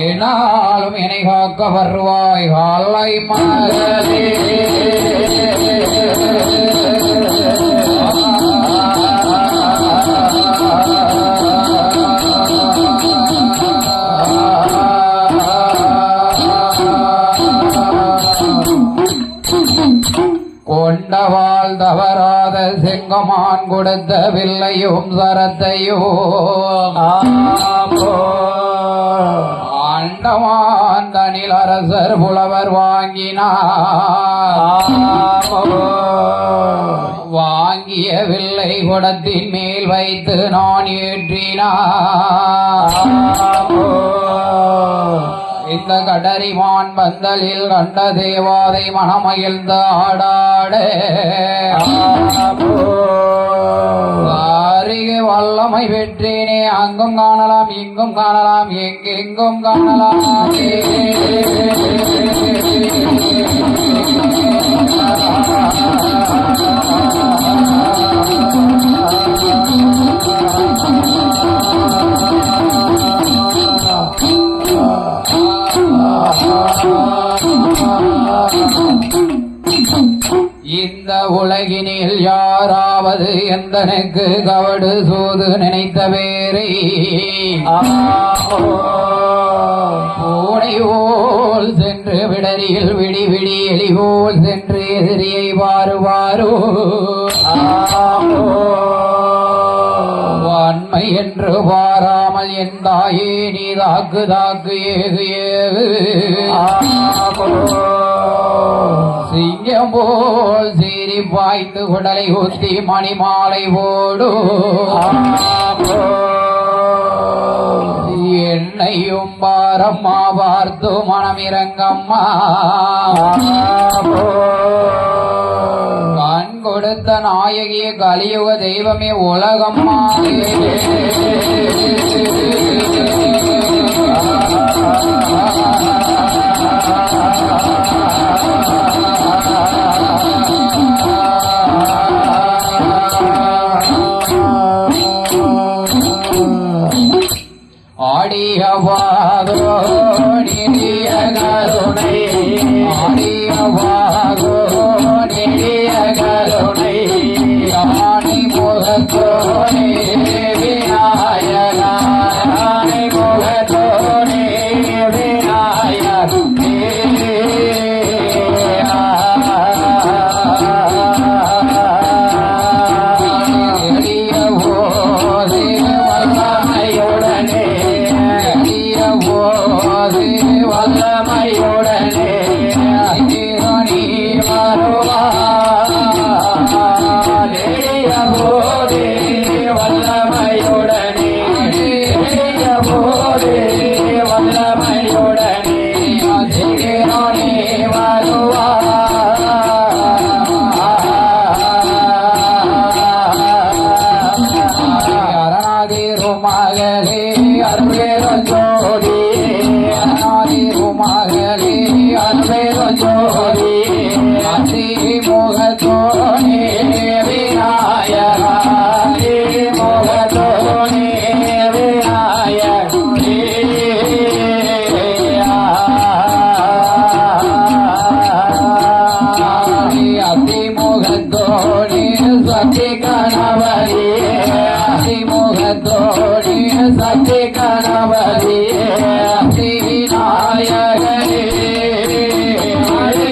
ஏனாலும் என்னை காக்க வருவாய் காலை மகளே கொண்டவாள் தவறாத செங்கமான் கொடுத்த வில்லையும் சரத்தையோ ஆண்டவான் தனில் அரசர் புலவர் வாங்கினார் வாங்கிய வில்லை குடத்தின் மேல் வைத்து நான் ஏற்றினார் இந்த கடரிமான் பந்தலில் கண்ட தேவாதை மனமகிழ்ந்த ஆடாடே அருகே வல்லமை பெற்றேனே அங்கும் காணலாம் இங்கும் காணலாம் எங்கெங்கும் காணலாம் இந்த உலகினில் யாராவது எந்தனுக்கு கவடு சூது நினைத்த பேரை பூனை போல் சென்று விடரியில் விடி விடி எலி போல் சென்று எதிரியை வாருவாரோ வன்மை என்று பாராமல் என் தாயே நீ தாக்கு தாக்கு ஏகு ஏகு சிங்கம் போல் சீறி பாய்ந்து குடலை ஊத்தி மணிமாலை போடு என்னையும் பாரம்மா பார்த்து மனமிரங்கம்மா கண் கொடுத்த நாயகிய கலியுக தெய்வமே உலகம்மா ஆடியவாகோ நிதிய கருணை ஆடியவாகோ நிதிய கருணை ராணி முகத்தோனே விநாயகா ராணி முகத்தோனே விநாயகே வல்லமையுடனே நீ வருவாய போதே வல்லமையுடனே போதே வல்லமையுடனே நீ வருவாய அரணாதிரு மகளே அருளேரும் ஜோதி அரணாதிரு மகளே அருளேரும் ஜோதி அதி முகத்தோனே விநாயகா முகத்தோனே விநாயகே அதி முகத்தோனே சதி கணவரே அதி முகத்தோனே சதி கணவரே அதி விநாயகரே அதி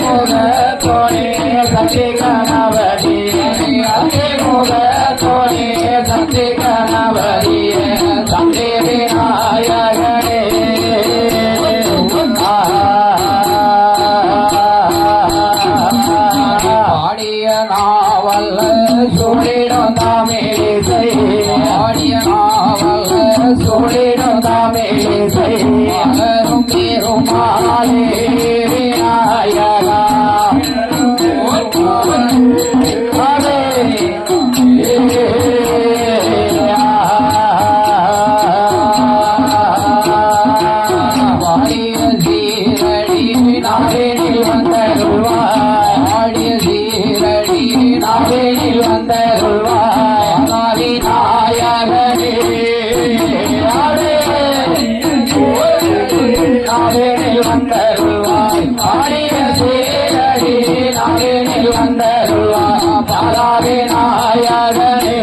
முகத்தோனே சதி கணவரே அதி முகத்தோனே சதி கணவரே சதி விநாயகரே ஆடிய நாவல் சுழிடும் தாமேசை ஆடிய நாவல் சுழிடும் தாமேசை மகரும் பெருமாளே விநாயகா வாடிய சீரடி நாவேனில் வந்தருள்வாய் ஆடிய சீரடி நாவேனில் வந்தருள்வாய் மகனே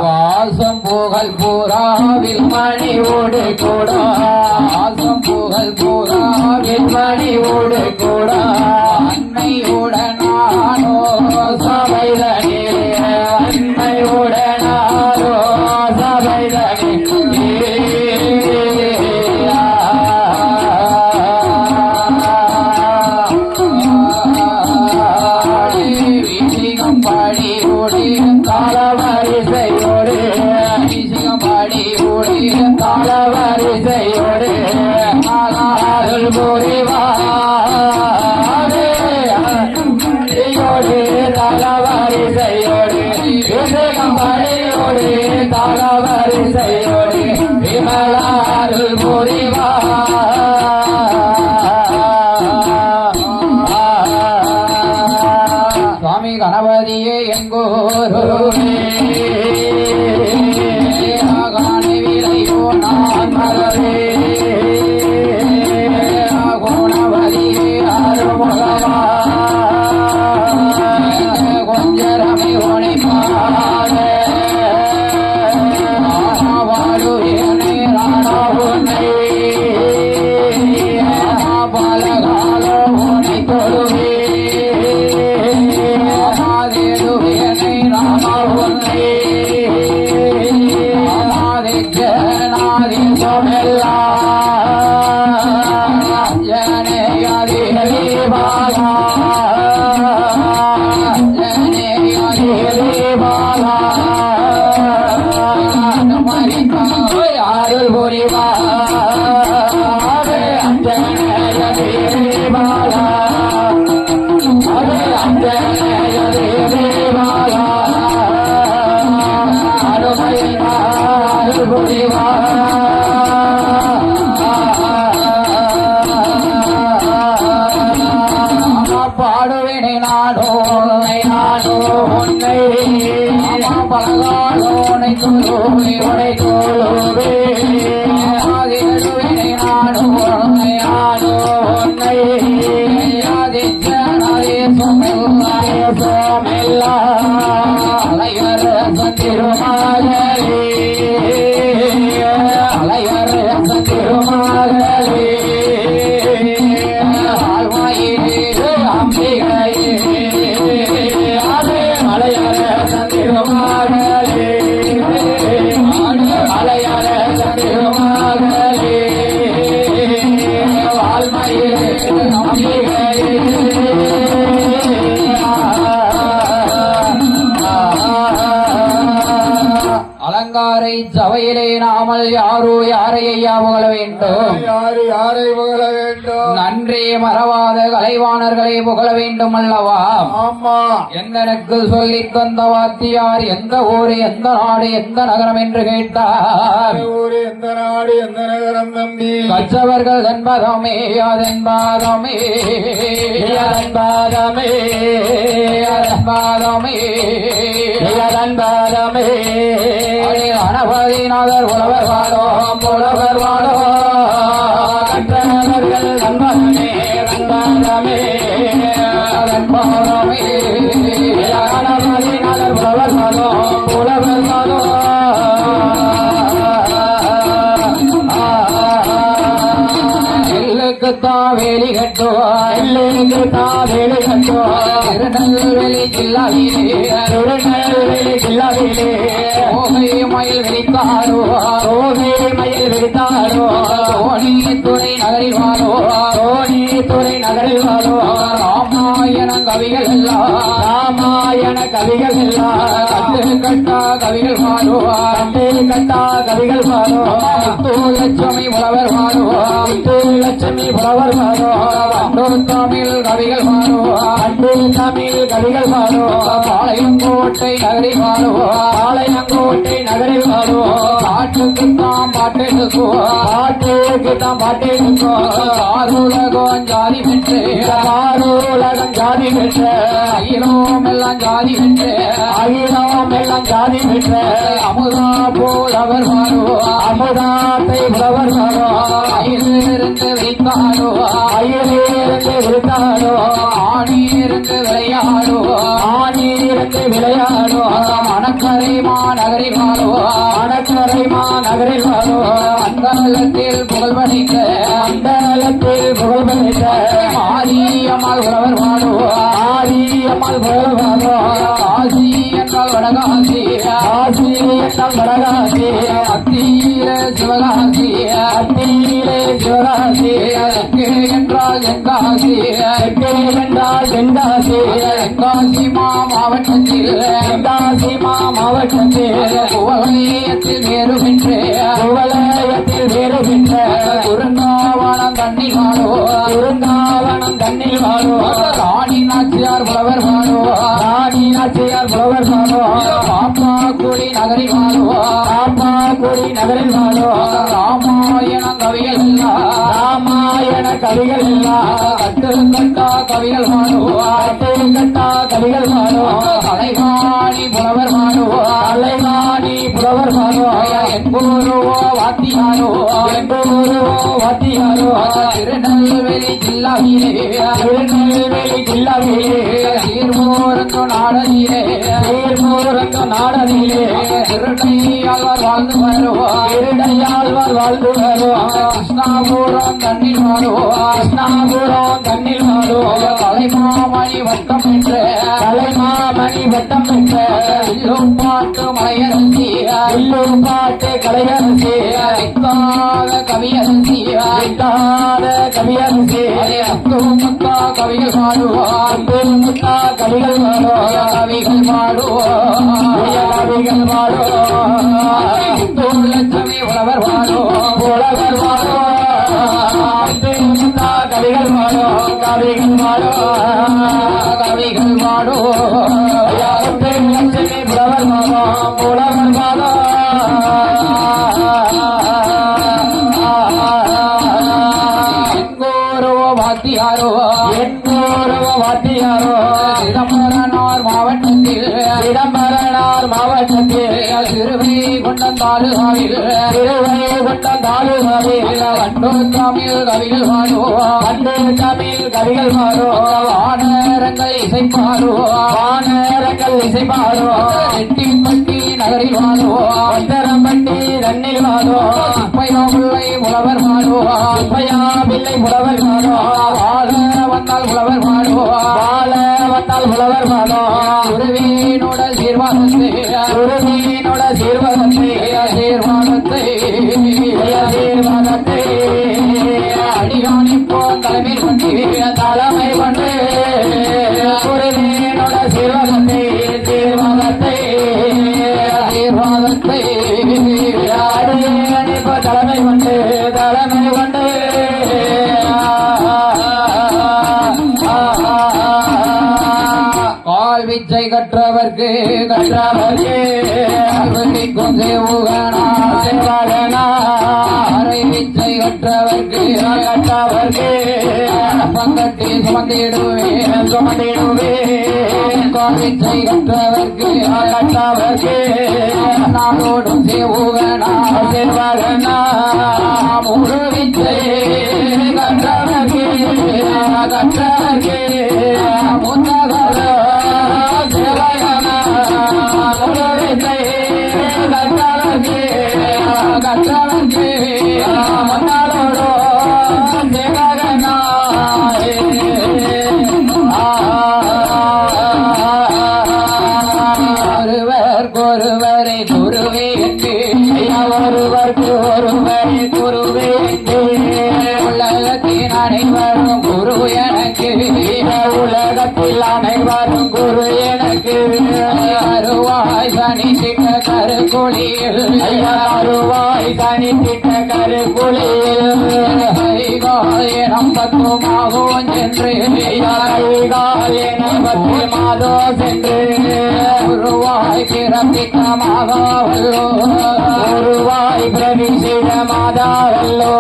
வாசம் புகழ் பூராவில் மணியோடு கூட வாசம் புகழ் பூராவில் மணியோடு கூட அன்னையுடனானோ சபைதனே அன்னையுடனாரோ சபைதனே வீசிகம் பாடி ஓடி தாளவரிசையோடு வீசிகம் பாடி ஓடி தாளவரிசையோடு அருள் புரிவாரே யோடு தாளவரிசையோடு கம்பளியோடு தாளவரிசையோடு விமலா அருள் சுவாமி கணபதியே எங்கோருமே ஆகாணி விலையோ நான் மலரே குணவதியே அருமுகவா கொஞ்சரமை ஒளிப்பாரே வாழுவேனே ராணாவுனை பாலகாலோ உனை தொழுவே தேடுவேனை ராமாவுனை ஆதித்யநாதி சொமெல்லா ஜனேயாதி பாலா ஜனேயாதி பாலா அருள் புரிவாரே அஞ்சனேயதி பாலா அஞ்சனேயதி பாலா அருள் புரிவாரே பாடுவேனே நாடோ உன்னை பலகாலோனை சொல்லுவே உடை தோழுவே ஆதிடுவேனே நாடோ உன்னை ஆதித்யநாதே சொல்லாயே சோமெல்லா அலைவர் திருமகளே அலைவர் திருமகளே ஆழ்வாயிலே அம்பிகையே அதே மலையர திருமகளே மலையர திருமகளே வால்மையிலே அம்பிகையே அலங்காரை சபையிலே நாமல் யாரோ யாரை ஐயா புகழ வேண்டும் யாரை புகழ வேண்டும் நன்றே மறவாத கலைவாணர்களை புகழ வேண்டும் அல்லவா ஆமா எங்களுக்கு சொல்லித் தந்த வாத்தியார் எந்த ஊரு எந்த நாடு எந்த நகரம் என்று கேட்டார் ஊரு எந்த நாடு எந்த நகரம் தம்பி கற்றவர்கள் என்பதமே அதென்பாதமே அதன்பாதமே அதென்பாதமே அதன்பாதமே கணபதிநாதர் உழவர் வாடோ புலவர் வாடோ கற்றவர்கள் நண்பனே நண்பனமே அதென்பாதமே கணபதிநாதர் புலவர் வாடோ புலவர் வாடோ எல்லுக்குத்தான் வேலி கட்டுவார் எல்லைக்கு தாவேலி கட்டோ திருநெல்வேலி ஜில்லாவிலே திருநெல்வேலி ஜில்லாவிலே ஓகை மயில் விழித்தாரோ ரோகை மயில் விரித்தாரோ தோணி துறை நகரில் வாரோ தோணி துறை நகரில் வாரோ ராமாயண கவிகள் எல்லாம் ராமாயண கவிகள் எல்லாம் கட்டு கட்டா கவிகள் வாரோ கண்டு கட்டா கவிகள் வாரோ லட்சுமி புலவர் வாரோ லட்சுமி புலவர் வாரோ தமிழ் கவிகள் வாரோ அன்பு தமிழ் கவிகள் வாரோ பாளையங்கோட்டை நகரில் வாரோ பாளையங்கோட்டை நகரில் வாரோ பாட்டுக்குத்தான் பாட்டெடுக்கோ பாட்டுக்கு தான் பாட்டேனுக்கோ ஆருலகம் ஜாதி பெற்று வானோலகம் ஜாதி பெற்ற அகிலோம் எல்லாம் ஜாதி பெற்று அகிலம் எல்லாம் ஜாதி பெற்ற அமுதா போல் அவர் வாரோ அமுதாத்தை புலவர் வாரோ அயிலிருந்து வைத்தாரோ அயிலிருந்து விழுத்தாரோ ஆணியிருந்து விளையாடோ ஆணியிருந்து விளையாடோ மணக்கரை மாநகரில் வாரோ மணக்கரை மாநகரில் வாரோ அந்தலத்தில் புகழ்படைத்த அந்தலத்தில் புகழ் பெற்ற மாரியம்மாள் உறவர் வாரோ ஆரியம்மாள் புகழ் வாரோ காசி என்றால் வடகாசி காசி என்றால் வடகாசி அத்தீர சிவகாசி அத்தியிலே சிவகாசி தெற்கே என்றால் தென்காசி தெற்கே என்றால் தென்காசி தென்காசி மாவட்டத்தில் தென்காசி மாவட்டத்தில் குவலயத்தில் வேறு பெற்று குவலயத்தில் வேறு பெற்ற குறுங்காவனம் தண்ணி வாழோ குறுங்காவனம் தண்ணில் வாழோ ராணி நாச்சியார் புலவர் வாழோ ராணி நாச்சியார் புலவர் வாழோ பாப்பா குடி நகரில் வாழோ பாப்பா குடி நகரில் வாழோ ராமாயணம் கவிகள் எல்லாம் ராமாயண கவிகள் எல்லாம் கட்டுக்கட்டா கவிகள் வாழோ கட்டா கவிகள் வாழோ கலைவாணி புலவர் வாழோ அலைவாணி புலவர் வாழோ என்போருவோ வாத்தியாரோ என்பூருவோ வாத்தியாரோ திருநெல்வேலி ஜில்லாவிலே திருநெல்வேலி ஜில்லாவிலே தீர்மோரங்க நாடனிலே தீர்மூரங்க நாடனிலே திருநெல்வேலியால் வாழ்ந்து வருவோ இருடையாழ்வார் வாழ்ந்து வரோ கிருஷ்ணாபுரம் தண்ணில் வாழோ கிருஷ்ணாபுரம் தண்ணில் வாழோ கலைமாமணி வட்டம் என்று கலைமாமணி வட்டம் பெற்ற இல்லும் பாட்டு மலையரசி இல்லூர் பாட்டு கலையரசி எக்காத கவியரசி விட்டாத கவியரசி முத்தா கவிகள் பாடுவோ முத்தா கவிகள் வாழோ கவிகள் பாடுவோ கவிகள் வாழோ லட்சுமி உழவர் வாழோ புலவர் வாழோ முத்தா கவிகள் வாழோ கவிகள் வாழோ கவிகள் பாடோ லட்சுமி புலவர் வாழோ புலவர் வாழோ எங்கோருவோ வாத்தியாரோ எண்ணூறுவோ வாத்தியாரோ சிதம்பரனார் மாவட்டத்தில் சிதம்பரனார் மாவட்டத்தில் சிறுவை கொண்டம் தாலுகாவில் திருவைகுண்டம் தாலுகாவில் கண்டோர் தமிழ் கவிகள் பாடோ கண்டு தமிழ் கவிகள் பாடோ வானரங்கள் இசைப்பாரோ வானரங்கள் இசைப்பாடோ எட்டிப்பட்டி நகரில் வாழோ ஒத்தரம்பட்டி தண்ணில் வாடோ பையாமுல்லை புலவர் பாடோ சுப்பையா பிள்ளை புலவர் பாடோ வாழ வந்தால் புலவர் பாடோ வாழ வந்தால் புலவர் பாடோ குருவினோட சீர்வாதத்தை குருவினோட சீர்வகத்தை சீர்வாதத்தை சீர்வகத்தை அடியானிப்போ தலைமை கொண்டு தலைமை கொண்டு குருவினோட சீர்வகத்தை சீர்வகத்தை சீர்வாதத்தை அடியணிப்பு தலைமை கொண்டு தலைமை கொண்டு கால் விச்சை கற்றவர்க்கு கற்றவர்க்கும் சேவுகனா அரை விச்சை கற்றவர்க்கு கற்றவர்க்கு பங்கட்டி சுமந்திடுவேன் கால் விச்சை கற்றவர்க்கு கற்றவர்க்கு நாடோடும் சேவுகனா செல்வகனா முழு விச்சை கற்றவர்க்கு கற்றவர்க்கு முன்னகர செல்வகனா முழுவித்தை கற்றவர்க்கு கற்றவர்க்கு மன்னாளோடோ செல்வகனா ஒருவரை குருவே என்று ஒருவருக்கு ஒருவரை குருவே உலகத்தின் அனைவரும் குரு எனக்கு உலகத்தில் அனைவரும் குரு எனக்கு அருவாய் சனி திட்ட கருக்குழியில் அருவாய் தனித்திட்ட கருக்குழியில் நம்பத்துமாகும் சென்று பத்து மாதோ சென்று ஒருவாய் பிறப்பித்த மாதாவல்லோ ஒருவாய் பிரவிசிட மாதாவல்லோ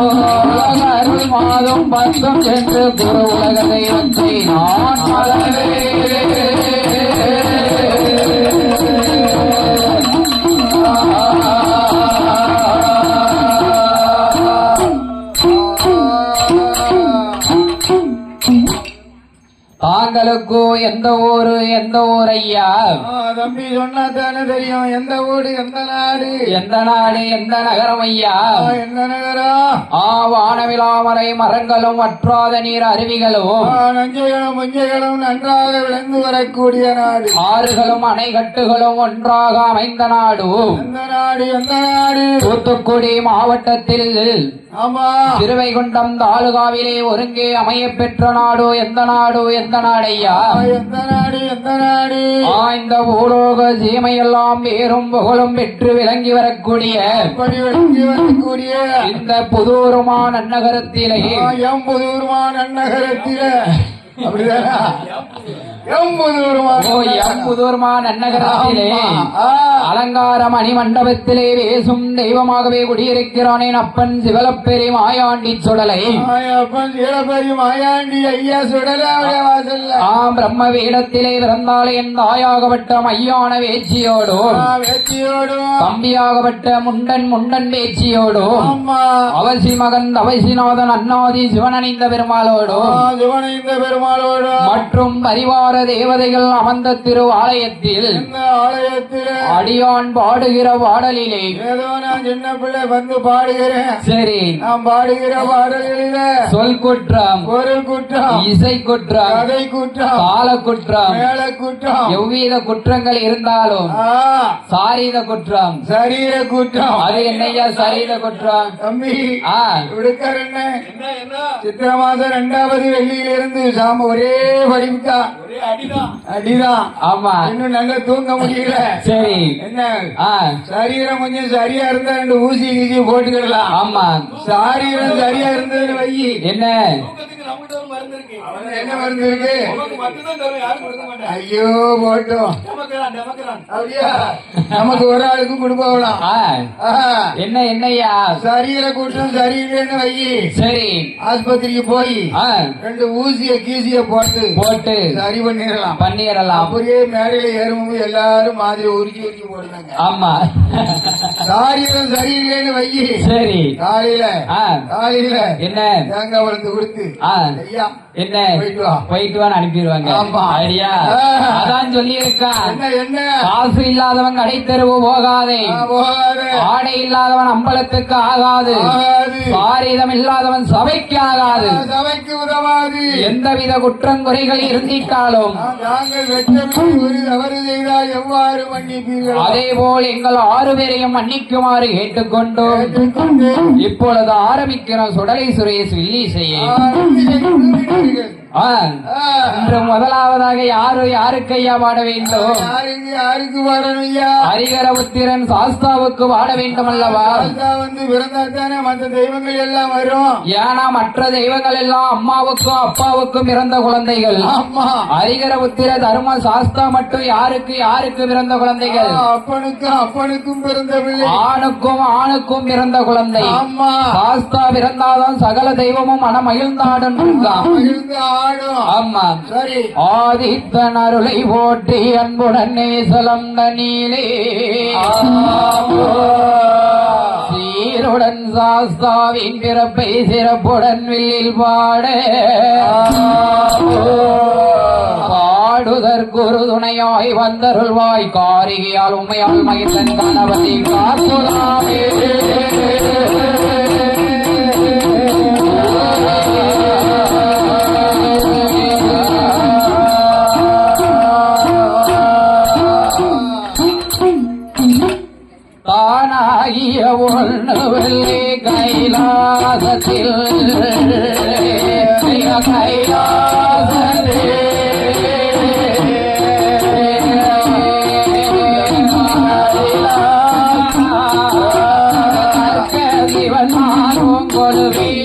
அருள் மாதம் பத்தும் என்று குரு உலக தெய்வத்தை நான் மலரே தாங்களுக்கோ எந்த ஊர் ஐயா? தம்பி சொன்னா தானே தெரியும். எந்த ஊரு, எந்த நாடு, எந்த நகரம் ஐயா? எந்த நகரம்? வானவிலாமரை மரங்களும் வற்றாத நீர் அருவிகளும் நஞ்சைகளும் முஞ்சைகளும் நன்றாக விளைந்து வரக்கூடிய நாடு. ஆறுகளும் அணைக்கட்டுகளும் ஒன்றாக அமைந்த நாடு. எந்த நாடு, எந்த நாடு? தூத்துக்குடி மாவட்டத்தில் ஆமா திருவைகுண்டம் தாலுகாவிலே ஒருங்கே அமைய பெற்ற நாடு. எந்த நாடையா? எந்த நாடு, எந்த நாடு? இந்த பூலோக சீமையெல்லாம் பேரும் புகழும் பெற்று விளங்கி வரக்கூடிய இந்த புதூருமா நன்னகரத்திலே புதூருமா நன்னகரத்திலே எம்புதூர்மா நன்னகரத்திலே அலங்கார மணி மண்டபத்திலே வேசும் தெய்வமாகவே குடியிருக்கிறானே அப்பன் சிவலப்பெரி மாயாண்டி சுடலை. மாயாண்டி ஐயா சுடலை பிரம்ம வீடத்திலே பிறந்தாலே என் தாயாகப்பட்ட மையான வேச்சியோடும் தம்பியாகப்பட்ட முண்டன் வேச்சியோடும் அவசி மகன் அவசிநாதன் அண்ணாதி சிவனணிந்த பெருமாளோடும் மற்றும் பரிவார தேவதைகள் அமர்ந்த திரு ஆலயத்தில் அடியான் பாடுகிற பாடலிலே ஏதோ நான் சின்ன பிள்ளை வந்து பாடுகிறேன். சரி, நான் பாடுகிற பாடலில சொல் குற்றம், பொருள் குற்றம், இசை குற்றம், கதை குற்றம், கால குற்றம், மேல குற்றம், எவ்வித குற்றங்கள் இருந்தாலும் சாரீத குற்றம், சரீர குற்றம். அது என்னையா சரீர குற்றம்? தம்பி விடுக்கார் என்ன சித்திர மாசம் 2வது வெள்ளியிலிருந்து சாம ஒரே படிப்புக்கா அடிதான். ஆமா, இன்னும் நல்லா தூங்க முடியல. சரி, என்ன சரீரம் கொஞ்சம் சரியா இருந்தா 2 ஊசி கீசி போட்டுக்கிடலாம். ஆமா, சரீரம் சரியா இருந்தது வை. என்ன என்ன மருந்து இருக்கு? ஐயோ போட்டோம். அப்படியா? நமக்கு ஒரு ஆளுக்கும் கொடுக்கலாம். என்னையா சரீர கூட்டம் சரியில்லைன்னு வை. சரி, ஆஸ்பத்திரிக்கு போய் 2 ஊசிய கீசிய போட்டு சரி பண்ணிடலாம். அப்படியே மேடையில ஏறும்போது எல்லாரும் மாதிரி உருக்கி போடுறாங்க. ஆமா, சாரீரம் சரியில்லைன்னு வை. சரி, காலையில என்ன தேங்காய் வளர்ந்து கொடுத்து ஐயா என்ன போயிட்டு வான்னு அனுப்பிடுவாங்க. ஐயா அதான் சொல்லி இருக்கான், என்ன காசு இல்லாதவன் கடைத்தெருவு போகாதே, ஆடை இல்லாதவன் அம்பலத்துக்கு ஆகாது, சாரீதம் இல்லாதவன் சபைக்கு ஆகாது, சபைக்கு உதவாது. எந்தவித குற்றங்குறைகள் இருந்திட்டாலும் நாங்கள் வெற்றமின்றி ஒரு தவறு செய்தால் எவ்வாறு மன்னிப்பீர்கள்? அதே போல் எங்கள் 6 பேரையும் மன்னிக்குமாறு கேட்டுக்கொண்டு இப்பொழுது ஆரம்பிக்கிறோம் சுடலை சுரேஷ் வில்லி செய்ய. இன்று முதலாவதாக யாருக்கு ஐயா பாட வேண்டும்? யாருக்கு பாடணும் ஐயா? ஹரிகர புத்திரன் சாஸ்தாவுக்கு பாட வேண்டும் அல்லவா? வந்து பிறந்தாத்தானே மற்ற தெய்வங்கள் எல்லாம் வரும். ஏன்னா மற்ற தெய்வங்கள் எல்லாம் அம்மாவுக்கும் அப்பாவுக்கும் பிறந்த குழந்தைகள். ஹரிகர புத்திர தர்ம சாஸ்தா மட்டும் யாருக்கு பிறந்த குழந்தைகள்? அப்பனுக்கும் பிறந்த பிள்ளை, ஆணுக்கும் பிறந்த குழந்தை. சாஸ்தா பிறந்தாதான் சகல தெய்வமும் மன மகிழ்ந்தாடும். ஆமா சரி. ஆதித்தன் அருளை போற்றி அன்புடன் நேசலம் தண்ணீலே சீருடன் சாஸ்தாவின் பிறப்பை சிறப்புடன் வில்லில் பாடுதற்குரு துணையாய் வந்தருள்வாய் காரிகையால் உண்மையால் மகிழ்ந்தன் கணபதி காத்துலாமே. தானாகிய ஒன்றுவில்லை கைலாசத்தில் சிவன் மாறும் கைலாசத்தில்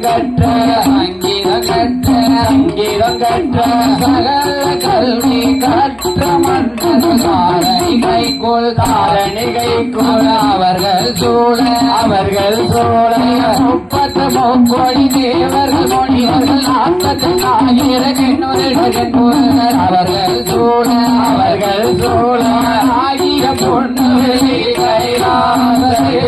கற்ற அங்கீதம் கற்ற சகல கல்வி கற்ற மன்னர் தாரணிகைக்குள் அவர்கள் சூழ 30 முக்கோடி தேவர்கள் மொழிவர்கள் 40,000 அவர்கள் சூழ ஆகிய பொண்ணு கைலாசே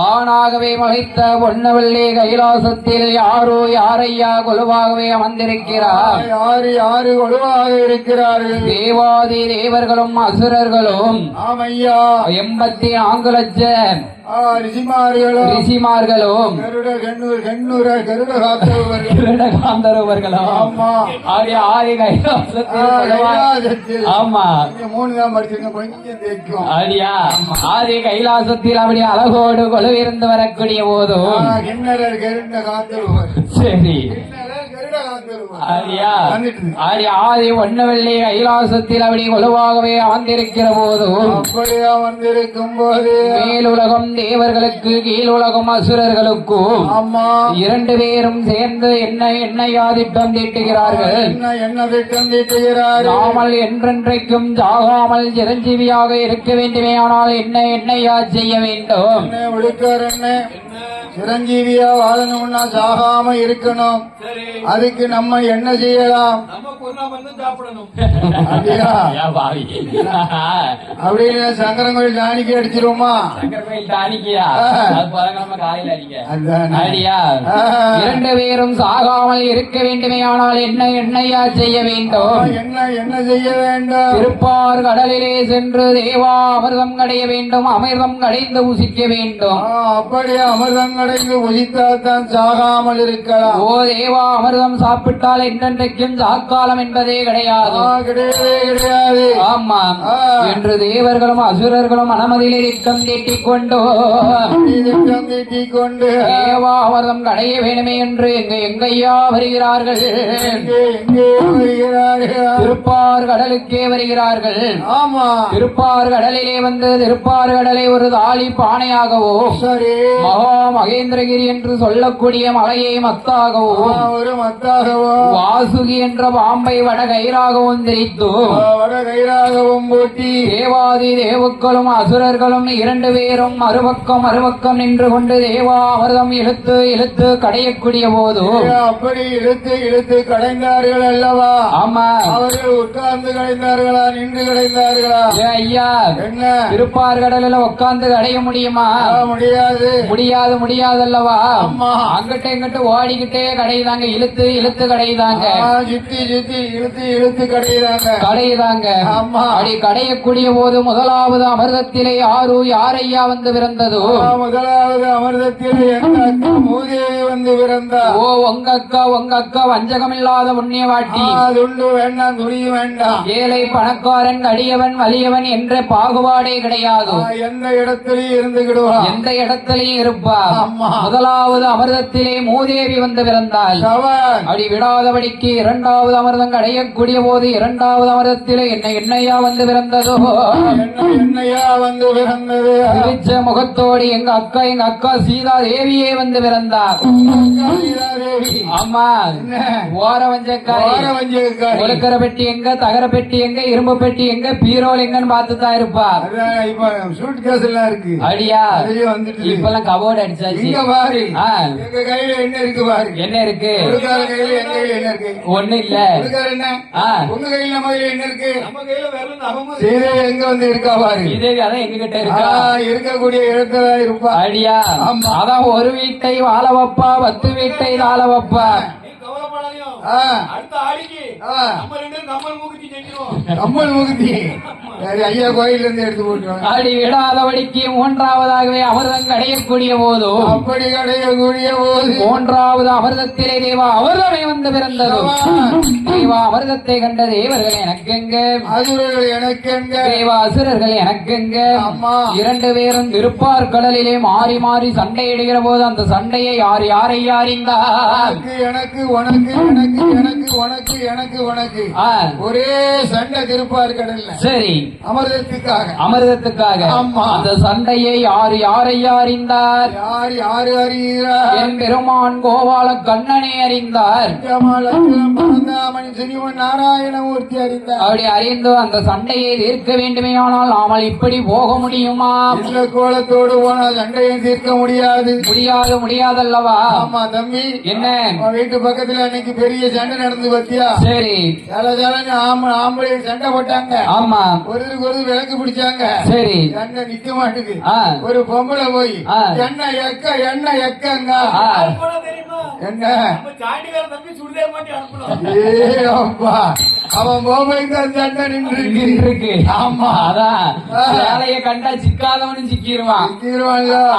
ஆனாகவே மலைத்த பொன்னவள்ளி கைலாசத்தில் யாரோ யாரையா கொலுவாகவே அமர்ந்திருக்கிறார். யாரு கொலுவாக இருக்கிறார்கள்? தேவாதி தேவர்களும் அசுரர்களும். ஆமையா. 84 லட்சம் ரிஷிமார்களும் கருடகாந்தரவர்களும் ஆதி கைலாசத்தில். ஆமா, 3 தான் படிச்சிருக்கேன், கொஞ்சம் தெரியும். அப்படியா? ஆதி கைலாசத்தில் அப்படி அழகோடு கொலுவிருந்து வரக்கூடிய போதும் சரி ஆதி ஒன்னவெள்ளி கைலாசத்தில் அப்படி கொலுவாகவே அமர்ந்திருக்கிற போதும் அப்படியே அமர்ந்திருக்கும் போது மேலுலகம் தேவர்களுக்கு கீழுலகம் அசுரர்களுக்கும் 2 பேரும் சேர்ந்து என்ன திட்டம் தீட்டுகிறார்கள். என்ன திட்டம் தீட்டுகிறார்கள்? நாமல் என்றென்றைக்கும் ஜாகாமல் சிரஞ்சீவியாக இருக்க வேண்டுமே. ஆனால் என்னையா செய்ய வேண்டும்? சிரஞ்சீவியா வாழணும்னா சாகாம இருக்கணும். அதுக்கு நம்ம என்ன செய்யலாம்? அப்படின்னு சங்கரங்கோயில் டானிக்கு அடிச்சிருவோமா? 2 பேரும் சாகாமல் இருக்க வேண்டுமே. ஆனால் என்னையா செய்ய வேண்டும்? என்ன செய்ய வேண்டும்? திருப்பார் கடலிலே சென்று தேவா அமிர்தம் கடைய வேண்டும். அமிர்தம் கடைந்து உசிக்க வேண்டும். அப்படியே அமிர்தம் கடைந்து உசித்தால் தான் சாகாமல் இருக்கலாம். ஓ தேவா, அமிர்தம் சாப்பிட்டால் என்றென்றைக்கும் சாக்காலம் என்பதே கிடையாது. கிடையாது. ஆமா என்று தேவர்களும் அசுரர்களும் மனமதிலே திட்டம் தீட்டிக் கொண்டு தேவா அமிர்தம் கடைய வேணுமே என்று எங்கையா வருகிறார்கள்? திருப்பார் கடலுக்கே வருகிறார்கள். ஆமா, திருப்பார் கடலிலே வந்து திருப்பார் கடலை ஒரு தாலி பானையாகவோ மகா மகேந்திரகிரி என்று சொல்லக்கூடிய மலையை மத்தாகவும் வாசுகி என்ற பாம்பை வடகயிறாகவும் திரித்து பூட்டி தேவாதி தேவுக்களும் அசுரர்களும் 2 பேரும் மறுபக்கம் நின்று கொண்டு தேவா அமிர்தம் இழுத்து கடையக்கூடிய போது அப்படி இழுத்து கடைந்தார்கள் அல்லவா? ஆமா, அவர்கள் உட்கார்ந்து கடைந்தார்களா, நின்று கடைந்தார்களா? ஐயா, என்ன திருப்பார் கடலில் உட்கார்ந்து கடைய முடியுமா? முடியாது அல்லவா? அங்கிட்ட இங்கிட்ட ஓடிக்கிட்டே கடையுதாங்க, இழுத்து கடையுதாங்க, சுத்தி இழுத்து கடையுதாங்க. அப்படி கடையக்கூடிய போது முதலாவது அமிர்தத்திலே யாரையா வந்து பிறந்ததோ? முதலாவது அமிர்தத்திலே மூதேவி வந்து பிறந்தா. ஓ உங்க அக்கா வஞ்சகமில்லாத புண்ணியவாட்டி. துண்டு வேண்டாம், துணியும் வேண்டாம். ஏழை பணக்காரன் அடியவன் வலியவன் என்ற பாகுபாடே கிடையாது. எந்த இடத்திலையும் இருந்துகிடுவான், எந்த இடத்திலையும் இருப்பா. முதலாவது அமிர்தத்திலே மூதேவி வந்து பிறந்தாள். அப்படி விடாதபடிக்கு 2வது அமிர்தம் அடையக்கூடிய போது 2வது அமிர்தத்திலே என்னையா வந்து பிறந்ததோ? என்னையா வந்து பிறந்தது? சிரிச்ச முகத்தோடு எங்க அக்கா சீதா தேவியே வந்து பிறந்தார். ஆமா, ஓர வஞ்சக்காரி. ஒழுக்கிற பெட்டி எங்க, தகர பெட்டி எங்க, இரும்பு பெட்டி எங்க, பீரோல் எங்கன்னு பார்த்துதான் இருப்பா. சூட் கேஸ் எல்லாம் இருக்கு. அடியா, இப்பெல்லாம் கபோர்டு அடிச்சாச்சு. எங்க கையில என்ன இருக்கு பாரு. என்ன இருக்கு? கையில எங்க கையில என்ன இருக்கு? ஒண்ணு இல்ல. உங்க கையில நம்ம கையில என்ன இருக்கு? சீதேவி எங்க வந்து இருக்கா பாரு. சீதேவி அதான் எங்க கிட்ட இருக்கா. இருக்கக்கூடிய இடத்துல இருப்பா. அடியா, அதான் ஒரு வீட்டை வாழ வைப்பா, 10 வீட்டை தாழ வைப்பா. கம்மல் முகுதி சரி, ஐயா கோயில இருந்து எடுத்து போட்டுருவாங்க. அடி விடாதபடிக்கு மூன்றாவதாகவே அமிர்தம் கடையக்கூடிய போது அப்படி கடையக்கூடிய போது மூன்றாவது அமிர்தத்திலே தேவா அமிர்தமே வந்து பிறந்தது. தேவா அமிர்தத்தை கண்ட தேவர்கள் எனக்கெங்க, அசுரர்கள் எனக்கெங்க, தேவா அசுரர்கள் எனக்கெங்க. அம்மா இரண்டு பேரும் திருப்பார் கடலிலே மாறி மாறி சண்டையிடுகிற போது அந்த சண்டையை யார் யாரை அறிந்தார்? எனக்கு உனக்கு எனக்கு எனக்கு உனக்கு எனக்கு உனக்கு ஒரே சண்டை திருப்பார் கடல்ல. சரி, அமிர்தத்துக்காக அமிர்தத்துக்காக. ஆமா, அந்த சண்டையை யார் யாரை அறிந்தார்? யார் யாரு அறிகிறார்? என் பெருமான் கோபால கண்ணனை அறிந்தார். சிறிவன் நாராயணமூர்த்தி அறிந்தார். அப்படி அறிந்து அந்த சண்டையை தீர்க்க வேண்டுமே, ஆனால் நாமல் இப்படி போக முடியுமா? இந்த கோலத்தோடு போனால் சண்டையை தீர்க்க முடியாது. முடியாது, முடியாதல்லவா? ஆமா தம்பி, என்ன வீட்டு பக்கத்துல அன்னைக்கு பெரிய சண்டை நடந்து பத்தியா? சரி, ஆம்பளை சண்டை போட்டாங்க. ஆமா, ஒருவருக்கு ஒரு விளக்கு பிடிச்சாங்க. சரி, சண்டை நிக்க மாட்டுது. ஒரு பொம்பளை போய் என்ன எக்க என்ன எக்கங்க என்ன அவன் போய் சண்டை நின்று. ஆமா, அதான் வேலையை கண்டா சிக்காதவனும் சிக்கிடுவான்.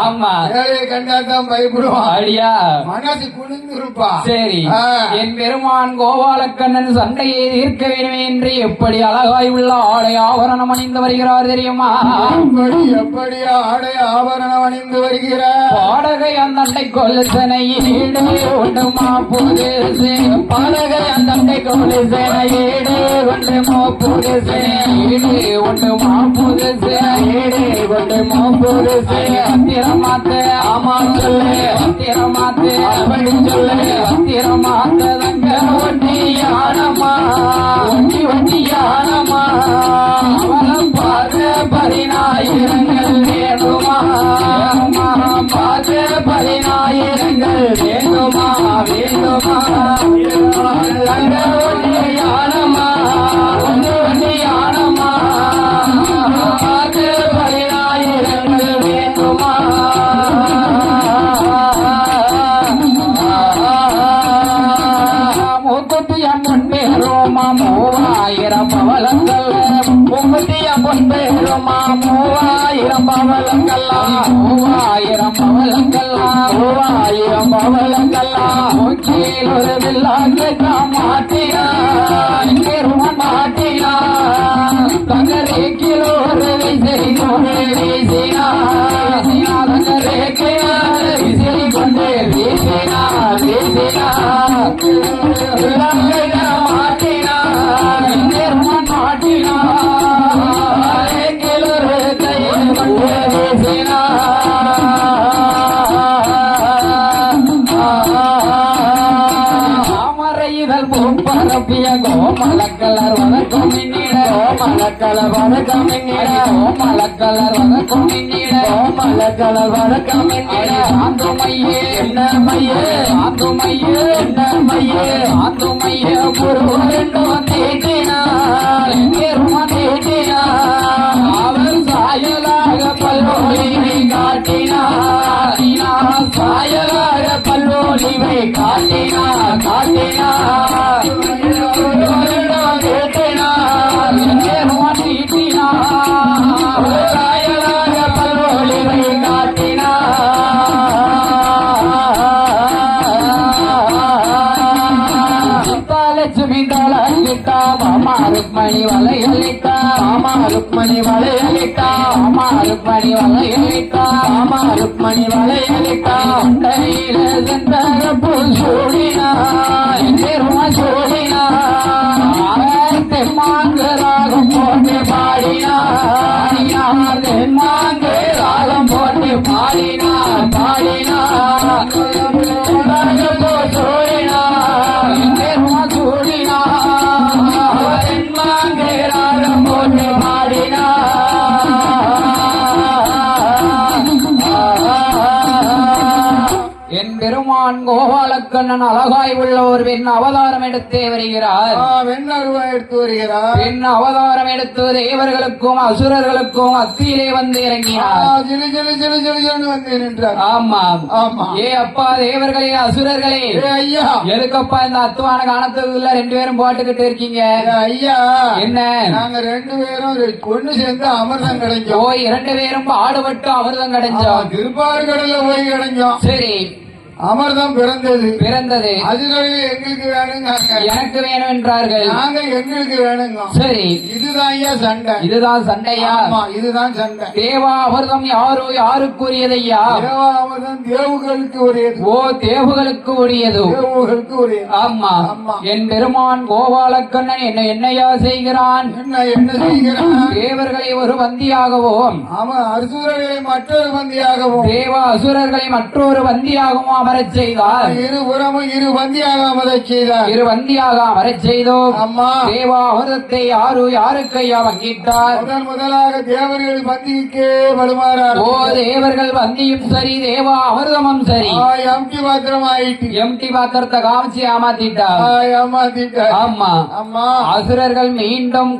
ஆமா, வேலையை கண்டா தான் பயப்படுவான். அடியா மனசு குளிர்ந்துருப்பா. சரி, என் பெருமான் கோபாலக்கண்ணன் சண்டையை தீர்க்க வேண்டுமே என்று எப்படி அழகாய் உள்ள ஆடை ஆபரணம் அணிந்து வருகிறார் தெரியுமா? எப்படி ஆடை ஆபரணம் அணிந்து வருகிறார்? பாடகை அந்த கொலுசனையீடு ஒன்றுமா புதுசு, பாடகை அந்த கொலுசனையீடு ஒன்றுமா புதுசு, ஈடு ஒன்றுமா புதுசு, ஈடு ஒன்றுமா புதுசு. அத்திரமாத்து ஆமா சொல்லு, அத்திரமாத்து அப்படி சொல்லு, அத்திரமாத்து தங்க ஒட்டியானமா, ஒட்டி ஒட்டியானமா, அவளம் பார்த்து 10000 வேணுமா, பார்த்து 10000 வேணுமா, வேணுமா தங்க ஒட்டியானமா, ஒன்று ஒட்டியானமா, பார்த்து 10000 வேணுமா. மூக்குத்திய பொன்பேருமா 3000 பவளங்கள், மூக்குத்திய பொன்பேருமா 3000 பவளங்களா, 3000 பவளங்களா, 3000 பவளங்களா. மூச்சில் ஒரு வில்லாங்க மாட்டினா, பெருமன் மாட்டினா, தங்கரேக்கில் ஒரு விசிறி கொண்டு வீசினா, தங்கரேக்கில் விசிறி கொண்டு வீசினா, வீசினா மாட்டினா, பெருமன் மாட்டினா, ஒரு கையில் கொண்டு வீசினா. தாமரைகள் பூப்பரப்பிய கோமலக்கலர் வதக்கும் மின்னிட, கோமலக்கலர் வதக்கும் மின்னிட, கோமலக்கலர் வதக்கும் மின்னிட, கோமலக்கலர் வதக்கும் மின்னிட. ஆந்துமையே என்ன மையே, ஆந்துமையே என்ன மையே, ஆந்துமையே குருவென்று வந்தேட்டினார், வந்தேட்டினார். அவன் சாயலாக பல்வொழிவை காட்டினார், சாயலாக பல்வொழிவை காட்டினார், காட்டினார். கேட்டினார், சாயலாக பல்வொழிவை காட்டினார். லட்சுமி தளங்கிட்டா, மாமா ருக்மணி வலையளித்தா, மாமா ருக்மணி வலையளித்தா, மாமா ருக்மணி வலையளித்தா, மாமா ருக்மணி வலையளித்தா. அண்டனில சென்ற பூசூடினா, பெருமா சூடினா, தெம்மாங்கு ராகம் போட்டு பாடினா, தெம்மாங்கு ராகம் போட்டு பாடினா, பாடினா சூடினா, பெருமா சூடினா, தெம்மாங்கு ராகம் போட்டு பாடினா. என் பெருமான் கோபாலக்கண்ணன் அழகாய் உள்ள ஒரு பெண் அவதாரம் எடுத்தே வருகிறார். பெண் அருவா எடுத்து வருகிறார். பெண் அவதாரம் எடுத்து தேவர்களுக்கும் அசுரர்களுக்கும் அத்தியிலே வந்து இறங்கினார். ஜிலு ஜிலு ஜிலு ஜிலு வந்து நின்றார். ஆமா ஆமா. ஏ அப்பா தேவர்களே அசுரர்களே, ஐயா எதுக்கப்பா இந்த அத்துவான காணத்துக்குள்ள 2 பேரும் போட்டுக்கிட்டு இருக்கீங்க? ஐயா என்ன, நாங்க 2 பேரும் ஒண்ணு சேர்ந்து அமிர்தம் கிடைச்சோம். போய் 2 பேரும் பாடுபட்டு அமிர்தம் கிடைச்சோம். திருப்பாறு கடல்ல போய் கிடைச்சோம். சரி, அமிர்தம் பிறந்தது. அசுரர்கள் எங்களுக்கு வேணுங்க, எனக்கு வேணும் என்றார்கள். நாங்க எங்களுக்கு வேணுங்க. சரி, இதுதான் ஐயா சண்டை. இதுதான் சண்டையா? இதுதான் சண்டை. தேவா அமிர்தம் யாருக்குரியதையா? தேவா அமிர்தம் தேவுகளுக்கு உரியது. ஓ, தேவுகளுக்கு உரியது. தேவுகளுக்கு உரியது. ஆமா. என் பெருமான் கோபாலக்கண்ணன் என்னையா செய்கிறான்? என்ன செய்கிறான்? தேவர்களை ஒரு வந்தியாகவும், ஆமா, அசுரர்களை மற்றொரு வந்தியாகவும், தேவ அசுரர்களை மற்றொரு வந்தியாகவும் அமரச் செய்தார். இருபுறமும் 2 வந்தியாக அமரச் செய்தார். 2 வந்தியாக அமரச் செய்தோம். அம்மா, தேவா அமிர்தத்தை யாருக்கையா வங்கிட்டார்? முதலாக தேவர்கள் வந்திக்கு வருமாறார். ஓ, தேவர்கள் வந்தியும் சரி, தேவா அமிர்தமும் சரி, எம்டி பாத்திரம் ஆயிட்டு. எம்டி பாத்திரத்தை காமிச்சு ஏமாத்திட்டார். ஆமா. அம்மா, அசுரர்கள் மீண்டும்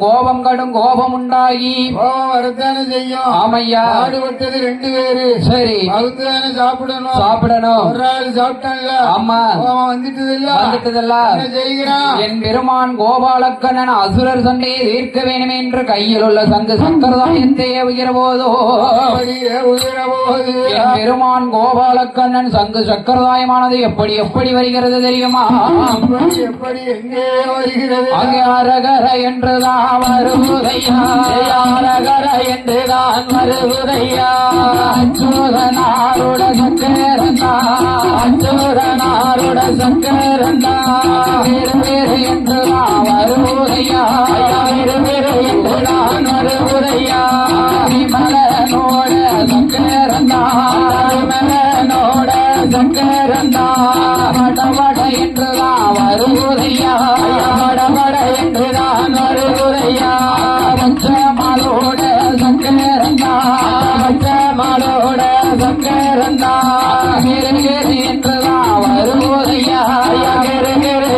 கடும் கோபம் உண்டாகி கோபம் வரத்தானே செய்யும். ஆமையா, பாடுபட்டது 2 பேரு. சரி, பகுத்தானே சாப்பிடணும். ஒரு ஆள் சாப்பிட்டான்ல. ஆமா, கோபம் வந்துட்டதில்ல. என்ன செய்கிறான்? என் பெருமான் கோபாலக்கண்ணன் அசுரர் சண்டையை தீர்க்க வேண்டும் என்று கையில் உள்ள சங்கு சக்கரதாயத்தை ஏவுகிற போதோ, என் பெருமான் கோபாலக்கண்ணன் சங்கு சக்கரதாயமானது எப்படி வருகிறது தெரியுமா? எப்படி எங்கே வருகிறது? அங்கே அரகர என்றுதான் வருவதையா, அரகர என்றுதான் வருவதையா. அச்சுதனாருட சக்கரந்தா, அச்சுதனாருட சக்கரந்தா, வேறு என்றுதான் வருவதையா, வேறு என்றுதான் வருவதையா. விமலனோட சக்கரந்தா, விமலனோட சக்கரந்தா, வடவட என்றுதான் வருவதையா, வடவட என்றுதான் வருவதையா. பச்சமாலோட சக்கரந்தா, பச்சமாலோட சக்கரந்தா, என்றுதான் வருவதையா,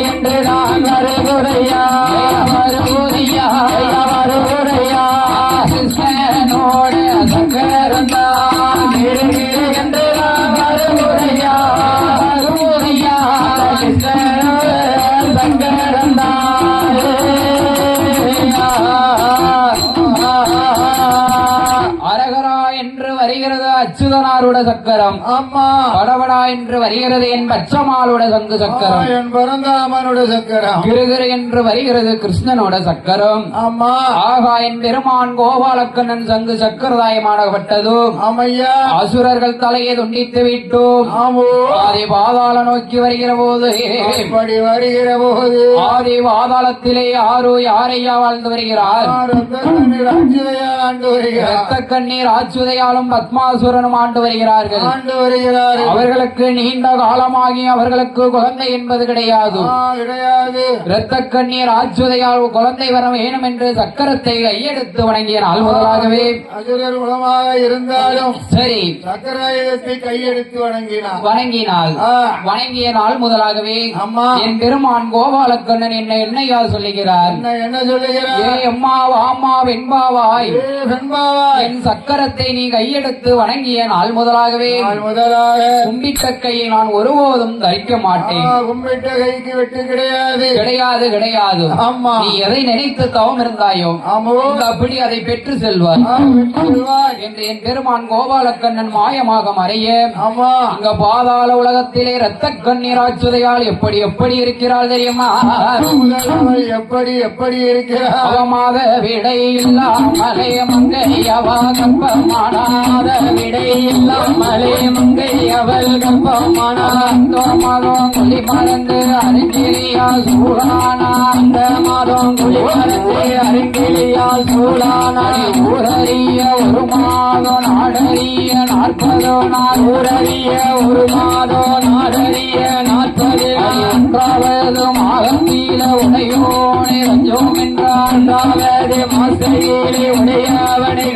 என்றுதான் வருவதையா, வருவதையா, வருவதையா. கிருஷ்ணனோட சக்கரந்தா, என்றுதான் வருவதையா, வருவதையா. கிருஷ்ணனோட சக்கரந்தா. அரகரா என்று வருகிறது அச்சுதனாருட சக்கரம். ஆமா, படபடா என்று வருகிறது என் பச்சமாலோட சங்கு சக்கரம். என் பரந்தாமனோட சக்கரம். கிருகிரு என்று வருகிறது கிருஷ்ணனோட சக்கரம். ஆமா, ஆகா, என் பெருமான் கோபாலக்கண்ணன் சங்கு சக்கரதாயமானப்பட்டதும் ஆமையா, அசுரர்கள் தலையை துண்டித்து விட்டோம். ஆதி பாதாள நோக்கி வருகிற போது, வருகிற போது ஆதி பாதாளத்திலே யாரையா வாழ்ந்து வருகிறார்? ரத்த கண்ணீர் ஆச்சுதையாலும் பத்மாசுரனும் ஆண்டு வருகிறார்கள். அவர்களுக்கு நீண்ட காலமாகி அவர்களுக்கு குழந்தை என்பது கிடையாது. இரத்த கண்ணீர் ஆச்சுதையால் குழந்தை வர வேணும் என்று சக்கரத்தை கையெடுத்து வணங்கிய நாள் முதலாகவே அசுரர் குலமாக இருந்தாலும் சரி, சக்கராயுதத்தை கையெடுத்து வணங்கினாள். வணங்கிய நாள் முதலாகவே என் பெருமான் கோபாலக்கண்ணன் என்னையா சொல்லுகிறார்? என்ன சொல்லுகிறார்? ஏ அம்மா வாமா வெண்பாவாய், என் சக்கரத்தை நீ கையெடுத்து வணங்கிய நாள் முதலாகவே கும்பிட்ட கையை நான் ஒருபோதும் தரிக்க மாட்டேன். கும்பிட்ட கைக்கு வெட்டு கிடையாது, கிடையாது, கிடையாது. நீ எதை நினைத்து தவம் இருந்தாயோ அப்படி அதை பெற்று செல்வார் என்று என் பெருமான் கோபாலக்கண்ணன் மாயமாக மறைய இங்க பாதாள உலகத்திலே ரத்த கண்ணீர் ஆச்சுதையால் எப்படி இருக்கிறாள் தெரியுமா? எப்படி இருக்கிறார்? அவமாக விடை இல்லாமலே மங்கையவா கம்பமானாத, விடை இல்லாமலே மங்கையவள் கம்பமானாதோ. மாதம் குழி மறந்து அருங்கிலியா சூழானா, அந்த மாதம் குழி மறந்து அருங்கிலியா சூழானா. ஊரறிய ஒரு மாதம் நாடறிய 40 நாள், ஊரறிய ஒரு மாதம் நாடறிய 40 நாள். 1வது மாதத்தில உடையோனே லஞ்சம் என்றார் இரண்டாவது மாசையிலே உடையவனை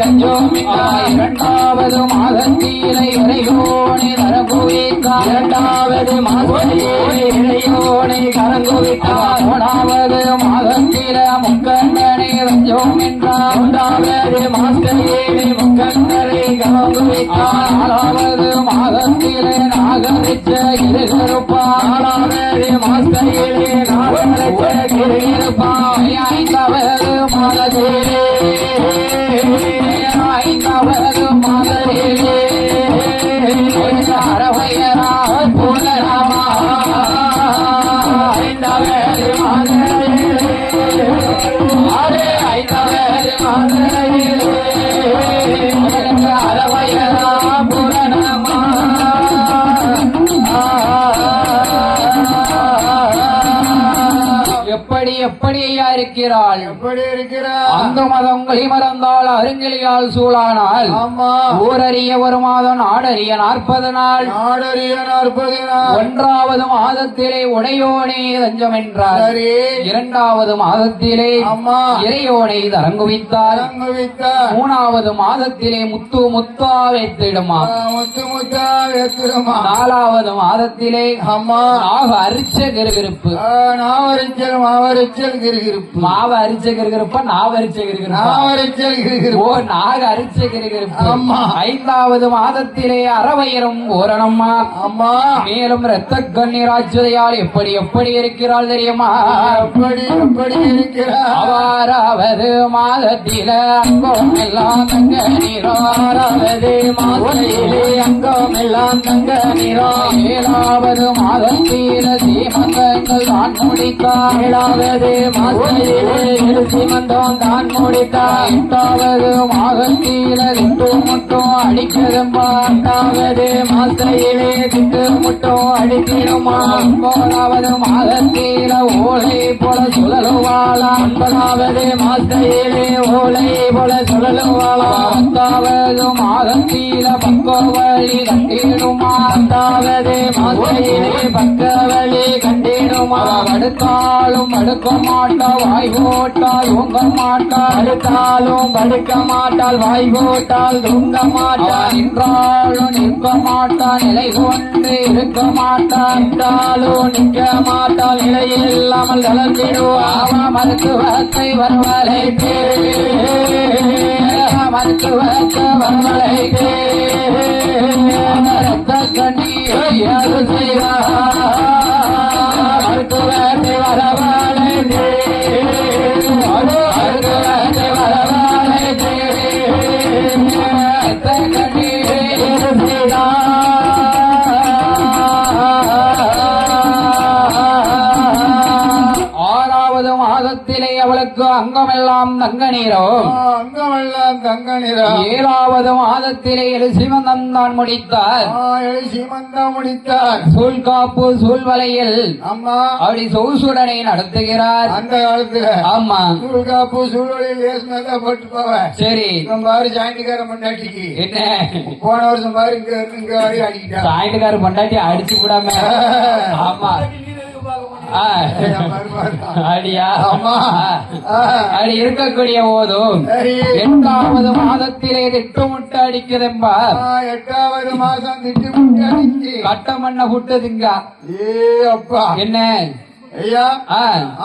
லஞ்சம் என்றார் இரண்டாவது மாதத்திலே இறையோனே கரங்குவித்தார் இரண்டாவது மாசையிலே இறையோனே கரங்குவித்தார் மூணாவது மாதத்தில முக்கண்ணனை லஞ்சம் என்றார் மூன்றாவது மாசையிலே முக்கண்ணனை கரங்குவித்தார் நாலாவது மாதத்திலே நாகரிச்ச இருப்பார் நாலாவது மாசையிலே நாகரிச்ச இருப்பார் ஐந்தாவது மாதத்திலே ஐந்தாவது மாதத்திலே அரவையரா பூரணமா ஐந்தாவது மாதத்திலே ஐந்தாவது மாதத்திலே அரவையரா பூரணமா எப்படி எப்படி ஐயா இருக்கிறாள் எப்படி இருக்கிறார் அந்த மதங்களை மறந்தால் அருங்கிலியால் சூழானால் ஆமா ஊரறிய ஒரு மாதம் நாடறிய 40 நாள் நாடறிய 40 நாள் ஒன்றாவது மாதத்திலே உடையோனே தஞ்சம் என்றார் சரி இரண்டாவது மாதத்திலே அம்மா இறையோனை தரங்குவித்தார் தரங்குவித்தார் மூணாவது மாதத்திலே முத்து முத்தா வைத்திடுமா முத்து முத்தா வைத்திடுமா நாலாவது மாதத்திலே அம்மா நாக அரிச்ச கிருகிருப்பு நாவரிச்சல் மாவரிச்சல் கிருகிருப்பு மாவ அரிச்ச கிருகிருப்பா நாவரிச்ச கிருகிருப்பா நாவரிச்சல் கிருகிருப்பு ஓ நாக அரிச்ச கிருகிருப்பு அம்மா ஐந்தாவது மாதத்திலே அறவயிரம் ஓரணம்மா அம்மா மேலும் இரத்த கண்ணீராச்சுதையால் எப்படி எப்படி இருக்கிறாள் தெரியுமா எப்படி எப்படி இருக்கிறார் அவாறாவது மாதத்தில அங்கம் எல்லாம் தங்க நீரோ ஆறாவது மாதத்திலே அங்கம் எல்லாம் தங்க நீரோ ஏழாவது மாதத்தில சீமந்தங்கள் தான் முடித்தார் ஏழாவது மாதத்திலே சீமந்தம் தான் முடித்தார் எட்டாவது மாதத்தில திட்டு முட்டும் அடிக்கிறதும்பா எட்டாவது மாதத்திலே திட்டு முட்டும் அடிக்கிறோமா ஒன்பதாவது மாதத்தில ஓலை போல சுழலுவாளா ஒன்பதாவது மாதத்திலே ஓலை போல சுழலுவாளா பத்தாவது மாதத்தில பக்க வழி கண்டிடுமா பத்தாவது மாதத்திலே பக்க வழி கண்டிடுமா அடுத்தாலும் அடுக்க மாட்டால் வாய் போட்டால் உங்க மாட்டால் அடுத்தாலும் படுக்க மாட்டால் வாய் போட்டால் தூங்க மாட்டால் நின்றாலும் நிற்க மாட்டால் நிலை கொண்டு இருக்க மாட்டால் நின்றாலும் நிற்க மாட்டால் நிலை இல்லாமல் கலந்திடுவார் மருத்துவத்தை வரவழைத்தே மருத்துவத்தை வரவழைத்தே ரத்த கண்ணீர் செய்வார் மருத்துவத்தை வரவழைத்தே மருத்துவத்தை வரவழைத்தே ரத்த கண்ணீர் செய்தார் ஆறாவது மாதத்திலே அவளுக்கு அங்கமெல்லாம் தங்க நீரோ அங்கமெல்லாம் தங்க நிறா ஏழாவது மாதத்திலே எழுசிமந்தம் தான் முடித்தார் சீமந்தம் முடித்தார் சூழ்காப்பு சூழ்வலையில் அம்மா அப்படி சொகுசுடனை நடத்துகிறார் அந்த காலத்துல ஆமா சூழ்காப்பு சூழ்வழியில் லேசுனதா போட்டு போவேன் சரி பாரு சாயந்திக்கார மண்டாட்டிக்கு என்ன போன வருஷம் பாரு இங்க வரையும் அடிக்கிட்டா சாயந்துக்கார பொண்டாட்டி அடிச்சு விடாம ஆமா அடியா ஆமா அப்படி இருக்கக்கூடிய போதும் சரி 8வது மாதத்திலே திட்டுமுட்டு அடிக்குதெம்பா எட்டாவது மாசம் திட்டு முட்டி அடிச்சு கட்ட மண்ண புட்டுதுங்க ஏ அப்பா என்ன ஐயா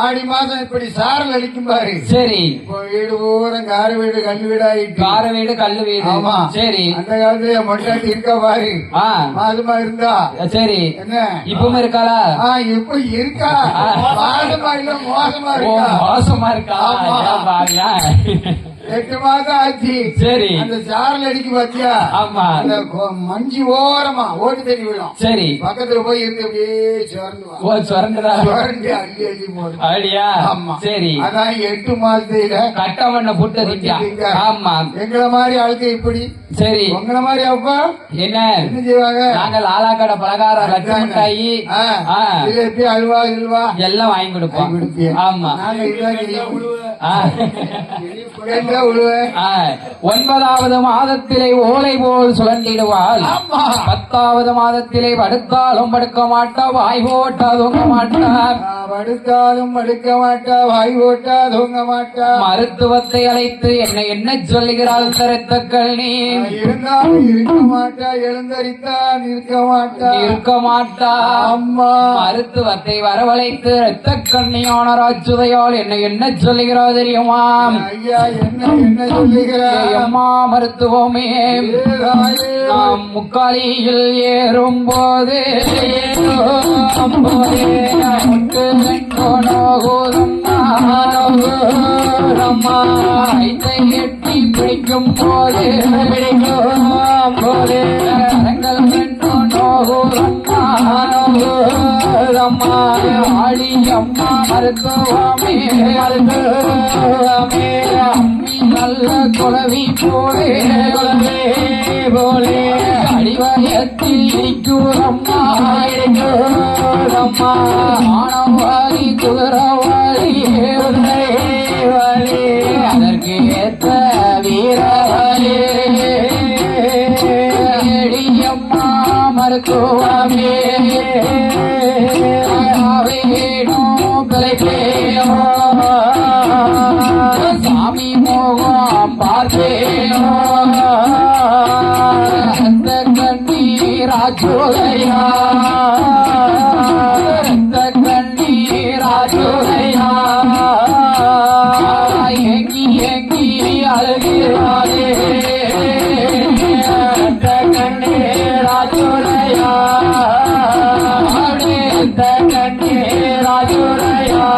ஆடி மாசம் இப்படி சாரல் அடிக்கும் பாரு சரி இப்போ வீடு பூரா கார வீடு கல்லு வீடாயிட்டு கார வீடு கல்லு வீடு ஆமா சரி அந்த காலத்துல மொட்டாட்டி இருக்கா பாரு மாசமா இருந்தா சரி என்ன இப்பவும் இருக்காளா இப்ப இருக்கா மாசமா இல்ல மோசமா ஓ இருக்கா மோசமா இருக்கா பாவியா 8 மாசம் ஆச்சு சரி அந்த சாரல் அடிக்கு பாத்தியா ஆமா அந்த மஞ்சி ஓரமா ஓட்டு தண்ணி விடும் சரி பக்கத்துல போய் இருந்து அப்படியே சுரண்டு ஓ சுரண்டுதா சுரண்டி அள்ளி அள்ளி போடும் அப்படியா ஆமா சரி அதான் 8 மாசத்துல கட்ட மண்ண புட்டுறீங்க ஆமா எங்களை மாதிரி ஆளுக்கு இப்படி சரி உங்களை மாதிரி அப்பா என்ன என்ன செய்வாங்க நாங்கள் ஆலாக்கடை பலகாரம் லட்ச மிட்டாயி ஜிலேபி அல்வா கில்வா எல்லாம் வாங்கி கொடுப்போம் கொடுப்பீங்க ஆமா நாங்க இதுதான் செய்வோம். எங்க விழுவேன் 9வது மாதத்திலே ஓலை போல் சுழண்டிடுவாள் 10வது மாதத்திலே படுத்தாலும் படுக்க மாட்டா வாய் போட்டா தூங்க மாட்டா படுத்தாலும் படுக்க மாட்டா வாய் போட்டா தூங்க மாட்டா மருத்துவத்தை அழைத்து என்ன சொல்லுகிறாள் தரத்தக்கள் நீ இருந்தாலும் இருக்க மாட்டா எழுந்தரித்தா இருக்க மாட்டா அம்மா மருத்துவத்தை வரவழைத்து ரத்த கண்ணியான ராஜுதையால் என்ன சொல்லுகிறா தெரியுமா ஐயா என்ன சொல்லுகிறாய் அம்மா மருத்துவமே நாம் முக்காலியில் ஏறும்போது எட்டி பிடிக்கும் போது ஆடி அம்மா மருத்துவமே நல்ல குலவி போலே அடிவயத்தில் இருக்கிறம்மா ஆனவாரி குதிரவாரி அதற்கு ஏற்ற வீரவாரி அம்மா மருத்துவமே சாமி மோகம் பார்த்தேனோ அந்த கண்ணீராஜோதையா அந்த கண்ணீராஜோதையா எங்கி அழுகிறாரே அந்த கண்ணீராஜோதையா அந்த கண்ணீராஜோதையா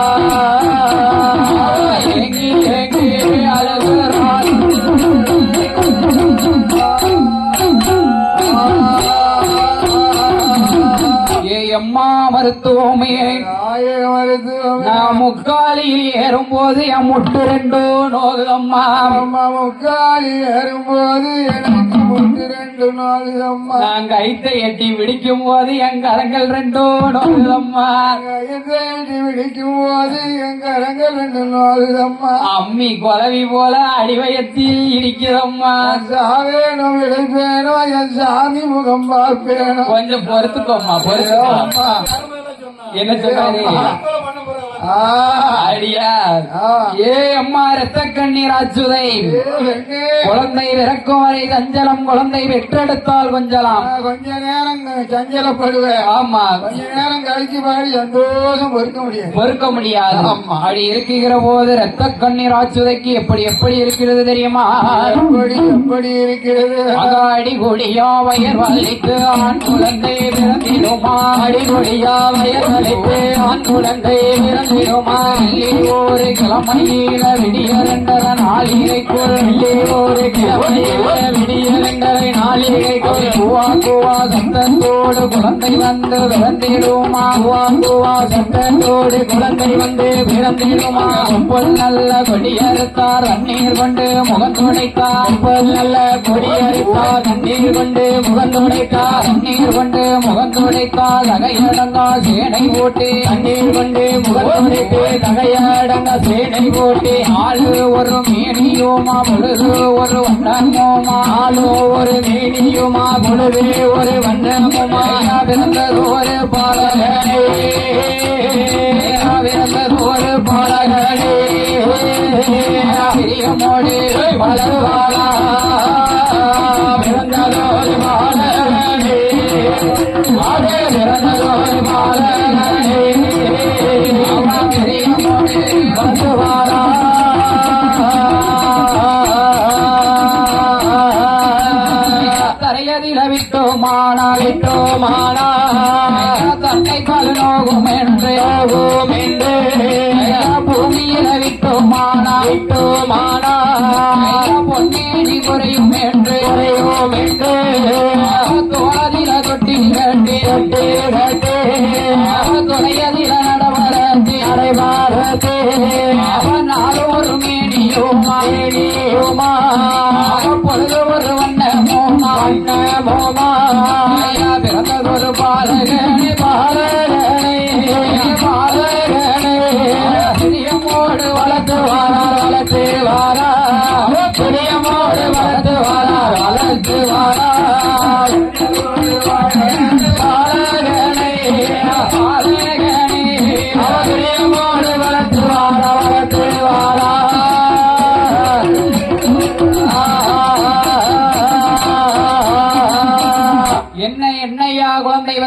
அம்மா மருத்துவமே நான் முக்காலியில் ஏறும்போது என் முட்டு ரெண்டோ நோகுதம்மா முக்காலி ஏறும்போது எனக்கு முட்டு ரெண்டு நோகுதம்மா நான் கைத்தை எட்டி விடிக்கும் போது என் கரங்கள் ரெண்டோ நோகுதம்மா கைத்தை எட்டி விடிக்கும் போது என் கரங்கள் ரெண்டு நோகுதம்மா அம்மி குலவி போல அடிவயத்தில் இடிக்குதம்மா சாவேனும் இழைப்பேனோ என் சாமி முகம் பார்ப்பேனோ கொஞ்சம் பொறுத்துக்கோம்மா பொறுத்துக்கோம்மா என்ன சொன்னாரு அடியா ஏ அம்மா ரத்த கண்ணீர் அச்சுதை குழந்தை பிறக்கும் வரை சஞ்சலம் குழந்தை பெற்றெடுத்தால் கொஞ்சலாம் கொஞ்ச நேரம் சஞ்சலப்படுவேன் ஆமா கொஞ்ச நேரம் கழிச்சு பாடி சந்தோஷம் பொறுக்க முடியாது அப்படி இருக்கிற போது ரத்த கண்ணீர் ஆச்சுதைக்கு எப்படி இருக்கிறது தெரியுமா எப்படி இருக்கிறது அடி கொடியா வயர் வலித்து ஆண் குழந்தை பிறந்திடுமா அடி கொடியா வயர் வலித்து ஆண் குழந்தை பிறந்திடுமா ஒரு கிழமையில விடிய 2 நாளிகைக்குள் ஒரு கிழமையில விடிய 2 நாளிகைக்குள் குவா சத்தத்தோடு குழந்தை வந்து பிறந்திடுமா குவா சத்தத்தோடு குழந்தை வந்து பிறந்திடுமா பொல் நல்ல கொடியறுத்தார் தண்ணீர் கொண்டு முகம் துடைத்தார் பொல் நல்ல கொடியறுத்தார் தண்ணீர் கொண்டு முகம் துடைத்தார் தண்ணீர் கொண்டு முகம் துடைத்தார் தகையடங்கா சேனை போட்டு தண்ணீர் கொண்டு முகம் துடைத்து தகையடங்கா சேனை போட்டு ஆளு ஒரு மேனியுமா பொழுது ஒரு வண்ணமுமா ஆளு ஒரு மேனியுமா பொழுது ஒரு வண்ணமுமா பிறந்தது ஒரு பாலகனே பிறந்தது ஒரு பாலகனே பிரியமோடு பலவாளா பிறந்தது ஒரு பாலகனே பிறந்தது ஒரு பாலகனே பிரியமோடு பலவாளா தரையதில விட்டோமானா தன்னை பல நோகும் என்று பூமியில விட்டோமானா பொன்னேடி குறையும் என்று தோளதில தொட்டி கட்டி துணையதில நடவரத்தி அடைவாரத்தே அவன் ஆளோரு மேனியோமா பொழுது ஒரு வண்ணமோமா பிறந்ததொரு பாலகனே பிரியமோடு வளர்த்து வாரா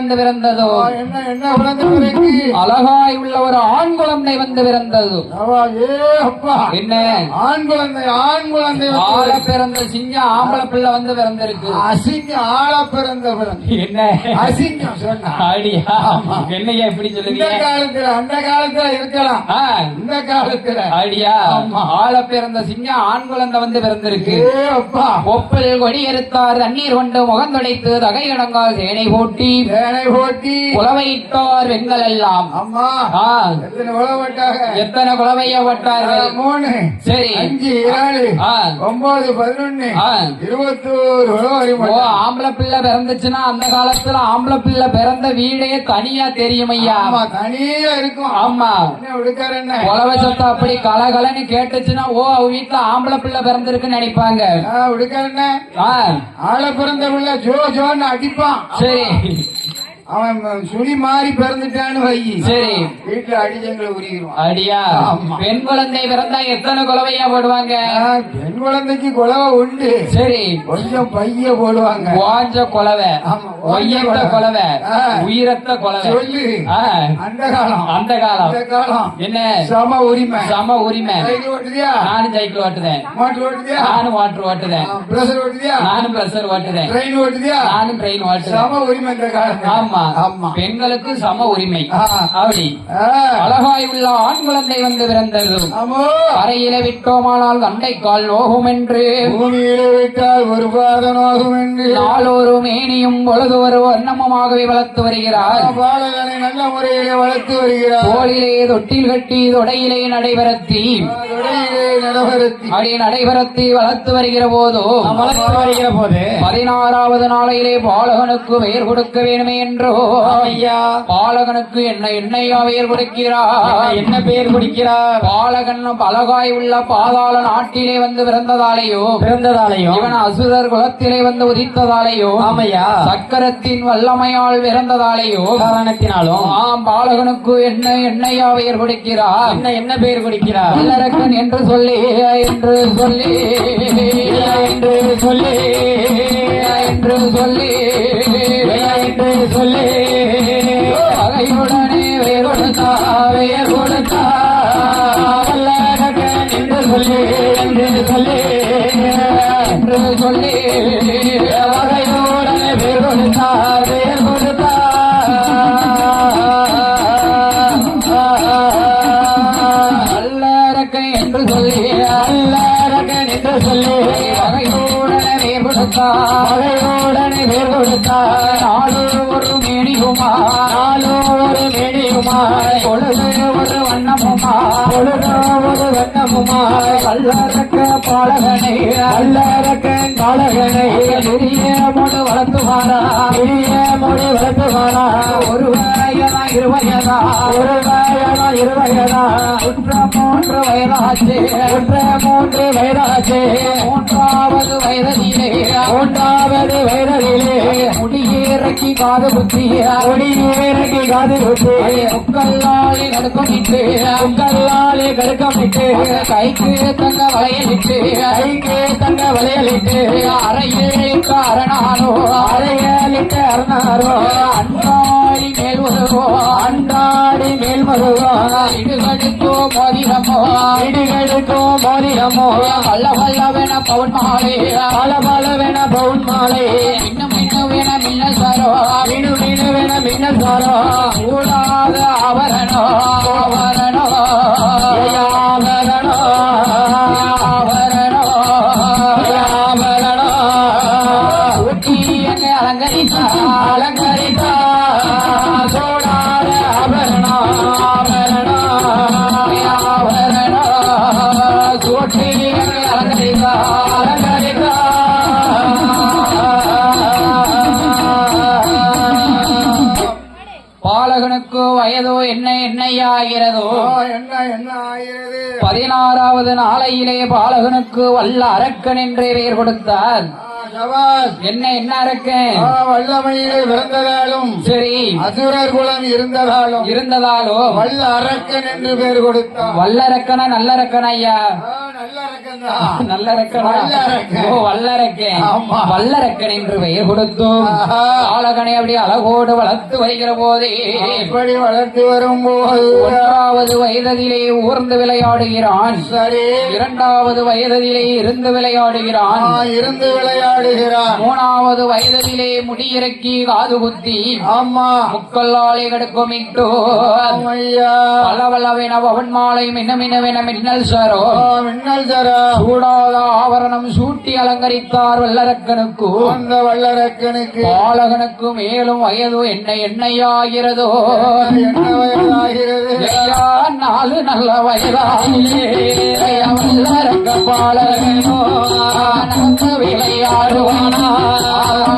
வந்து பிறந்ததோ என்ன என்ன குழந்தை பிறகு அழகாய் உள்ள ஒரு ஆண் குழந்தை வந்து பிறந்தது ஏ அப்பா என்ன ஆண் குழந்தை ஆள பிறந்த சிங்க ஆம்பளை பிள்ளை வந்து பிறந்திருக்கு அசிங்க ஆள பிறந்த பிறந்த என்ன அசிங்கம் சொன்னா ஐடியா என்னையா இப்படி இந்த சொல்லுவீங்க காலத்துல அந்த காலத்துல இருக்கலாம் இந்த காலத்துல ஐடியா ஆள பிறந்த சிங்க ஆண் குழந்தை வந்து பிறந்திருக்கு ஏ அப்பா ஒப்பில் கொடி எடுத்தார் தண்ணீர் கொண்டு முகம் துடைத்து தகை அடங்கால் சேனை போட்டி குலவையிட்டார் பெண்கள் எல்லாம் அம்மா எத்தனை குலவட்டாக எத்தனை குலவைய பட்டார்கள் 3 சரி 5 7 9 11 21 ஆம்பளை பிள்ளை பிறந்துச்சுன்னா அந்த காலத்துல ஆம்பளை பிள்ளை பிறந்த வீடே தனியா தெரியும் ஐயா தனியா இருக்கும் ஆமா என்ன குலவை சத்தம் அப்படி கலகலன்னு கேட்டுச்சுன்னா அவ வீட்டுல ஆம்பளை பிள்ளை பிறந்திருக்குன்னு நினைப்பாங்க ஆள பிறந்த பிள்ளை ஜோ ஜோன்னு அடிப்பான் சரி அவன் சுழி மாறி பிறந்துட்டான்னு வை சரி வீட்டுல அடிஜங்களை உரிக்கிறோம் அடியா பெண் குழந்தை பிறந்தா எத்தனை குலவையா போடுவாங்க பெண் குழந்தைக்கு குலவை உண்டு சரி கொஞ்சம் பைய போடுவாங்க வாஞ்ச குலவை ஒய்யத்த குலவை உயிரத்த குலவை சொல்லு அந்த காலம் என்ன சம உரிமை ஓட்டுதியா நானும் சைக்கிள் ஓட்டுதேன் மாட்டு ஓட்டுதியா நானும் வாட்டர் ஓட்டுதேன் பிரஷர் ஓட்டுதியா நானும் பிரஷர் ஓட்டுதேன் ட்ரெயின் ஓட்டுதியா நானும் ட்ரெயின் ஓட்டுதேன் சம உரிமை இந்த காலம் ஆமா பெண்களுக்கு சம உரிமை அப்படி அழகாய் உள்ள ஆண் குழந்தை வந்து பிறந்தது அறையில விட்டோமானால் அண்டை கால் நோகும் என்று பூமியில விட்டால் ஒரு பாத நோகும் என்று நாளொரு மேனியும் பொழுது ஒரு வண்ணமாகவே வளர்த்து வருகிறார் பாலகனை நல்ல முறையிலே வளர்த்து வருகிறார் தோளிலே தொட்டில் கட்டி தொடையிலே நடைபெறத்தி அப்படி நடைபெறத்தி வளர்த்து வருகிற போது 16வது நாளையிலே பாலகனுக்கு பெயர் கொடுக்க வேண்டுமே என்றோ ஐயா பாலகனுக்கு என்னையா பெயர் கொடுக்கிறார் என்ன பெயர் கொடுக்கிறார் பாலகன் அழகாய் உள்ள பாதாள நாட்டிலே வந்து பிறந்ததாலேயோ இவன் அசுரர் குலத்திலே வந்து உதித்ததாலேயோ ஆமையா சக்கரத்தின் வல்லமையால் பிறந்ததாலேயோ காரணத்தினாலும் பாலகனுக்கு என்னையா பெயர் கொடுக்கிறார் என்ன பெயர் கொடுக்கிறார் வல்லரக்கன் என்று சொல்லி பகையுடனே வேர் கொடுத்தா வல்லரக்கன் என்று சொல்லி பகையுடனே வேர் கொடுத்தா அல்லரக்கன் என்று சொல்லி பகையுடனே வேர் கொடுத்தா நாளோ ஒரு மேனியுமா பொழுது ஒரு வண்ணமுமா கல்லறக்க பாலகனை பெரிய மொழி வளர்த்துவாரா ஒரு வயதா இருவயதா குற்ற 3 வயதாச்சு 3வது வயதிலே முடியிறக்கி காது குத்தி முக்கல்லாலே கடுக்கமிட்டு கைக்கு தங்க வளையலிட்டு அறையிலிட்டு அரணாரோ அன்றாடி மேல் வருவோ இடுகடுக்கோ மோதிரமோ வல்லவென பவுன் மாலை இன்னும் மின்னல் சாரோ கூடாத ஆபரணோ ஊட்டி எங்க அலங்கரித்தா சோடாத ஆபரணோ சூட்டி எங்க அலங்கரித்தா பாலகனுக்கு வயதோ என்னையா ஆகிறதோ என்ன ஆகிறது 16வது நாளையிலே பாலகனுக்கு வல்ல அரக்கன் என்றே பெயர் கொடுத்தார் என்ன இருக்கேன் வல்லமையிலே பிறந்ததாலும் சரி அசுரர் குலம் இருந்ததாலோ வல்ல அரக்கன் என்று பெயர் கொடுத்தான். வல்லரக்கனா நல்லரக்கனா ஐயா? நல்லரக்கனா? ஓ வல்லரக்கன். வல்லரக்கன் என்று பெயர் கொடுத்தோம். பாலகனை அப்படி அழகோடு வளர்த்து வருகிற போதே இப்படி வளர்த்து வரும்போது 1வது வயதிலே ஊர்ந்து விளையாடுகிறான். சரி. 2வது வயதிலே இருந்து விளையாடுகிறான். 3வது வயதிலே முடியிறக்கி காது குத்தி முக்கல்லாலை கடுக்கும் இட்டோ பலவளவென பவன் மாலை மின்னமினவென மின்னல் சரோ சூடாத ஆவரணம் சூட்டி அலங்கரித்தார் வல்லரக்கனுக்கு. அந்த வல்லரக்கனுக்கு பாலகனுக்கு மேலும் வயது என்னையாகிறதோ? என்ன வயதாகிறது? 4 நல்ல வயதாகிலே வல்லரக்க பாலகனோ விளையாடுவானா?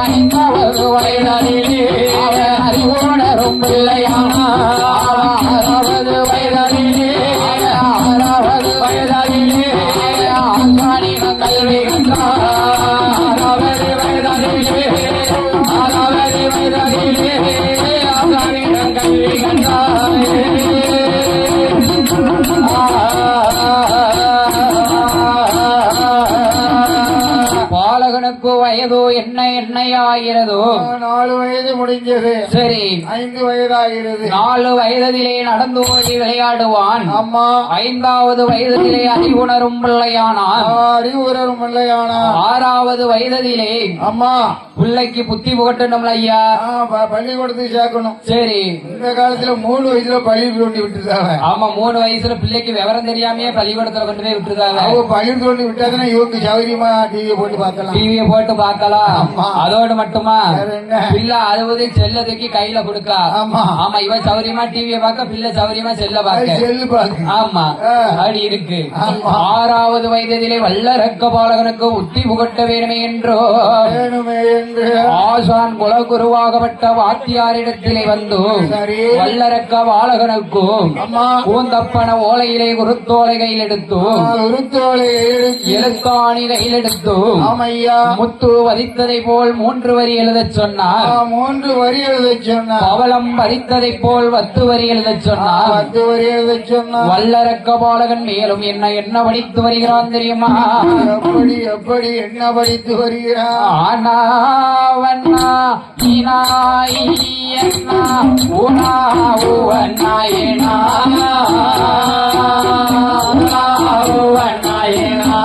5வது வயதிலே அறிவுணரும் பிள்ளையானா? 6வது வயதிலே 6வது வயதிலே ஆங்காணின கல்வி கண்டார். 6வது வயதிலே 6வது வயதிலே ஆங்காணின கல்வி கண்டார். பாலகனுக்கு வயதோ என்னையாகிறதோ? 4 வயது முடிஞ்சது. சரி. 5 வயதாகிறது. 4 வயதிலே நடந்து ஓடி விளையாடுவான். அம்மா. 5வது வயதிலே அறிவுணரும் பிள்ளையானான். 6வது வயதிலே அம்மா பிள்ளைக்கு புத்தி புகட்டணும்ல ஐயா? பள்ளிக்கூடத்துக்கு சேர்க்கணும். சரி. இந்த காலத்துல 3 வயசுல பள்ளி கொண்டு விட்டுருக்காங்க. ஆமா 3 வயசுல பிள்ளைக்கு விவரம் தெரியாமையே பள்ளிக்கூடத்துல கொண்டு போய் விட்டுருக்காங்க. அவங்க பள்ளிக்கூடம் கொண்டு விட்டாதானே இவங்க சௌகரியமா டிவியை போட்டு பார்க்கலாம். அதோடு மட்டுமா பிள்ளை 60 செல்ல தூக்கி கையில கொடுக்கா. ஆமா இவன் சௌரியமா டிவியை பார்க்க, பிள்ளை சௌரியமா செல்ல பார்க்க. ஆமா அப்படி இருக்கு. 6வது வயதிலே வல்லரக்க பாலகனுக்கு உத்தி புகட்ட வேணுமே என்றோ ஆசான் குலகுருவாகப்பட்ட வாத்தியாரிடத்திலே வந்து வல்லரக்க பாலகனுக்கும் பூந்தப்பன ஓலையிலே குருத்தோலை கையில் எடுத்து எழுத்தாணி கையில் எடுத்து முத்து வதித்ததை போல் 3 வரி எழுதச் சொன்னார். 3 வரி எழுதச் சொன்னார். பவளம் வதித்ததை போல் 10 வரி எழுதச் சொன்னார். 10 வரி எழுதச் சொன்னார். வல்லரக்க பாலகன் மேலும் என்ன படித்து வருகிறான் தெரியுமா? எப்படி என்ன படித்து வருகிறான்? ஆனாவண்ணா இனாயியண்ணா உணாவுவண்ணாயினா உணாவுவண்ணாயினா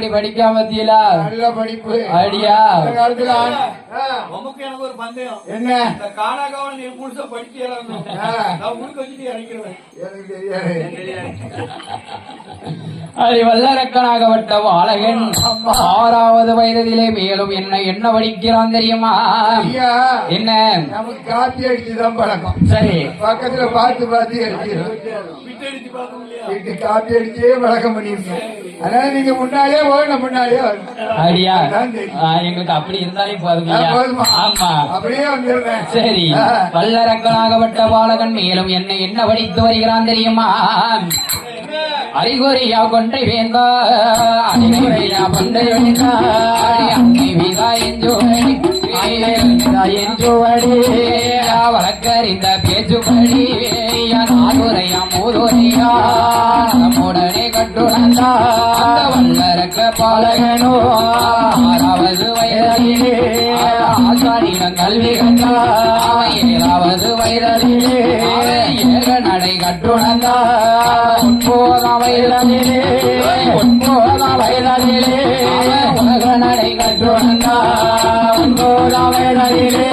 எப்படி படிக்காம பத்தியலா நல்ல படிப்பு ஐடியா அந்த காலத்துல உமக்கு எனக்கு ஒரு பந்தயம் என்ன இந்த காணாகாவல் நீ முழுசா படிக்கலாம் நான் முழுக்க வச்சுட்டு இறக்கிறேன் எனக்கு தெரியாது. அது வல்லரக்கனாகப்பட்ட வாழகன் 6வது வயதிலே மேலும் என்ன படிக்கிறான் தெரியுமா? ஐயா என்ன? நமக்கு காப்பி அடிச்சுதான் பழக்கம். சரி, பக்கத்துல பார்த்து பார்த்து அடிச்சிடும். விட்டடிச்சு பார்க்க முடியாது. வீட்டு காப்பி அடிச்சே பழக்கம் பண்ணிருக்கோம். அதனால நீங்க முன்னாலே போகணும், முன்னாலே வரணும். ஐடியா அதான் தெரியும். எங்களுக்கு அப்படி இருந்தாலே போதும். போதுமா? ஆமா, அப்படியே வந்துடுறேன். சரி. வல்லரக்கனாகப்பட்ட பாலகன் மேலும் என்ன படித்து வருகிறான் தெரியுமா? அறிகுறியா கொன்றை வேந்தா அறிகுறியா கொன்றை வேந்தா அன்னை விதா என்றுவடி வழக்கறிந்த பேச்சுப்படி நாதுரையா மூதுரையா நம்முடனே கட்டுணர்ந்தா வல்லரக்க பாலகனோ 6வது வயதிலே ஆசானிடம் கல்வி கண்டா 7வது வயதிலே ஏக நடை கட்டுணர்ந்தா 9ஆம் வயதிலே உலக நடை கட்டுணர்ந்தா 9ஆம் வயதிலே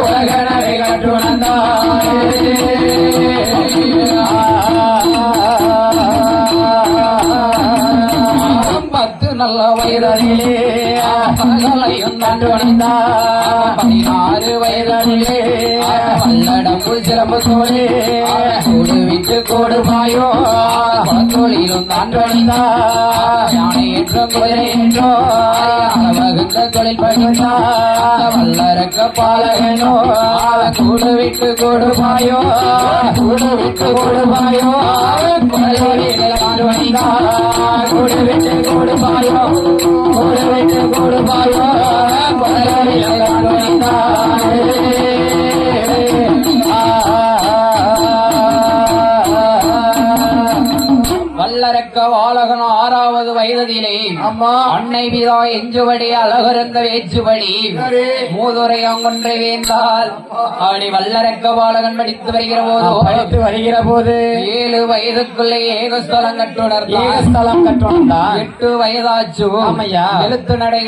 உலக நடை கட்டுணர்ந்தா 10 நல்ல வயதிலே பகலையும் கண்டுணர்ந்தா 16 வயதிலே பல்லடம்பு சிறம்புத்தோடு கூடு விட்டு கூடுமாயோ தொழிலும் தான் பணிந்தா யானை என்றும் குதிரை என்றோ அளவகுந்த தொழில் பணிந்தா வல்லரக்க பாலகனோ கூடு விட்டு கூடுமாயோ கூடு விட்டு கூடுமாயோ குழலில் தான் பணிந்தா கூடு விட்டு கூடுமாயோ கூடு விட்டு கூடுமாயோ குழலில் தான் பணிந்தா வல்லரக்க வாழகன் 6வது வயதிலே அம்மா அன்னை பிதா எஞ்சுபடி அழகிருந்த வேச்சுபடி மூதுரையாங்கொன்றை வேந்தால் அப்படி வல்லரக்க வாழகன் படித்து வருகிற போது 7 வயதுக்குள்ளே ஏகஸ்தலம் கற்றுணர்ந்தான் 8 வயதாச்சு எழுத்து நடை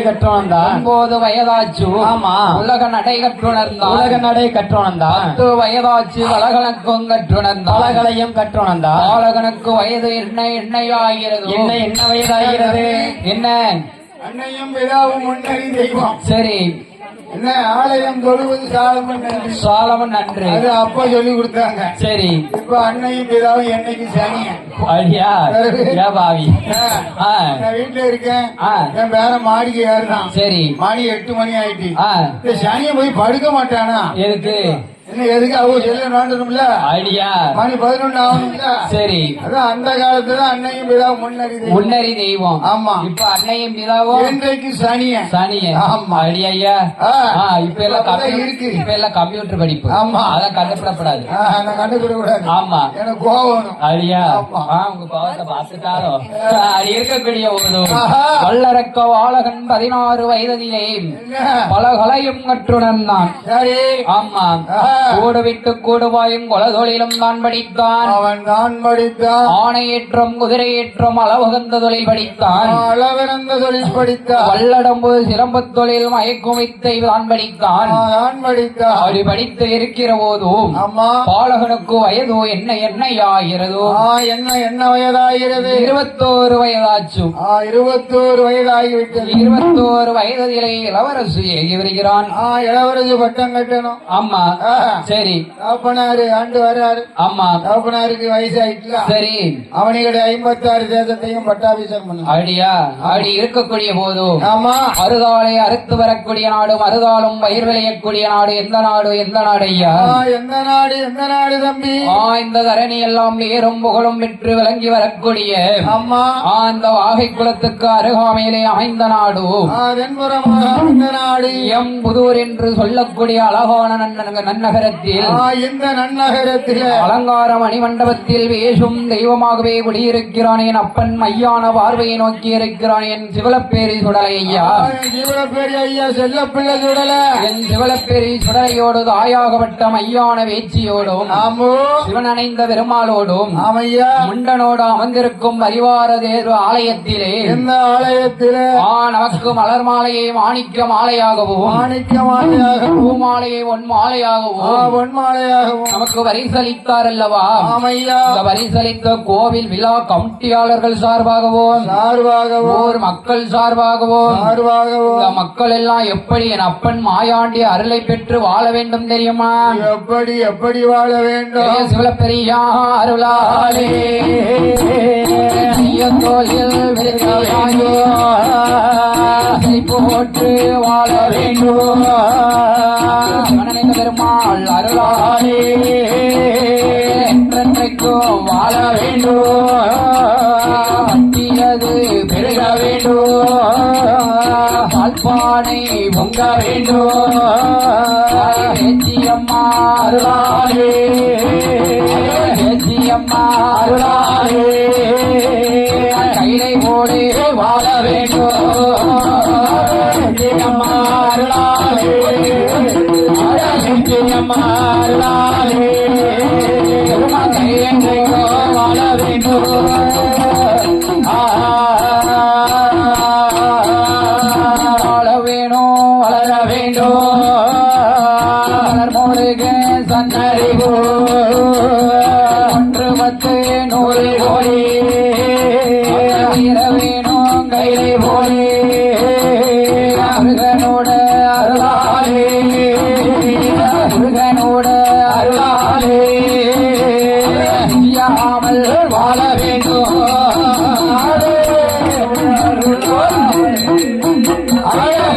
கற்றுணர்ந்தான் 9 வயதாச்சு உலக நடை கற்றுணர்ந்தான் 10 வயதாச்சு வளகணக்கும் கற்றுணர்ந்தான் பாலகனுக்கு வயது என்னையாகிறது என்ன வயதாகிறது? என்ன? அன்னையும் பிதாவும் முன்னறி தெய்வம். சரி, என்ன ஆலயம் தொழுவது சாலமன் நன்று அது அப்பா சொல்லி கொடுத்தாங்க. சரி, இப்ப அன்னையும் பிதாவும் என்னைக்கு சனிய ஐயா பாவி நான் வீட்டுல இருக்கேன். என் பேர மாடிக்கு ஏறுதான். சரி, மாடி 8 மணி ஆயிட்டு. சனிய போய் படுக்க மாட்டானா? எதுக்கு? என்ன எதுக்கு? அவங்க செல்ல நோண்டணும்ல. ஐடியா மணி 11 ஆகணும்ல. சரி, அதான் அந்த காலத்துல அன்னையும் பிதாவும் முன்னறி தெய்வம். ஆமா, இப்ப அன்னையும் பிதாவும் இன்றைக்கு சனிய. ஆமா, ஐடியா இப்ப எல்லாம் இருக்கு. இப்ப எல்லாம் கம்ப்யூட்டர் படிப்பு. ஆமா, அதான் கண்டுபிடப்படாது. கண்டுபிடக்கூடாது. ஆமா, எனக்கு கோவம் ஐடியா உங்க கோவத்தை பார்த்துட்டாலும் இருக்கக்கூடிய ஒரு வல்லரக்க வாழகன் 16 வயதிலே பலகலையும் கற்றுணர்ந்தான். ஆமா, கூடு விட்டு கூடுவாயும் கொலதொழிலும் தான் படித்தான். அவன் தான் படித்தான். ஆணையேற்றம் குதிரையேற்றம் அளவகந்த தொழில் படித்தான். வல்லடம்பு சிலம்பு தொழில் மயக்கும் வித்தை தான் படித்தான். அப்படி படித்து இருக்கிற போதும் பாலகனுக்கு வயதோ என்னையாகிறதோ? என்ன வயதாகிறது? 21 வயதாச்சும். 21 வயதாகிவிட்டது. 21 வயதிலே இளவரசு ஏகி வருகிறான். இளவரசு பட்டம் கட்டணும். ஆமா, சரி. தகப்பனாரு ஆண்டு வர்றாரு. ஆமா, தகப்பனாருக்கு வயசாயிட்டுல. சரி, அவனிகளுடைய 56 தேசத்தையும் பட்டாபிஷேகம் பண்ண ஐடியா அப்படி இருக்கக்கூடிய போதும் ஆமா, அறுதாலை அறுத்து வரக்கூடிய நாடு, மறுதாலும் பயிர் விளையக்கூடிய நாடு எந்த நாடு? எந்த நாடு ஐயா? எந்த நாடு தம்பி? இந்த தரணி எல்லாம் நேரும் புகழும் பெற்று விளங்கி வரக்கூடிய அம்மா அந்த வாகை குலத்துக்கு அருகாமையிலே அமைந்த நாடு நாடு எம்புதூர் என்று சொல்லக்கூடிய அழகான நன்னகர நன்னகரத்தில் இந்த நன்னகரத்தில் அலங்கார மணிமண்டபத்தில் வேஷும் தெய்வமாகவே குடியிருக்கிறான் என் அப்பன் மையான பார்வையை நோக்கி இருக்கிறான் என் சிவலப்பேரி சுடலை ஐயா. சிவலப்பேரி ஐயா செல்லப்பிள்ளை சுடல என் சிவலப்பேரி சுடலையோடு தாயாகப்பட்ட மையான வேச்சியோடும் சிவன் அணைந்த பெருமாளோடும் ஆமையா முண்டனோடு அமர்ந்திருக்கும் பரிவார தேர்வு ஆலயத்திலே இந்த ஆலயத்திலே நமக்கு மலர் மாலையை மாணிக்க மாலையாகவும் பூமாலையை பொன்மாலையாகவும் நமக்கு வரிசளித்தார் அல்லவா. இந்த வரிசளித்த கோவில் விழா கமிட்டியாளர்கள் சார்பாகவும் ஊர் மக்கள் சார்பாகவும் இந்த மக்கள் எல்லாம் எப்படி என் அப்பன் மாயாண்டி அருளை பெற்று வாழ வேண்டும் தெரியுமா? எப்படி வாழ வேண்டும்? சிவலப்பெரியா அருளாலே போற்று வாழ வேண்டும் பெருமாள் அருளாலே என்றென்றைக்கும் வாழ வேண்டும் பெருக வேண்டும் பால்பானை பொங்க வேண்டும் அம்மா அருளாலே அம்மா அருளாலே கைலை போடு வாழ வேண்டும் அம்மா அருளாலே அம்மா அருளாலே கைலை வாழ வேண்டும் வாழ வேணும் வளர வேண்டும் வளர்மோடுக சன்னறிவோ ஒன்று பத்து நூறு கோடி வேணும் கைலை போலே முருகனோட அருளாலே முருகனோட அருளாலே யாமல் வாழ வேண்டும்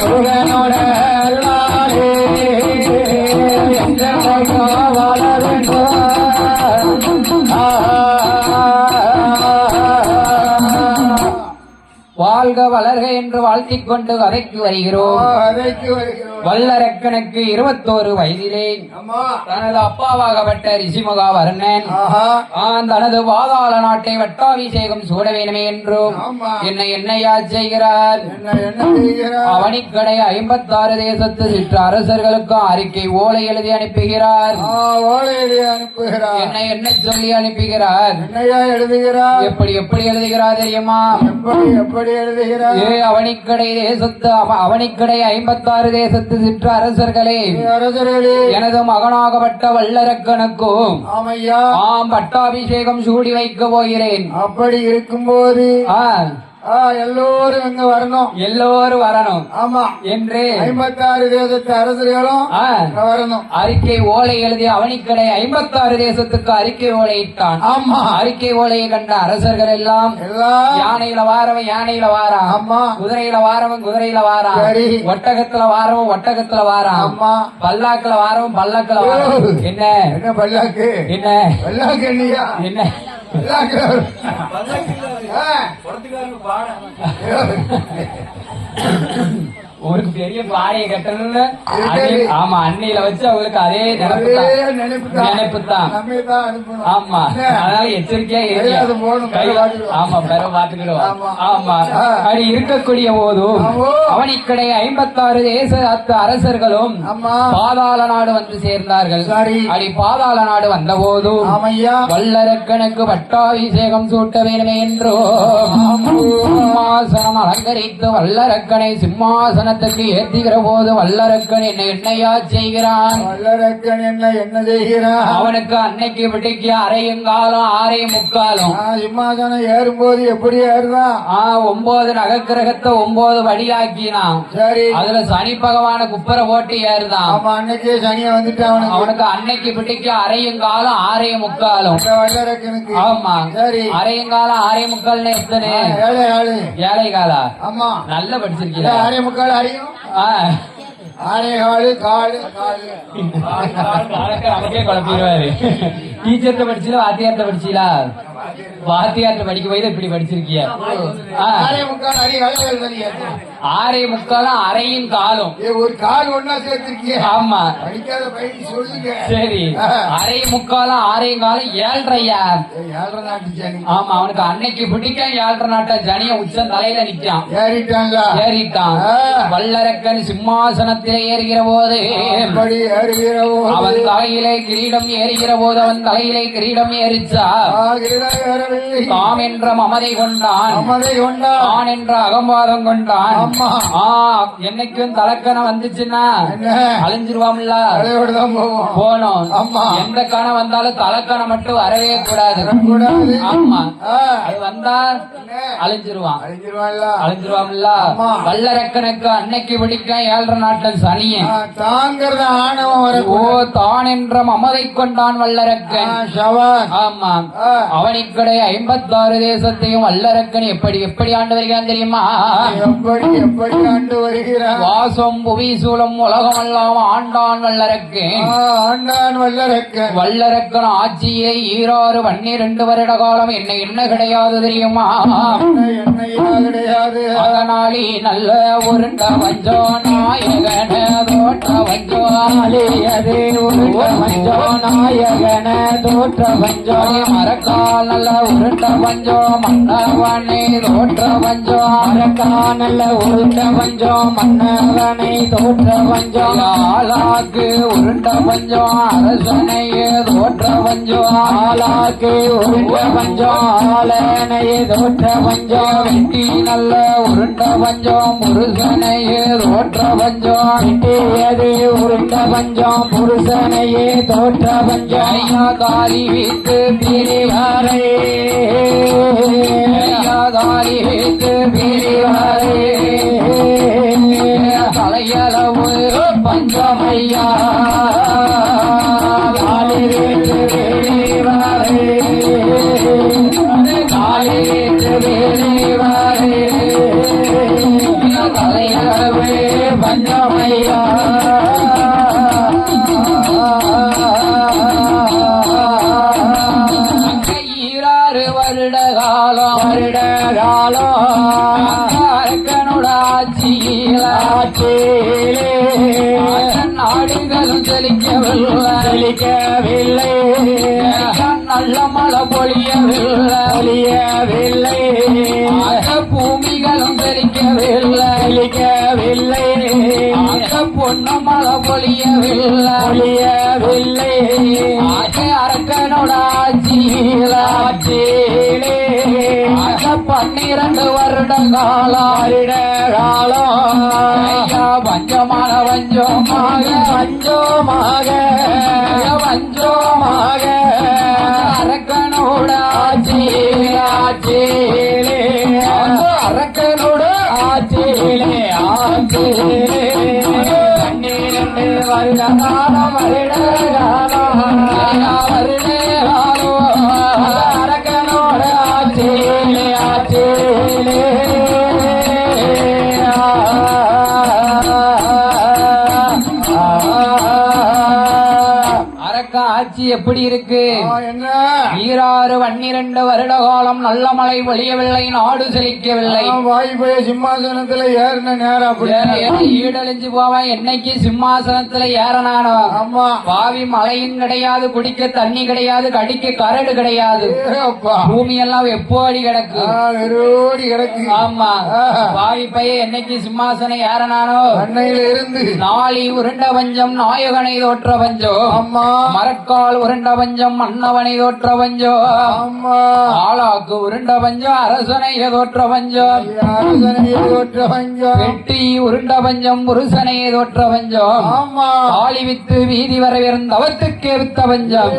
முருகனோட அருளாலே வாழ வேண்டும் வாழ்க வளர்க என்று வாழ்த்திக் கொண்டு கதைக்கு வருகிறோம். வல்லரக்கனுக்கு 21 வயதிலே தனது அப்பாவாகப்பட்ட ரிஷிமுகா வர்ணன் தனது பாதாள நாட்டை வட்டாபிஷேகம் சூட வேண்டுமே என்றும் என்னையா செய்கிறார். அவனிக்கடை 56 தேசத்து சிற்ற அரசர்களுக்கு அறிக்கை ஓலை எழுதி அனுப்புகிறார். என்ன சொல்லி அனுப்புகிறார்? எப்படி எழுதுகிறார் தெரியுமா? அவனிக்கடை 56 தேசத்து சிற்ற அரசர்களே எனது மகனாகப்பட்ட வல்லரக்கனுக்கும் பட்டாபிஷேகம் சூடி வைக்க போகிறேன். அப்படி இருக்கும்போது எல்லோரும் இங்க வரணும், எல்லோரும் வரணும். ஆமா என்று 56 தேசத்து அரசர்களும் வரணும். அறிக்கை ஓலை எழுதி அவனிக்கடை 56 தேசத்துக்கு அறிக்கை ஓலையிட்டான். ஆமா அறிக்கை ஓலையை கண்ட அரசர்கள் எல்லாம் யானையில வாரவன் யானையில வாரான், ஆமா குதிரையில வாரவன் குதிரையில வாரான், ஒட்டகத்துல வாரவன் ஒட்டகத்துல வாரான், ஆமா பல்லாக்குல வாரவன் பல்லாக்குல வாரான். என்ன என்ன பல்லாக்கு? என்ன பல்லாக்கு? என்னையா என்ன ஒரு பெரிய பாறையை கட்டணும்னு ஆமா அன்னையில வச்சு அவங்களுக்கு அதே நினைப்பு தான். ஆமா அதனால எச்சரிக்கையா ஆமா பெற பாத்துக்கிடுவோம். ஆமா அப்படி இருக்கக்கூடிய போதும் அவனிக்கடை 56 தேச அரசர்களும் பாதாள நாடு வந்து சேர்ந்தார்கள். அப்படி பாதாள நாடு வந்த போதும் வல்லரக்கனுக்கு பட்டாபிஷேகம் சூட்ட வேண்டுமே என்றோ சிம்மாசனம் அலங்கரித்து வல்லரக்கனை சிம்மாசன ஏற்றுகிற போது வல்லரக்கன் என்னையா செய்கிறான்? வல்லரக்கன் என்ன செய்கிறான்? அவனுக்கு அன்னைக்கு விட்டுக்கு அரையுங்காலம் 6:45 சிம்மாசனம் ஏறும்போது எப்படி ஏறுதான்? 9 நகக்கிரகத்தை 9 வடியாக்கினான். சரி அதுல சனி பகவான குப்பரை போட்டு ஏறுதான். அன்னைக்கே சனியா வந்துட்டு அவனுக்கு அன்னைக்கு விட்டுக்கு அரையுங்காலம் 6:45 வல்லரக்கனுக்கு. ஆமா சரி அரையுங்காலம் 6:45 எத்தனை? ஏழை காலா? ஆமா நல்ல படிச்சிருக்கீங்க. 6:45 அறியும். 6:15 காலு நமக்கே குழப்பிடுவாரு. டீச்சர்ட்ட படிச்சீங்களா வாத்தியார்ட்ட படிச்சீங்களா? வாத்தியார்ட்ட படிக்க போய் தான் இப்படி படிச்சிருக்கிய. 6:45 அரையும் காலும் ஒரு கால் ஒன்னா சேர்த்திருக்கிய. ஆமா படிக்காத பயிற்சி சொல்லுங்க. சரி 6:45 6 காலம் 7:30. 7:30 நாட்டு ஜனி. ஆமா அவனுக்கு அன்னைக்கு பிடிக்கும் 7:30 நாட்ட ஜனிய உச்சம் தலையில நிக்கான். ஏறிட்டான். வல்லரக்கன் சிம்மாசனத்திலே ஏறுகிற போது அவன் தலையிலே கிரீடம் ஏறுகிற போது அவன் தலையிலே கிரீடம் ஏறிச்சா தாம் என்ற மமதை கொண்டான். தான் என்ற அகம்பாதம் கொண்டான். என்னைக்கும் தலக்கணம் வந்துச்சுன்னா அழிஞ்சிருவாம்ல போனோம். எந்த கணம் வந்தாலும் தலக்கணம் மட்டும் வரவே கூடாது. ஆமா அது வந்தா அழிஞ்சிருவான். அழிஞ்சிருவாம்ல. வல்லரக்கனுக்கு அன்னைக்கு பிடிக்க 7:30 நாட்கள் சனிய தாங்கிறத ஆணவம் வர. ஓ தான் என்ற மமதை கொண்டான் வல்லரக்கன். ஆமா அவனிக்கடை 56 தேசத்தையும் வல்லரக்கன் எப்படி எப்படி ஆண்டு வருகிறான் தெரியுமா? எப்படி ஆண்டு வருகிறான்? வாசம் புவி சூழம் உலகம் எல்லாம் ஆண்டான் வல்லரக்கன். வல்லரக்கன் ஆட்சியை 12 வருட காலம் என்ன கிடையாது தெரியுமா? கிடையாது. அதனாலே நல்ல உருண்ட வஞ்சோ நாயகன தோற்ற வஞ்சோ அதே உருண்ட வஞ்சோ நாயகன தோற்ற வஞ்சோ மரக்கால் நல்ல உருண்ட வஞ்சோ மன்னவனை தோற்ற வஞ்சோ மரக்கால் நல்ல உருண்ட வஞ்சோ மன்னவனை தோற்ற வஞ்சோ ஆளாக்கு உருண்ட வஞ்சோ அரசனையே தோற்ற வஞ்சோ ஆளாக்கு உருண்ட வஞ்சோ ஆளனையே தோற்ற வஞ்சோ வெட்டி நல்ல உருண்ட வஞ்சம் புருஷனையே தோற்ற வஞ்சம் வெட்டியதே உருண்ட வஞ்சம் புருஷனையே தோற்ற வஞ்சம் ஐயா காலி வீட்டு பிரிவாரே ஐயா காலி வீட்டு பிரிவாரே தலையளவு பஞ்சமையா காலி வீட்டு பிரிவாரே காலி வீட்டு பிரிவாரே தலையளவே பஞ்சமையா ஈராறு வருட காலம் அரக்கனோட ஆட்சியிலே நாடுகளும் செழிக்கவில்லை. நல்ல மழை பொழியவில்லை. பூமிகளும் செழிக்கவில்லை. பொண்ணு மழை பொழியவில்லை. அரக்கனோட ஆட்சியிலே 12 வருட காலம் பஞ்சமான வஞ்சோமாக அரக்கனோட ஆட்சியிலே அரக்கனோட ஆட்சியிலே 12 வருட காலம் அரக்கனோட ஆட்சியிலே ஆட்சி எப்படி இருக்கு? 12 வருட காலம் நல்ல மழை பொழியவில்லை. நாடு செழிக்கவில்லை. வாய்ப்பே சிம்மாசனத்துல ஏறின நேரம் ஈடழிஞ்சு போவேன். என்னைக்கு சிம்மாசனத்துல ஏறனானோ ஆமா பாவி மழையும் கிடையாது, குடிக்க தண்ணி கிடையாது, கடிக்க கரடு கிடையாது. பூமி எல்லாம் எப்போடி கிடக்கு ஆமா பாவி பைய என்னைக்கு சிம்மாசனம் ஏறனானோ அன்னையில இருந்து நாளி உருண்ட பஞ்சம் நாயகனை தோற்ற பஞ்சம். அம்மா மரக்கால் உருண்ட பஞ்சம் மன்னவனை தோற்ற பஞ்சம். ஆளாக்கு உருண்ட பஞ்சம் அரசனைய தோற்ற பஞ்சம். வெட்டி உருண்ட பஞ்சம் புருஷனைய தோற்ற பஞ்சம். ஆளி வித்து வீதி வரை தவத்துக்கே வித்த பஞ்சம்.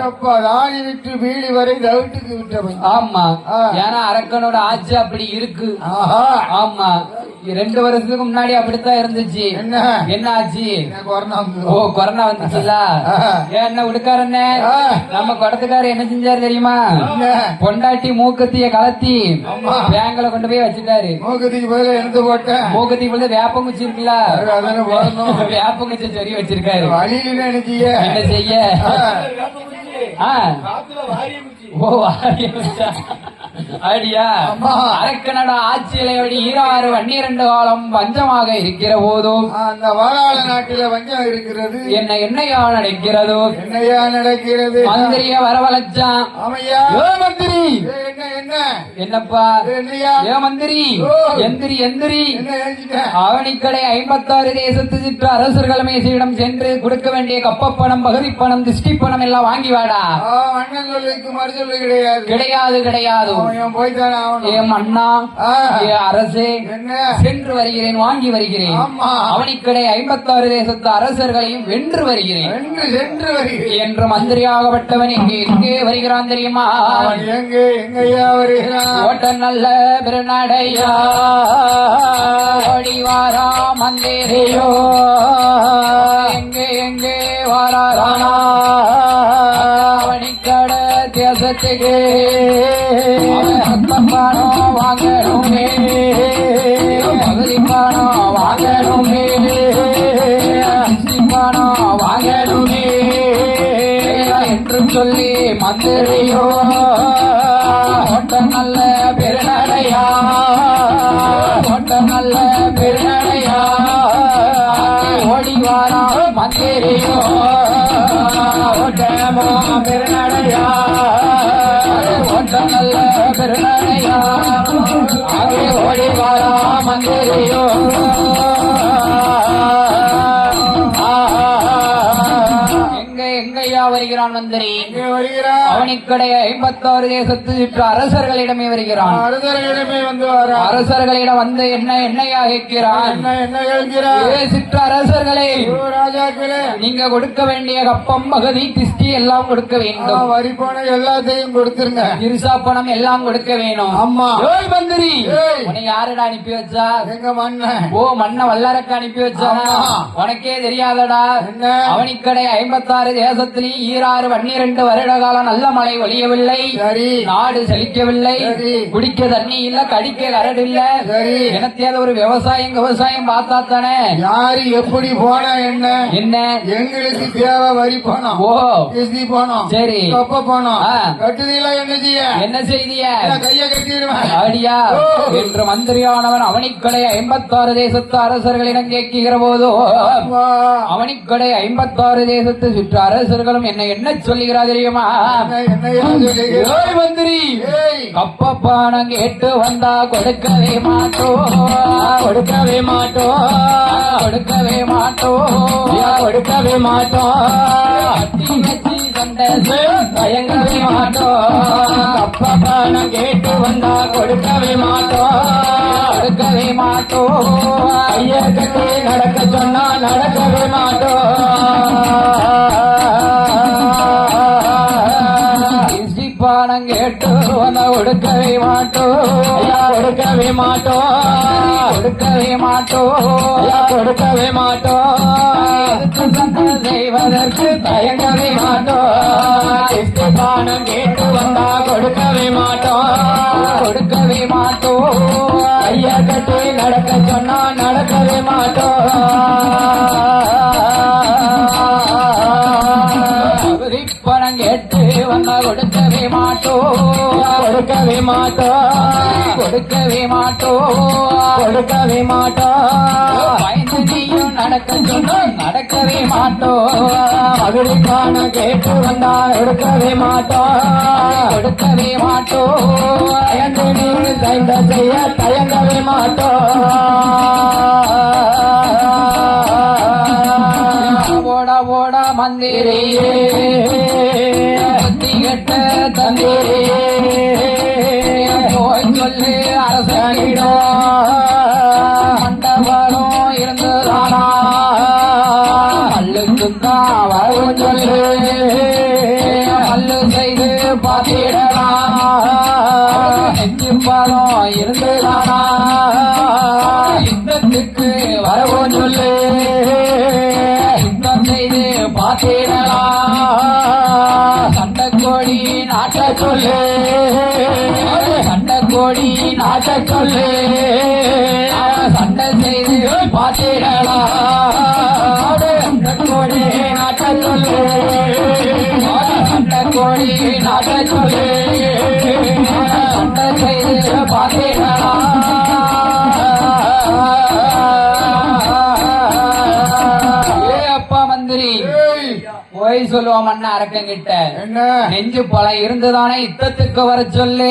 ஆளி விட்டு வீதி வரை தவத்துக்கு விட்ட பஞ்சம். ஆமா ஏன்னா அரக்கனோட ஆட்சி அப்படி இருக்கு. ஆமா 2 வருஷத்துக்கு முன்னாடி அப்படித்தான் இருந்துச்சு. என்ன ஆச்சு? ஓ கொரோனா வந்துச்சுல. என்ன உடுக்காரண்ணே நம்ம குடத்துக்கார என்ன செஞ்சாரு தெரியுமா? பொண்டாட்டி மூக்கத்திய கலத்தி பேங்க்ல கொண்டு போய் வச்சுட்டாரு. மூக்கத்திக்கு பதில எடுத்து போட்டேன். மூக்கத்திக்கு பதில வேப்பங்குச்சி இருக்குல்ல, வேப்பங்குச்சி சரி வச்சிருக்காரு. வழியில என்ன செய்ய ஆ. காத்துல வாரிய குச்சி. ஓ வாரியா அடியா அம்மா. அரக்கனடா ஆட்சியிலே அடி 12 காலம் பஞ்சமாக இருக்கிற போதும் அந்த வாராள நாட்டில வஞ்சம் இருக்கிறது. என்னையா நடக்கிறதோ என்னையா நடக்கிறது? மந்திரிய வரவழைச்சான். ஆமையா. ஏ மந்திரி என்ன என்ன என்னப்பா என்னையா? ஏ மந்திரி ஓ. எந்திரி எந்திரி என்ன எழுதிட்ட? அவனிக்கடை 56 தேசத்து சிற்ற அரசர்கள் மேசியிடம் சென்று கொடுக்க வேண்டிய கப்பப்பணம் பகுதி பணம் திஷ்டி பணம் எல்லாம் வாங்கி வாடா. அண்ணன் சொல்லுக்கு மறு சொல்லு கிடையாது. கிடையாது கிடையாது அவன் போய்த்தானே ஆகணும். ஏ மன்னா ஆ. ஏ அரசே என்ன? சென்று வருகிறேன் வாங்கி வருகிறேன். ஆமா. அவனிக்கடை 56 தேசத்து அரசர்களையும் வென்று வருகிறேன் என்று சென்று வருகிறேன் என்று மந்திரியாகப்பட்டவன் எங்கே வருகிறான் தெரியுமா? அவன் எங்கய்யா வருகிறான்? ஓட்ட நல்ல பிறநடையா ஓடிவாரா மந்திரியோ எங்கே வாரானா அவனிக்கட தேசத்துக்கு பணம் வாங்கணுமே பகுதி பணம் வாங்கணுமே பணம் வாங்கணுமே என்று சொல்லி மந்திரியோ ஓட்ட நல்ல பெருநடையா ஓட்ட நல்ல பெருநடையா ஓடிவாரா மந்திரியோ ஓட்டமோ பெருநடையா ஓட்ட நல்ல பெருநடையா அங்கே ஓடிவாரா மந்திரியோ எங்கய்யா வருகிறான் மந்திரி? இங்கே வருகிறான். அவனிக்கடை 56 தேசத்து சுற்று அரசர்களிடமே வருகிறான். அரசர்களிடமே வந்து வரான். அரசர்களிடம் வந்து என்னையா கேட்கிறான்? என்ன கேட்கிறான்? ஏ சிற்ற அரசர்களே, ராஜாக்களே, நீங்க கொடுக்க வேண்டிய கப்பம் பகுதி திஷ்டி எல்லாம் கொடுக்க வேண்டும். வரி பணம் எல்லாத்தையும் கொடுத்துருங்க. இருசா பணம் எல்லாம் கொடுக்க வேணும். அம்மா. ஏய் மந்திரி, ஏய். உன்னை யாருடா அனுப்பி வச்சா? எங்க மன்னன். ஓ மன்ன வல்லரக்க அனுப்பி வச்சானா? ஆமா. உனக்கே தெரியாதடா? என்ன? அவனிக்கடை 56 தேசத்திலே 12 வருட காலம் நல்ல மழை ஒழியவில்லை. சரி. நாடு செழிக்கவில்லை. சரி. குடிக்க தண்ணி இல்ல, கடிக்க கரடு இல்ல. சரி. எனத்தையாவது ஒரு விவசாயம் பார்த்தா தானே. யாரு எப்படி போனா என்ன? என்ன எங்களுக்கு தேவை வரி பணம். ஓ கிஸ்தி பணம். சரி. கப்ப பணம். ஆ. கட்டுதீங்களா? என்ன செய்ய? என்ன செய்திய? கைய கட்டிடுவேன். அடியா ஓ. என்று மந்திரியானவன் அவனிக்கடை 56 தேசத்து அரசர்களிடம் கேட்கிற போதோ அப்பா. அவனிக்கடை 56 தேசத்து சுற்று அரசர்களும் என்ன சொல்லுகிறா தெரியுமா? என்னையா சொல்லுகிறேன்? ஏய் மந்திரி, ஏய். கப்பப்பானம் கேட்டு வந்தா கொடுக்கவே மாட்டோம் கொடுக்கவே மாட்டோம் கொடுக்கவே மாட்டோம் கொடுக்கவே மாட்டோம் அட்டி வச்சி சண்டை தயங்கவே மாட்டோம் கப்பப்பானம் கேட்டு வந்தா கொடுக்கவே மாட்டோம் கொடுக்கவே மாட்டோம் ஐயா கட்டி நடக்க சொன்னா நடக்கவே மாட்டோம் பணம் கேட்டு வந்த கொடுக்கவே மாட்டோம் கொடுக்கவே மாட்டோம் கொடுக்கவே மாட்டோம் கொடுக்கவே மாட்டோம் செய்வதற்கு தயங்கவே மாட்டோம் பணம் கேட்டு வந்தா கொடுக்கவே மாட்டோம் கொடுக்கவே மாட்டோம் ஐயா கட்டி நடக்க சொன்னா நடக்கவே மாட்டோம் பணம் கேட்டு வந்தா கொடுக்கவே மாட்டோம் கொடுக்கவே மாட்டோம் கொடுக்கவே மாட்டோம் கொடுக்கவே மாட்டோம் பயந்து நீயும் நடக்க சொன்னால் நடக்கவே மாட்டோம் மதுரை காண கேட்டு வந்தா கொடுக்கவே மாட்டோம் கொடுக்கவே மாட்டோம் பயந்து நீயும் தைந்த செய்ய தயங்கவே மாட்டோம் ஓட ஓட மந்திரியே கட்ட தந்திரியே போய் சொல்லு அரசனிடம் மண்டபம் இருந்ததானா மல்லுக்குத்தான் வரவும் சொல்லு மல்லு செய்து பார்த்திடலாம் நெஞ்சு பலம் இருந்ததானா யுத்தத்துக்கு வரவும் சொல்லு செய்து பார்த்திடலாம் சண்டை கோடி நாட்ட சொல்லு சண்டை கோடி நாட்ட சொல்லு சண்டை செய்து பார்த்திடலாம் சண்டை கோடி நாட்ட சொல்லு சண்டை ஆட்ட சொல்லு சண்டை செய்து பார்த்தீங்களா அப்பா மந்திரி போய் சொல்லுவோம் அண்ணா அரக்கங்கிட்ட என்ன நெஞ்சு பழம் இருந்துதானே யுத்தத்துக்கு வர சொல்லு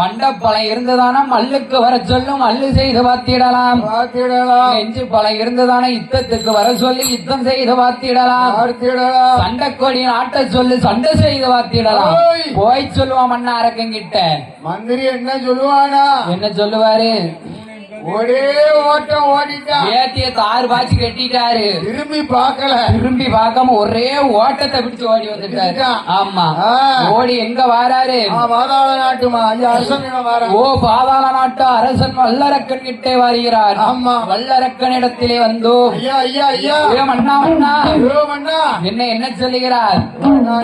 மண்டப்பழம் இருந்துதானா மல்லுக்கு வர சொல்லும் மல்லு செய்து பார்த்திடலாம் நெஞ்சு பழம் இருந்துதானே யுத்தத்துக்கு வர சொல்லி யுத்தம் செய்து பார்த்திடலாம் சண்டைக்கோடி ஆட்ட சொல்லு சண்டை செய்து பார்த்திடலாம் போய் சொல்லுவோம் அண்ணா அரக்கங்கிட்ட மந்திரி என்ன சொல்லுவானா என்ன சொல்லுவாரு ஒரே ஓட்டம் ஓடிட்டான் ஏத்திய தாறு பாய்ச்சி கட்டிட்டாரு திரும்பி பார்க்காம ஒரே ஓட்டத்தை பிடிச்சு ஓடி வந்துட்டாரு ஆமா ஓடி எங்க வாராரு பாதாள நாட்டுமா அரசன் ஓ பாதாள நாட்டு அரசன் வல்லரக்கன் கிட்டே வருகிறார் ஆமா வல்லரக்கனிடத்திலே வந்தோ ஐயா ஐயா ஐயா மன்னா மன்னா மன்னா என்ன சொல்லுகிறார்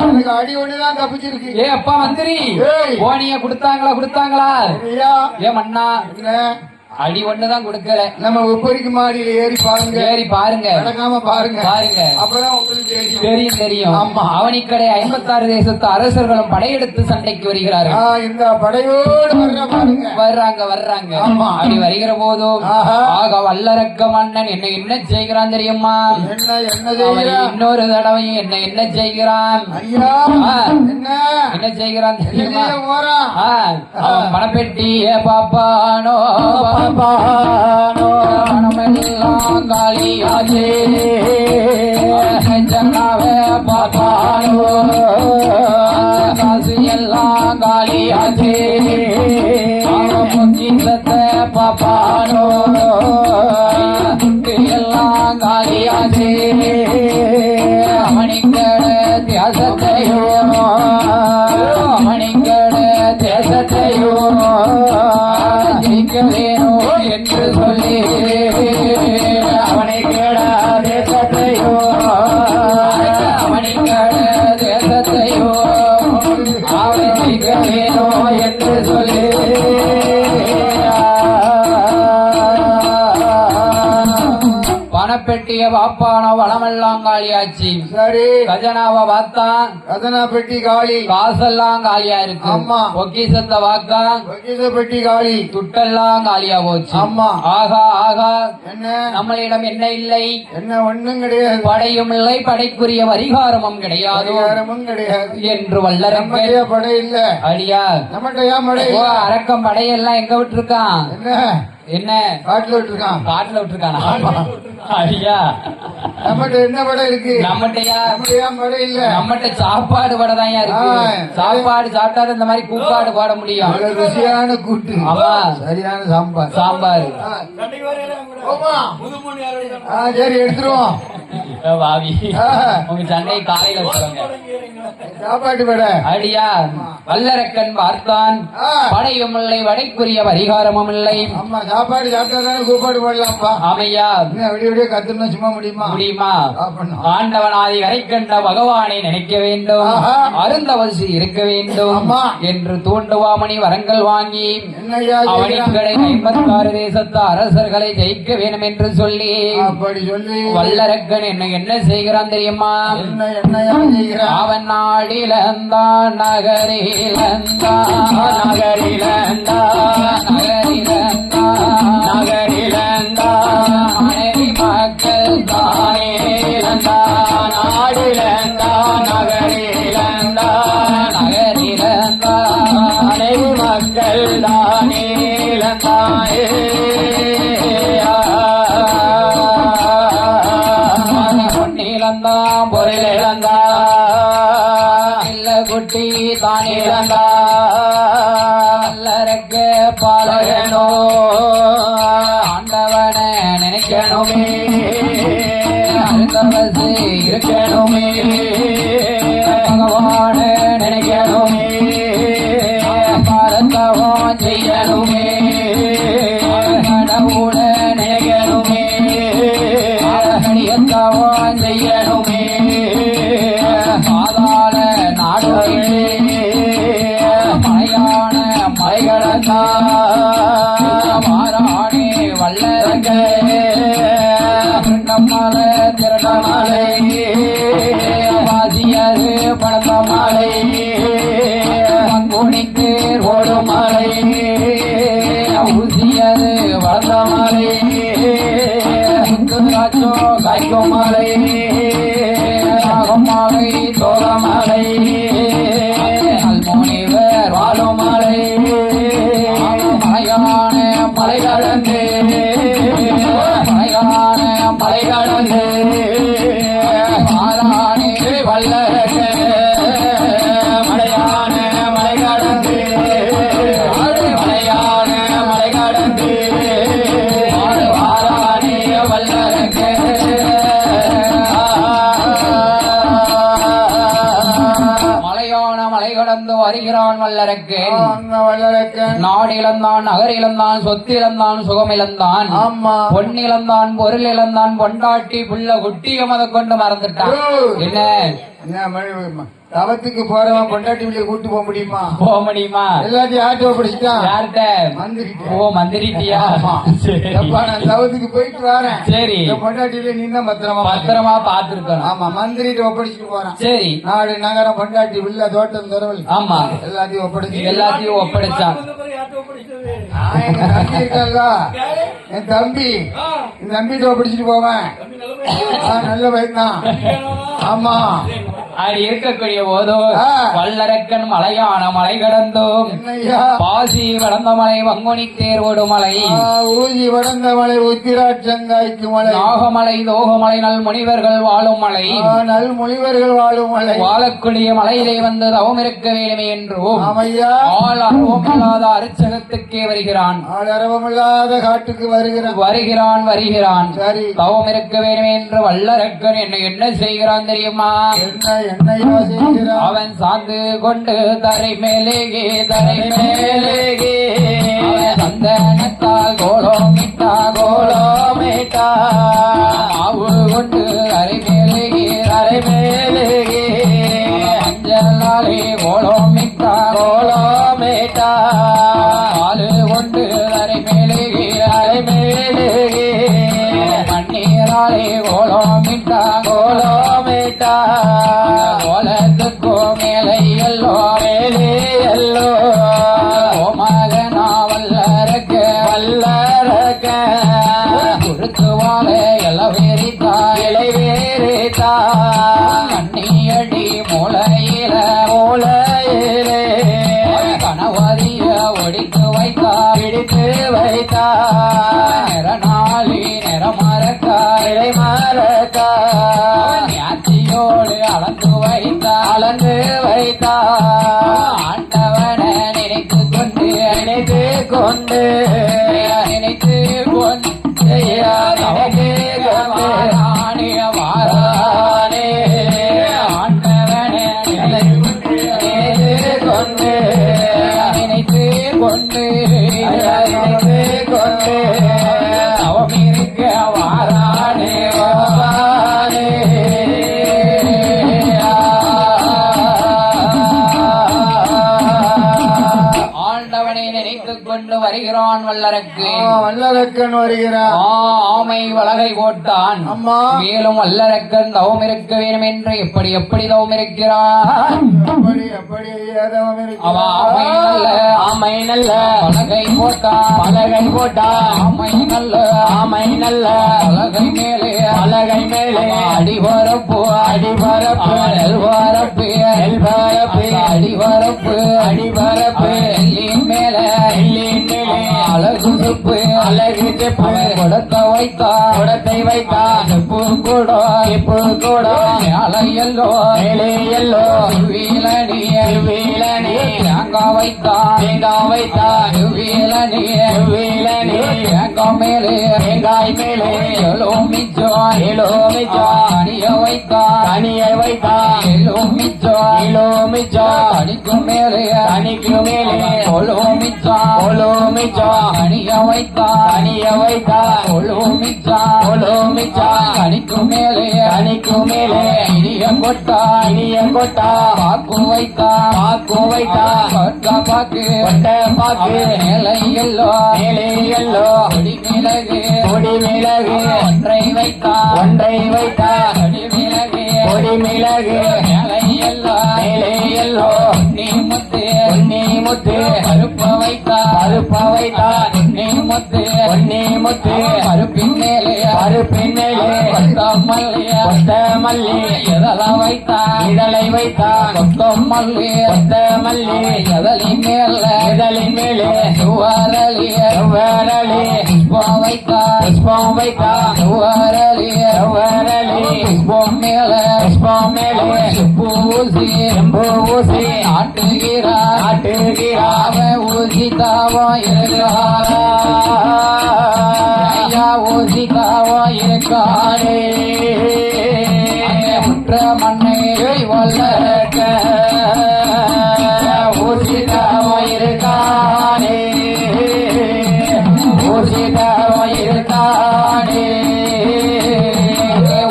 எனக்கு அடி ஒண்ணுதான் தப்பிச்சிருக்கு ஏ அப்பா மந்திரி ஓனிய கொடுத்தாங்களா ஏ மன்னா அடி ஒண்ணுதான் கொடுக்கல நம்ம உப்பரிக்கு மாடியில ஏறி பாருங்க நடக்காம பாருங்க அப்பதான் உங்களுக்கு தெரியும் ஆமா அவனிக்கடை 56 தேசத்து அரசர்களும் படையெடுத்து சண்டைக்கு வருகிறார்கள் இந்த படையோடு வர்றாங்க அப்படி வருகிற போதும் ஆக வல்லரக்க மன்னன் என்ன செய்கிறான் தெரியுமா இன்னொரு தடவையும் என்ன செய்கிறான் என்ன செய்கிறான் தெரியுமா அவன் பணப்பெட்டிய பாப்பானோ மனமெல்லாம் காலியாச்சே ஜன்னாவே பாப்பானோ காசு எல்லாம் காலியாச்சே முக்கியத்தை பாப்பானோ எல்லாம் காலியாச்சே மணிக்கட தேசத்தையோ ஜெயிக்கவேனோ என்று சொல்லி அவனை கேடா தேசத்தையோ அவனை ஜெயிக்கவேனோ என்று சொல்லி பணப்பெட்டிய பாப்பான வளமெல்லாம் காலியாச்சு சரி கஜனாவை பார்த்தான் கஜனா பெட்டி காலி காசெல்லாம் காலியா இருக்கு அம்மா பொக்கிசத்தை பார்த்தான் பொக்கிச பெட்டி காலி துட்டெல்லாம் காலியா போச்சு அம்மா ஆகா என்ன நம்மளிடம் என்ன இல்லை என்ன ஒண்ணும் கிடையாது படையும் இல்லை படைக்குரிய வரிகாரமும் கிடையாது என்று வல்லரக்க படை இல்ல அடியா நம்மகிட்ட படை அரக்கம் படையெல்லாம் எங்க விட்டுருக்கான் என்ன காட்டுல விட்டுருக்கானா ஐயா நம்மகிட்ட என்ன படம் இருக்கு நம்மகிட்ட படம் இல்ல நம்மகிட்ட சாப்பாடு படம் இருக்கு சாப்பாடு சாப்பிட்டா இந்த மாதிரி கூப்பாடு பாட முடியும் ருசியான கூட்டு சரியான சாம்பார் சரி எடுத்துருவோம் உங்க சண்டை காலையில வச்சுக்கோங்க சாப்பாட்டு பட அடியா வல்லரக்கன் பார்த்தான் படையும் இல்லை வடைக்குரிய வரிகாரமும் இல்லை அம்மா சாப்பாடு சாப்பிட்டா கூப்பாடு போடலாம்ப்பா ஆமையா விடிய கத்துனா சும்மா முடியுமா ஆண்டவன் ஆதி வரை கண்ட பகவானை நினைக்க வேண்டும் அருந்தவசி இருக்க வேண்டும் என்று தூண்டுவாமணி வரங்கள் வாங்கி அவனிக்கடை 56 தேசத்து அரசர்களை ஜெயிக்க வேண்டும் என்று சொல்லி வல்லரக்கன் என்ன செய்கிறான் தெரியுமா அவன் நாடிலந்தான் நகரிலந்தான் மனைவி மக்கள் தானே நாடிலந்தான் நகரிலந்தான் மனைவி மக்கள் தானே பொன்னிலந்தான் பொருளிலந்தான் இல்ல குட்டி தானே நல்லரக்க பாலகனோ ஆண்டவனை நினைக்கணுமே அருந்தவசு இருக்கணுமே பகவான நினைக்கணுமே பாரத்தவம் செய்யணுமே கடவுள நினைக்கணுமே அடியத்தவம் செய்யணுமே பாதாள நாடுகளே மலையான மலைகளந்தா மாறானே வல்லரங்க நம்மள திரட்டமலை வாசிய பாசியது வளர்ந்த மாலை ராஜோ காய்க்கும் மாலை மாலை தோல மாலை முனிவர் வாழும் மாலை மலையான மலை கடந்து மலையான மலை கடந்து மாறானே வல்லரக மலையான மலை கடந்து மலையான மலை கடந்து மாறானே வல்லரக மலையான மலை கடந்து வருகிறான் வல்லரக்கன். நாடு இழந்தான், நகர் இழந்தான், சொத்து இழந்தான், சுகம் இழந்தான், பொன்னிழந்தான், பொருள் இழந்தான், பொண்டாட்டி புள்ள குட்டிய முத கொண்டு மறந்துட்டான். என்ன தவத்துக்கு போறவன் பொண்டாட்டி வீட்டுல கூட்டு போக முடியுமா? போக முடியுமா? எல்லாத்தையும் ஆட்டோ படிச்சுட்டான். யார்கிட்ட? மந்திரிட்ட. ஓ மந்திரிட்டியா? நான் தவத்துக்கு போயிட்டு வரேன். சரி. பொண்டாட்டியில நீ தான் பத்திரமா பத்திரமா பாத்துருக்கணும். ஆமா, மந்திரிட்ட ஒப்படைச்சிட்டு போறான். சரி. நாடு நகரம் பொண்டாட்டி வில்ல தோட்டம் தரவல். ஆமா, எல்லாத்தையும் ஒப்படைச்சு எல்லாத்தையும் ஒப்படைச்சான். எங்க தம்பி இருக்கல்ல, என் தம்பி, என் தம்பிட்ட ஒப்படைச்சிட்டு போவேன். நல்ல வயசுதான். ஆமா, அப்படி இருக்கக்கூடிய போதோ வல்லரக்கன் மலையான மலை கடந்தோம் பாசி வளர்ந்த மலை வங்குனி தேர்வோடு மலை ஊசி வளர்ந்த மலை உத்திராட்சங்காய்க்கு மலை நாகமலை தோகமலை நல் முனிவர்கள் வாழும் மலை நல் முனிவர்கள் வாழும் மலை வாழக்கூடிய மலையிலே வந்து தவம் இருக்க வேண்டுமே என்றும் ஆள் அருவமில்லாத அருச்சகத்துக்கே வருகிறான். ஆள் அருவமில்லாத காட்டுக்கு வருகிறான். சரி, தவம் இருக்க வேண்டுமே என்று வல்லரக்கன் என்ன செய்கிறான் தெரியுமா? அவன் சாந்து கொண்டு தரை மேலேகே சந்தனத்தால் கோலோமிட்டா மாவு கொண்டு அரை மேலேகே மஞ்சளாலே கோலோமிட்டா பாலு கொண்டு அரை மேலேகே மண்ணீராலே கோலோமிட்டா கோலத்துக்கோ மேலே எல்லோ மகனா வல்லரக்க குறுக்குவால இளவேரித்தா கண்ணியடி மூளையில கணவரிய ஒடித்து வைத்தா நிறநாளி நிறமரக்கா ஞாத்தியோடு அளந்து வைத்தா ஆண்டவன நினைத்து கொண்டு வாரானே ஆண்டவன நினைத்து கொண்டு தவமிருக்க வாரானே ஆண்டவனை நினைத்துக் கொண்டு வருகிறான் வல்லரக்கன் வருகிறான். ஆமை வலகை போட்டான். மேலும் வல்லரக்கன் தவம் இருக்க வேண்டும் என்று எப்படி தவம் இருக்கிறான்? ஆமை நல்ல பலகை போட்டான். ஆமை நல்ல பலகை மேலே அடிவரப்பு எல்லின் மேலே அழகு குடத்தை வைத்தான் கூட மேலையல்லோ வீலனி தேங்காய் வைத்தான் வீலனி தேங்காய் மேலே எலோ மிச்சோ அணிய வைத்தான் எலோ மிச்சோ அணிக்கும் மேலே ஒலோ மிச்சோ அணிய வைத்தான் ஒலோ மிச்சோ அணிக்கும் மேலே இனிய கொட்டா பாக்கு வைத்தான் பாக்கு மேலே எல்லோ கொடி மிளகு ஒன்றை வைத்தான் கொடி மிளகு மேலே எல்லோ நீ முத்து பருப்ப வைத்தான் முத்து பருப்பின் மேலே கொத்த மல்லி எதெல்லாம் இதழை வைத்தான் கொத்தம் மல்லி எதலின் மேலே சுவரளி புஷ்பம் வைத்தான் சுவரளி புஷ்பம் மேலே செம்பு ஊசி ஆட்டுகிறான் ஊசி தாவா ஊசிக்காவா இருக்கானே முற்ற மண்ணை வல்லக்க ஊசிக்காவா இருக்கானே ஊசிக்காவா இருக்கானே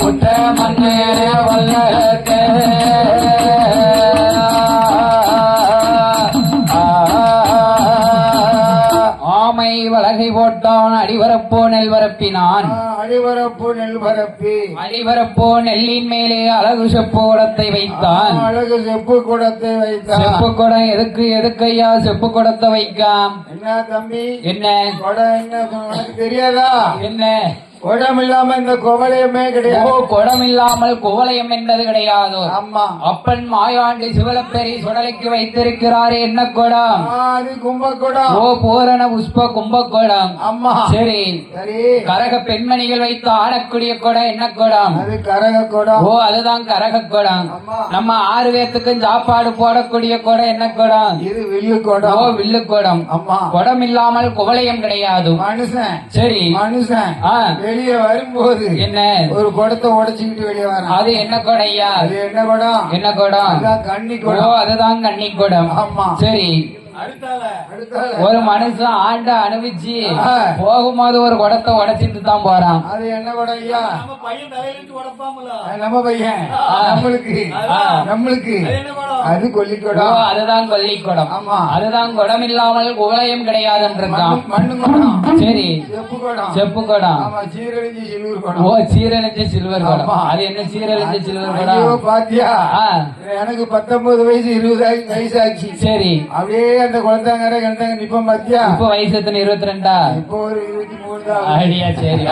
உற்ற மண்ணை வல்லக்க ஆமை வலகை போட்டான் அடிவரப்போ நெல் வரப்பினான் அடிவரப்போ நெல்லின் மேலே அழகு செப்பு குடத்தை வைத்தான் செப்பு குடத்தை வைத்தான் செப்பு குடம் எதுக்கையா செப்பு குடத்தை வைக்காம் என்ன தம்பி என்ன குடம் என்ன உனக்கு தெரியாதா என்ன குடம் இல்லாம இந்த குவளையமே கிடையாது குடம் இல்லாமல் குவளையம் என்பது கிடையாது ஆமா அப்பன் மாயாண்டி சிவலப்பெரி சுடலைக்கு வைத்திருக்கிறாரே என்ன குடம் அது கும்பகுடம் பூரண புஷ்ப கும்பகுடம் அம்மா சரி சரி கரக பெண்மணிகள் வைத்து ஆடக்கூடிய குடம் என்ன குடம் அது கரக குடம் அதுதான் கரக குடம் நம்ம 6 பேத்துக்கும் சாப்பாடு போடக்கூடிய குடம் என்ன குடம் இது வில்லு குடம் வில்லு குடம் அம்மா குடம் இல்லாமல் குவளையம் கிடையாது மனுஷன் சரி மனுஷன் வெளியே வரும்போது என்ன ஒரு குடத்தை உடைச்சுக்கிட்டு வெளியே வர அது என்ன குடையா அது என்ன குடம் என்ன குடம் கண்ணி குடம் அதுதான் கண்ணி குடம் ஆமா சரி ஒரு மனுஷன் ஆண்ட அனுபவிச்சு போகும்போது ஒரு குடத்தை உடைச்சிட்டு தான் போறான் அது என்ன குடம் ஐயா நம்ம பையன் தலையிலிட்டு உடப்பாமல நம்ம பையன் நம்மளுக்கு அது கொல்லிக்குடம் அதுதான் கொல்லிக்குடம் ஆமா அதுதான் குடம் இல்லாமல் குவளையம் கிடையாது மண்ணு குடம் சரி செப்பு குடம் சீரழிஞ்சு சில்வர் குடம் சீரழிஞ்ச சில்வர் குடம் அது என்ன சீரழிஞ்ச சில்வர் குடம் பாத்தியா எனக்கு 19 வயசு 20 வயசு ஆச்சு சரி அப்படியே அந்த குழந்தைங்க கண்டாங்க நிப்பம் பாத்தியா இப்ப வயசு எத்தனை 22 இப்போ ஒரு 23 தான் ஐடியா சரி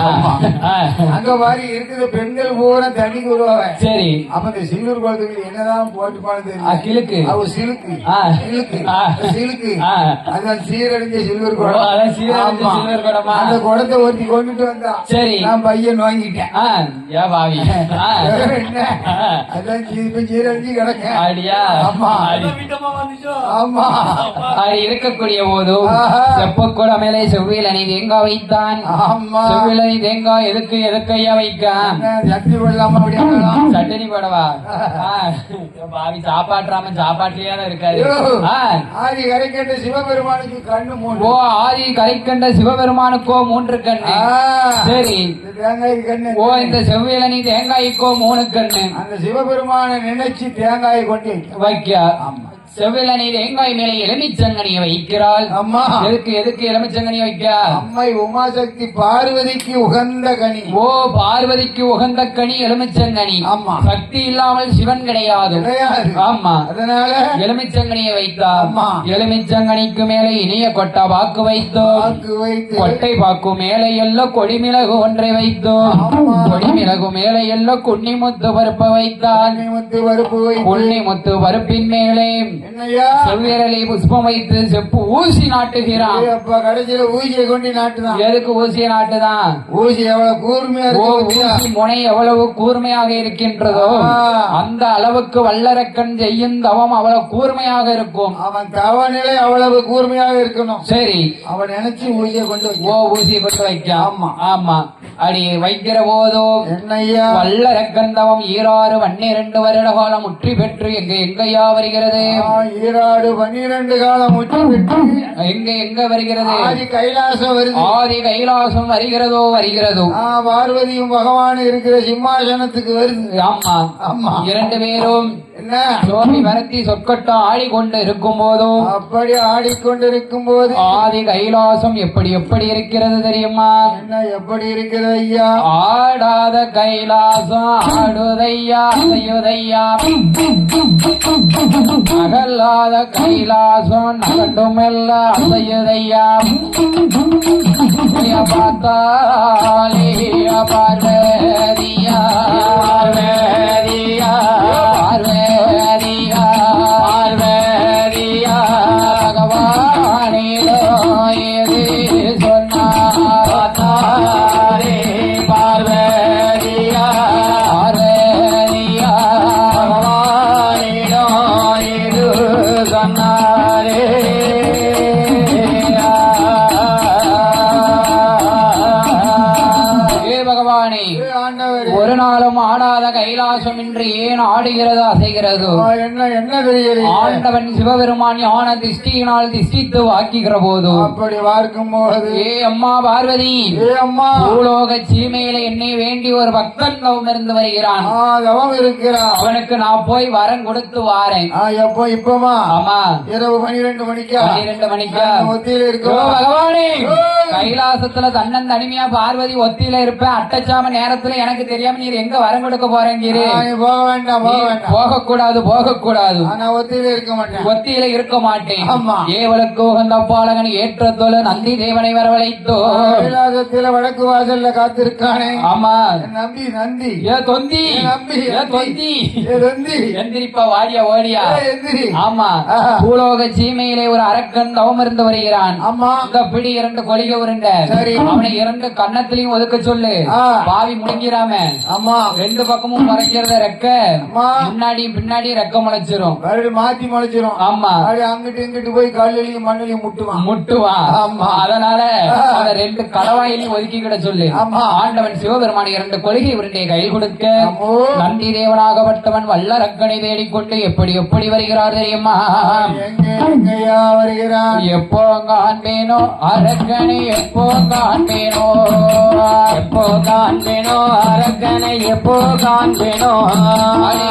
அங்க மாதிரி இருக்குது பெண்கள் பூரா தண்ணிக்கு வருவாங்க சரி அப்ப இந்த சில்வர் குளத்துக்கு என்னதான் போட்டு பாடு கிழக்கு அவ சிலுக்கு அதான் சீரழிஞ்ச சில்வர் குடம் சில்வர் குடமா அந்த குடத்தை ஒருத்தி கொண்டுட்டு வந்தா சரி நான் பையன் வாங்கிட்டேன் பாவி என்ன அதான் சீரழிஞ்சு கிடக்க ஐடியா ஆமா வீட்டமா வந்துச்சோ ஆமா இருக்கக்கூடிய போது செப்பக்கூட மேலே செவ்வியில் அணி தேங்காய் வைத்தான் ஆமா செவ்வியில் அணி தேங்காய் எதுக்கையா வைக்க சட்னி போடலாமா சட்டனி போடவா பாவி சாப்பாட்டுறாம சாப்பாட்டுலயே தான் இருக்காது ஆதி கரைக்கண்ட சிவபெருமானுக்கு கண்ணு 3 ஆதி கரைக்கண்ட சிவபெருமானுக்கோ 3 கண்ணு சரி தேங்காய் கண்ணு இந்த செவ்வியில் அணி தேங்காய்க்கோ 3 கண்ணு அந்த சிவபெருமானை நினைச்சு தேங்காயை கொண்டு வைக்க செவ்வில நீ தேங்காய் மேலே எலுமிச்சங்கனியை வைக்கிறாள் அம்மா எதுக்கு எலுமிச்சங்கனி வைக்க அம்மை உமாசக்தி பார்வதிக்கு உகந்த கனி பார்வதிக்கு உகந்த கனி எலுமிச்சங்கனி ஆமா சக்தி இல்லாமல் சிவன் கிடையாது ஆமா அதனால எலுமிச்சங்கனியை வைத்தா எலுமிச்சங்கனிக்கு மேலே இனிய கொட்டா பாக்கு வைத்தோம் கொட்டை பாக்கு மேலே எல்லாம் கொடிமிளகு ஒன்றை வைத்தோம் கொடிமிளகு மேலே எல்லாம் குன்னிமுத்து பருப்பை வைத்தான் குன்னிமுத்து பருப்பின் மேலே செவ்விரலை புஷ்பம் வைத்து செப்பு ஊசி நாட்டுகிறான் கடைசியில ஊசியை கொண்டு நாட்டுதான் எதுக்கு ஊசியை நாட்டுதான் ஊசி எவ்வளவு கூர்மையா ஊசி முனை எவ்வளவு கூர்மையாக இருக்கின்றதோ அந்த அளவுக்கு வல்லரக்கன் செய்யும் தவம் அவ்வளவு கூர்மையாக இருக்கும் அவன் தவநிலை அவ்வளவு கூர்மையாக இருக்கணும் சரி அவன் நினைச்சு ஊசியை கொண்டு ஊசியை கொண்டு வைக்க ஆமா அடி வைக்கிற போதோ என்னையா வல்லரக்கன் தவம் 12 வருட காலம் முற்றி பெற்று எங்கையா வருகிறது ஈராடு 12 காலம் முற்றி பெற்று எங்க வருகிறது ஆதி கைலாசம் வருது ஆதி கைலாசம் வருகிறதோ பார்வதியும் பகவான் இருக்கிற சிம்மாசனத்துக்கு வருது ஆமா 2 பேரும் என்ன சோமி வரத்தி சொற்கட்டம் ஆடிக்கொண்டு இருக்கும் போதும் அப்படி ஆடிக்கொண்டிருக்கும் போது ஆதி கைலாசம் எப்படி எப்படி இருக்கிறது தெரியுமா? என்ன எப்படி இருக்கிறது ஐயா? ஆடாத கைலாசம் ஆடுதையா அசையுதையா, அகல்லாத கைலாசம் நகண்டுமெல்ல அசையுதையா. பார்த்தாலே பார்வதியா பார்வதியா பார்வதியா பார்வதியா பகவானிலோ எது சொன்னார்? பார்த்தாலே பார்வதியா பார்வதியா பகவானிலோ எது சொன்னாரே. பகவானே, ஒரு நாளும் ஆடாத கைலாசம் இன்று ஏன் ஆடுகிறது அசைகிறது? என்ன என்ன தெரியல. ஆண்டவன் சிவபெருமான் ஞான திஷ்டியினால் திஷ்டித்து வாக்குகிற போது அப்படி பார்க்கும் போது ஏ அம்மா பார்வதி, ஏ அம்மா பூலோக சீமையில என்னை வேண்டி ஒரு பக்தன் தவம் இருந்து வருகிறான். தவம் இருக்கிறான். அவனுக்கு நான் போய் வரம் கொடுத்து வாரேன். எப்போ? இப்பமா? ஆமா, இரவு 12 மணிக்கா? 12 மணிக்கா ஒத்தியில இருக்கோம். பகவானே, கைலாசத்துல தன்னன் தனிமையா பார்வதி ஒத்தியில இருப்பேன். அட்டச்சாம நேரத்துல எனக்கு தெரியாம நீர் எங்க வரம் கொடுக்க போறேங்கிறீ? போக வேண்டாம், போக வேண்டாம். போகக்கூடாது, போகக்கூடாது. ஒத்தியில இருக்க மாட்டேன். ஒத்தியில இருக்க மாட்டேன். ஆமா. ஏவலுக்கு உகந்த பாலகன் ஏற்றத்தோல நந்தி தேவனை வரவழைத்தோ கைலாசத்துல வடக்கு வாசல்ல காத்திருக்கானே. ஆமா, நம்பி நந்தி. ஏ தொந்தி, நம்பி ஏ தொந்தி, நந்தி எந்திரிப்பா, வாடியா ஓடியா. எந்திரி. ஆமா, பூலோக சீமையிலே ஒரு அரக்கன் தவம் இருந்து வருகிறான். ஆமா. இந்த பிடி 2 கொலிக உருண்ட, அவனை 2 கன்னத்திலையும் ஒதுக்க சொல்லு. பாவி முழுங்கிறாம. ஆமா. 2 பக்கமும் முறைக்கிறத ரெக்க, முன்னாடி பின்னாடி ரெக்க முளைச்சிரும். மாத்தி முளைச்சிரும். ஆமா, அங்கிட்டு இங்கிட்டு போய் கல்லையும் மண்ணிலையும் முட்டுவான். ஆமா, அதனால 2 கடவாயிலையும் ஒதுக்கிக்கிட சொல்லு. ஆண்டவன் சிவபெருமான் 2 கொள்கை உருண்டையை கை கொடுக்க நந்தி தேவனாகப்பட்டவன் வல்ல ரக்கனை தேடிக்கொண்டு எப்படி எப்படி வருகிறார் தெரியுமா? வருகிறான். எப்போ காண்பேனோ அரக்கனை, எப்போ காண்பேனோ, எப்போ காண்பேனோ அரக்கனை, எப்போ காண்பேனோ.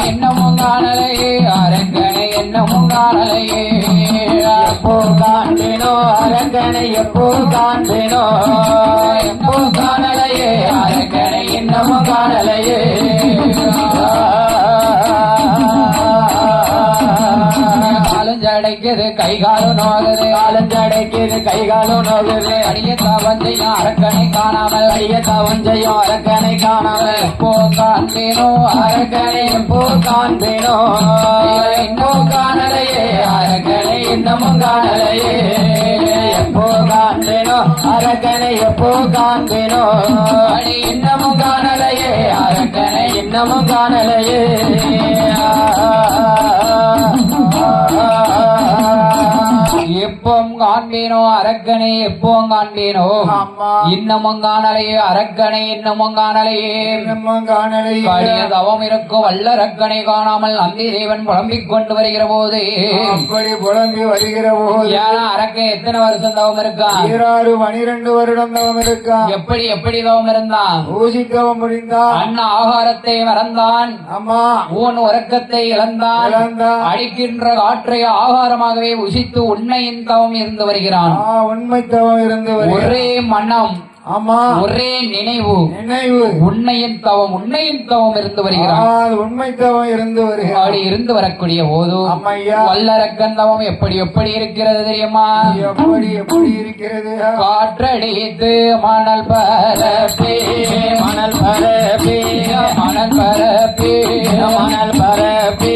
என்னமும் காணலையே அரக்கனை, என்னமும் காணலையே. எப்போ காண்பேனோ அரக்கனை, எப்போ காண்பேனோ. எப்போ காணலையே அரக்கனை, என்னமும் காணலையே. காலஞ்சடைக்குது கைகாலும் நோகுது, காலஞ்சடைக்குது கைகாலும் நோகுது. அடிய தவஞ்சையும் அரக்கனை காணாமல், அடிய தவஞ்சையும் அரக்கனை காணாமல். எப்போ காண்பேனோ அரக்கனை, எப்போ காண்பேனோ. இன்னும் காணலையே அரக்கனை, இன்னமும் காணலையே. எப்போ காண்பேனோ அரக்கனை, எப்போ காண்பேனோ. அடி இன்னமும் காணலையே அரக்கனை, இன்னமும் காணலையே. எப்போ காண்பேனோ அரக்கனை, எப்போ காண்பேனோ. இன்னமும் காணலையே அரக்கனை, இன்னமும் காணலையே. கடிய தவம் இருக்கும் வல்ல ரக்கனை காணாமல் நந்தி தேவன் புலம்பிக் கொண்டு வருகிற போது, அப்படி புலம்பி வருகிற போது, ஏன்னா அரக்கன் எத்தனை வருஷம் தவம் இருக்கான்? 12 வருடம் தவம் இருக்கான். எப்படி எப்படி தவம் இருந்தான்? ஊசி தவம் முடிந்தான். அண்ண ஆகாரத்தை மறந்தான். அம்மா. ஊன் உறக்கத்தை இழந்தான். அடிக்கின்ற காற்றை ஆகாரமாகவே உசித்து உண்மையின் தவம் இருந்து வருகிறான். உண்மை தவம் இருந்து ஒரே மனம், ஆமா, ஒரே நினைவு, நினைவு. உண்மையின் தவம், உண்மையின் தவம் இருந்து வருகிறான். உண்மை தவம் இருந்து வருகிறான். அப்படி இருந்து வரக்கூடிய போது வல்லரக்கன் தவம் எப்படி எப்படி இருக்கிறது தெரியுமா? எப்படி எப்படி இருக்கிறது? காற்றடித்து மணல் பரப்பே, மணல் பரப்பே, மணல் பரப்பே, மணல் பரப்பே,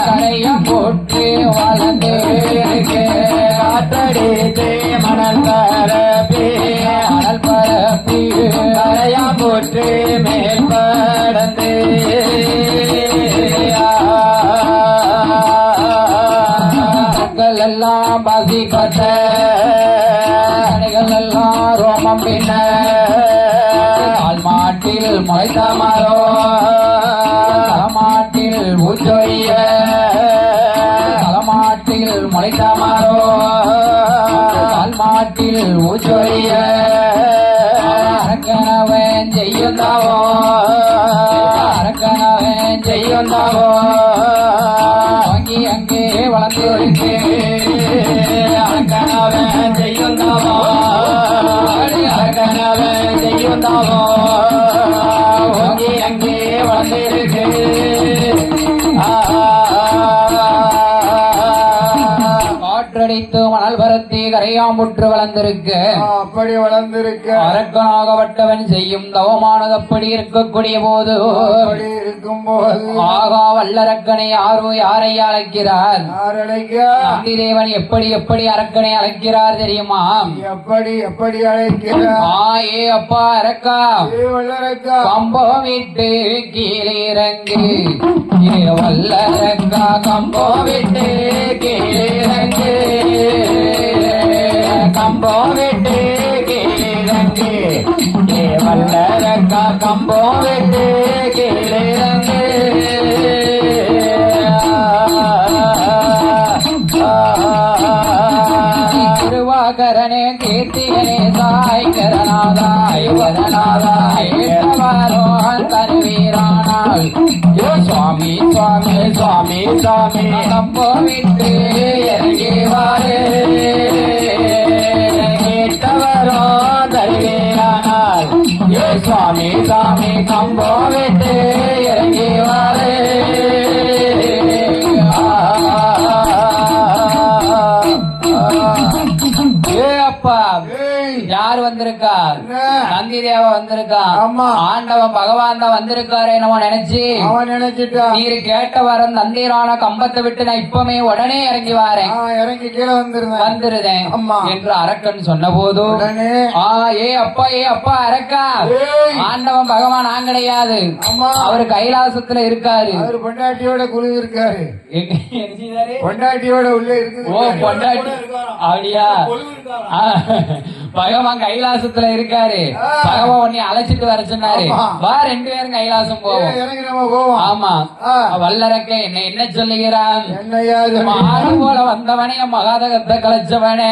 கரையம் போட்டு வளர்ந்து காற்றடித்து மணல் பரப்பே, மணல் பரப்பி கரையாம் போட்டு மேல் படந்து எல்லாம் பசி பட்ட கடைகள் எல்லாம் ரோமம் பின்ன கால் மாட்டில் முளைத்த மரோ தலைமாட்டில் ஊச்சொய்ய தலைமாட்டில் முளைத்த மரோ கால் மாட்டில் ஊச்சொய்ய அரக்கனவன் செய்யுந்தாவோ, அரக்கனவன் செய்யுந்தாவோ. ஏற்கனவே செய்யுந்தாலும் ஓங்கி அங்கே வளர்ந்திருக்கு காற்றடித்து மணல் பரத்தி கரையாமுற்று வளர்ந்திருக்கு அப்படி வளர்ந்திருக்க அரக்கனாகப்பட்டவன் செய்யும் தவமானது அப்படி இருக்கக்கூடிய போது அப்படி இருக்கும் போது ஆகா வல்லரக்கனை யாரோ யாரை அழைக்கிறார் யார் அழைக்க நந்தி தேவன் எப்படி எப்படி அரக்கனை அழைக்கிறார் தெரியுமா எப்படி எப்படி அழைக்கிறார் ஏ அப்பா அரக்கா வல்லரக்கா கம்பம் விட்டு கீழிறங்கு ஏ வல்லரக்கா கம்பம் விட்டு கீழிறங்கு கம்பம் விட்டு கீழிறங்கு ஏ வல்லரக்கா கம்பம் விட்டு கீழிறங்கு திருவாகரனே கீர்த்திகனே சாய் கரநாதாய் வரநாதாய் தருவீரானாள் சுவாமி சுவாமி சுவாமி சுவாமி கம்போ விட்டு இறங்கிவாரே கேட்டவரோ தருவீரானாள் சுவாமி சுவாமி கம்போ விட்டு இறங்கிவாரே அப்பா யார் வந்திருக்கார் நந்தி தேவா வந்திருக்கான் ஆண்டவன் பகவான் தான் வந்திருக்காரு நம்ம நினைச்சு அவன் நினைச்சிட்டா நீரு கேட்ட வரம் தந்தீரான கம்பத்தை விட்டு நான் இப்பமே உடனே இறங்கி வாரேன் இறங்கி கீழே வந்துருதேன் என்று அரக்கன் சொன்ன போது ஏ அப்பா அரக்கா ஆண்டவன் பகவான் நான் கிடையாது அவரு கைலாசத்துல இருக்காரு அவரு பொண்டாட்டியோட குழு இருக்காரு பொண்டாட்டியோட உள்ள இருக்கு பொண்டாட்டி அப்படியா பகவான் கைலாசத்துல இருக்காரு பகவான் உன்னை அழைச்சிட்டு வர சொன்னாரு வா 2 பேரும் கைலாசம் போவோம் ஆமா வல்லரக்க என்ன சொல்லுகிறான் ஆறு போல வந்தவனே மகாதகத்தை கலைச்சவனே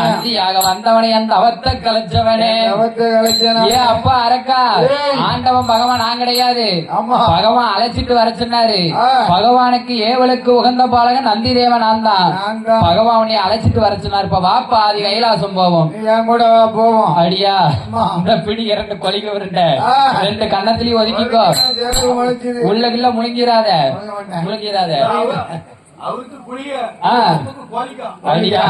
அஞ்சியாக வந்தவனே அந்த அவத்தை கலைச்சவனே ஏ அப்பா அரக்கா ஆண்டவன் பகவான் நான் கிடையாது பகவான் அழைச்சிட்டு வர சொன்னாரு பகவானுக்கு ஏவலுக்கு உகந்த பாலகன் நந்தி தேவன் நான் தான் பகவான் உன்னை அழைச்சிட்டு வர சொன்னாரு இப்ப வாப்பா அது கைலாசம் போவோம் கூட போவோம் அடியா இந்த பிடி 2 கொலைக்கு வருண்ட 2 கண்ணத்திலயும் ஒதுக்கிக்கோ உள்ளகில்ல முழுங்கிறாத அவருக்கு புரிய அடியா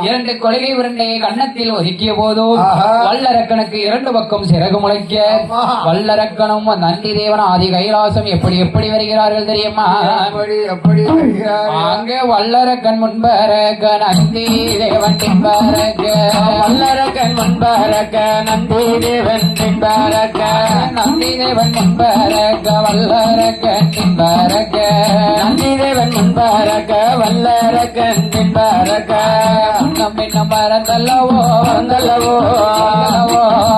2 கொலைகை உருண்டையை கன்னத்தில் ஒதுக்கிய போதும் வல்லரக்கனுக்கு 2 பக்கம் சிறகு முளைக்க வல்லரக்கனும் நந்தி தேவன் ஆதி கைலாசம் எப்படி எப்படி வருகிறார்கள் தெரியுமா அங்கே வல்லரக்கன் முன்பரக்க நந்தி தேவன் பின்பரக்க வல்லரக்கன் முன்பரக்க நந்தி தேவன் பின்பரக்க நந்தி தேவன் முன்பரக்க வல்லரக்கன் பின்பரக்க நந்தி தேவன் முன்பரக்க வல்லரக்கன் பின்பரக்க நம்ம பரந்தல்லவோ வந்தல்லவோ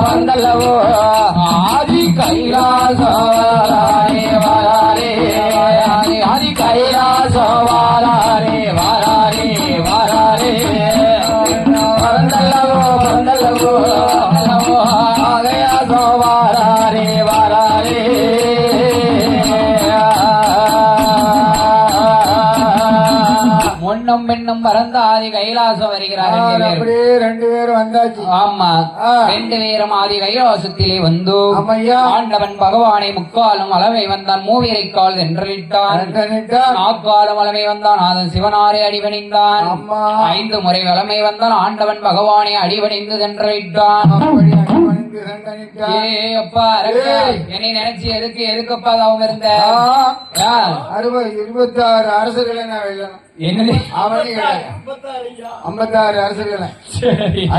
வந்தல்லவோ ஆதி கைலாசவாரே வாரே ஆதி கைலாசவாரே வாரே வந்தல்லவோ வந்தல்லவோ ஆகையாசோ வாரே முன்னும் பின்னும் பறந்த ஆதி கைலாசம் வருகிறார்கள் அப்படியே 2 பேரும் வந்தாச்சு ஆமா 2 பேரும் ஆதி கைலாசத்திலே வந்து ஆண்டவன் பகவானை முக்காலும் அளவை வந்தான் மூவிரை கால் என்றிட்டான் நாக்காலும் அளவை வந்தான் அதன் சிவனாரை அடிவணிந்தான் 5 முறை வளமை வந்தான் ஆண்டவன் பகவானை அடிவணிந்து சென்றிட்டான் அப்பா என்னை நினைச்சு எதுக்கப்பா அவங்க இருந்த 26 அரசுகளை நான் வெல்லணும் என்னது 56 அரசுகளை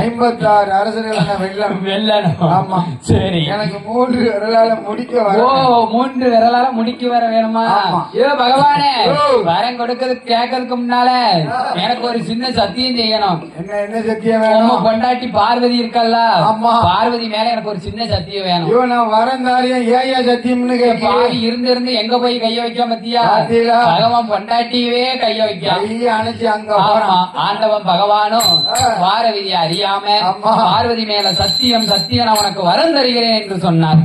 56 அரசுகளை நான் வெல்லணும் ஆமா சரி எனக்கு 3 விரலால முடிக்க வர 3 விரலால முடிக்க வர வேணுமா ஏ பகவானே வரம் கொடுக்கிறது கேட்கறதுக்கு முன்னால எனக்கு ஒரு சின்ன சத்தியம் செய்யணும் என்ன சத்தியம் வேணும் பொண்டாட்டி பார்வதி இருக்கல்ல பார்வதி மேல எனக்கு ஒரு சின்ன சத்தியம் வேணும் நான் வரந்தாரியம் ஏயா சத்தியம்னு பாவி இருந்து எங்க போய் கைய வைக்க பத்தியா பகவான் பொண்டாட்டியவே கைய வைக்க பிடிக்கும் கையை அணைச்சு அங்க ஆமா போறான். ஆண்டவன் பகவானும் வார விதியை அறியாம ஆமா. பார்வதி மேல சத்தியம் சத்தியம் நான் உனக்கு வரம் தருகிறேன் என்று சொன்னார்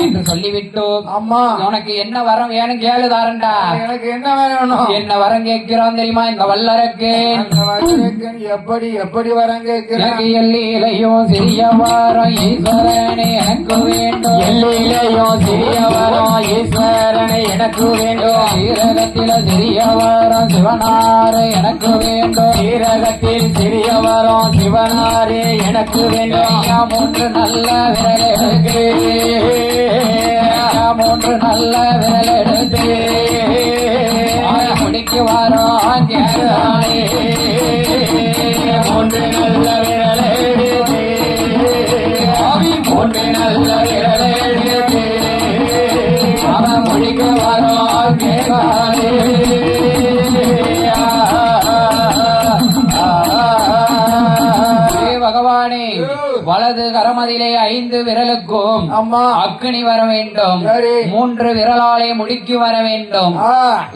என்று சொல்லிவிட்டு அம்மா உனக்கு என்ன வரம் வேணும் கேளு தாரண்டா எனக்கு என்ன வேணும்? என்ன வரம் கேட்கிறான் தெரியுமா இந்த வல்லரக்கு அந்த வசனத்தின் எப்படி எப்படி வரம் கேட்கிறேன்? எனக்கு எல்லையிலையும் சிறிய வாரம் ஈஸ்வரனே எனக்கு வேண்டும் எல்லையிலையும் சிறிய வரம் ஈஸ்வரனை எனக்கு வேண்டும். சீரகத்தில சிறிய வாரம் சிவனாறு எனக்கு வேண்டும் சீரகத்தில் சிறிய வரம் சிவனாரே எனக்கு வேண்டும். ஐயா, மூன்று நல்ல விரல் எடுத்து ஐயா, மூன்று நல்ல விரல் எடுத்து முடிக்கு வாரம் கேளாயே மூன்று நல்ல விரல் எடுத்து மூன்று நல்ல விரல் எடுத்து அவன் முடிக்கு வாரம் கேளாயே பகவானே வலது கரமதிலே 5 விரலுக்கும் அம்மா அக்னி வர வேண்டும் சரி. 3 விரலாலே முடிக்கு வர வேண்டும்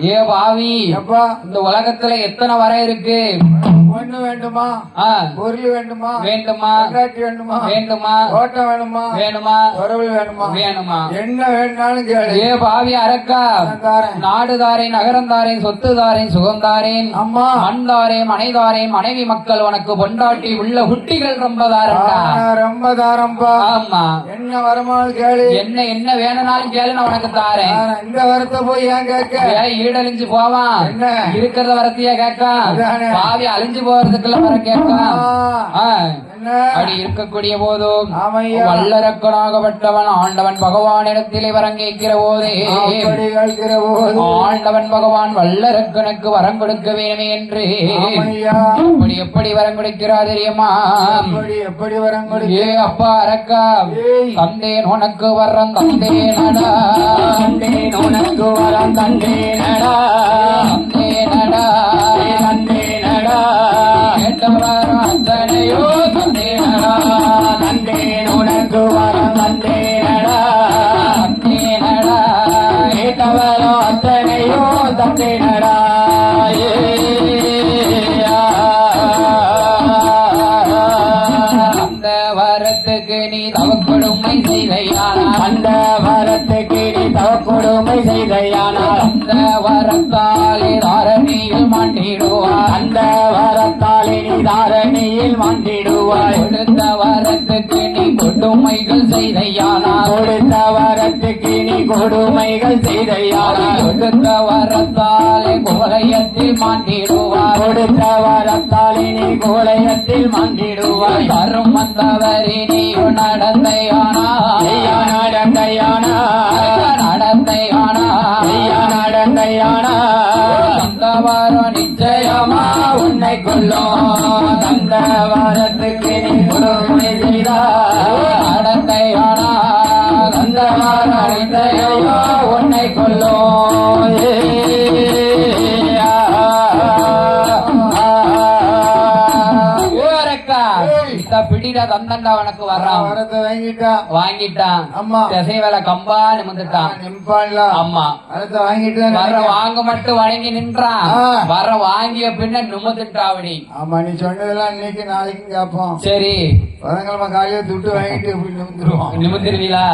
ஏ பாவி அப்பா இந்த உலகத்துல எத்தனை வர இருக்கு பொண்ணு வேண்டுமா? ஆ, பொருள் வேண்டுமா? வேண்டுமா பொண்டாட்டி வேண்டுமா? வேண்டுமா தோட்டம் வேணுமா? வேணுமா உறவு வேணுமா? வேணுமா என்ன வேணாலும் கேளு. ஏ பாவி அரக்கா நான் தாரேன். நாடுதாரேன் நகரந்தாரேன் சொத்துதாரேன் சுகந்தாரேன் அம்மா மண்தாரே மனைதாரே மனைவி மக்கள் உனக்கு பொண்டாட்டி உள்ள குட்டிகள் ரொம்ப தாரண்டா நான் ரொம்ப தாரம்பா. ஆமா என்ன வரமாலும் கேளு. என்ன என்ன வேணும்னாலும் கேளு நான் உனக்கு தாரேன் நான் இந்த வரத்தை போய் ஏன் கேட்க? ஏன் ஈடழிஞ்சு போவான் என்ன? இருக்கிறத வரத்தையா கேட்கான் அதானே. பாவி அழிஞ்சு போறதுக்குள்ள வர கேட்கான் ஆ. என்ன? அப்படி இருக்கக்கூடிய போதும் ஆமையா. வல்லரக்கனாகப்பட்டவன் ஆண்டவன் பகவானிடத்திலே வரம் கேட்கிற போதே அப்படி கேட்கிற போது ஆண்டவன் பகவான் வல்லரக்கனுக்கு வரம் கொடுக்க வேணுமே என்று ஆமையா. அப்படி எப்படி வரம் கொடுக்கிறா தெரியுமா எப்படி எப்படி வரம் கொடு. ஏ அப்பா அரக்கா ஏய். தந்தேன் உனக்கு வரம் தந்தேனடா தந்தேன் உனக்கு வரம் தந்தேனடா. தந்தேனடா தந்தேனடா. கேட்ட வரம் அத்தனையோ தந்தேனடா தந்தேன் உனக்கு வரம் தந்தேனடா. தந்தேனடா கேட்டவரோ அத்தனையோ தந்தேனடா. அந்த வரத்துக்கு நீ தவக்கொடுமை செய்தையானால் அந்த வரத்துக்கு நீ தவக்கொடுமை செய்தையானால் அந்த வரத்தாலே தாரணியில் மாட்டிடுவார் அந்த வரத்தாலே நீ தாரணியில் மாண்டிடுவாய். கொடுத்த வரத்துக்கு நீ கொடுமைகள் செய்தையானால் கொடுத்த வரத்துக்கு நீ கொடுமைகள் செய்தையானால் கொடுத்த வரத்தாலே கோலயத்தில் மாட்டிடுவார் கொடுத்த வரத்தாலே நீ கோலயத்தில் மாண்டிடுவாய். தரும் வந்தவரே நீ நடந்தையானா ஐயா நடந்தையானா நடந்தையானா ஐயா நடந்தையானா அந்த வாரம் நிச்சயமா உன்னை கொல்லும். தந்த வாரத்துக்கு நீ கொடுமை செய்தாய். நடந்தையானா தந்த வாரம் நிச்சயமா உன்னை கொல்லும். பிடிடா தந்தண்டா உனக்கு வர்றான் வரத்தை வாங்கிட்டா வாங்கிட்டான் அம்மா திசை வேலை கம்பா நிமிந்துட்டான் நிம்பான்ல ஆமா வரத்தை வாங்கிட்டு வர வாங்க மட்டும் வணங்கி நின்றான் ஆ. வர வாங்கிய பின்ன நிமிந்துட்டாவடி ஆமா நீ சொன்னதெல்லாம் இன்னைக்கு நாளைக்கும் கேட்போம். சரி புதன்கிழமை காலையில துட்டு வாங்கிட்டு எப்படி நிமிந்துருவோம். நிமிந்துருவீங்களா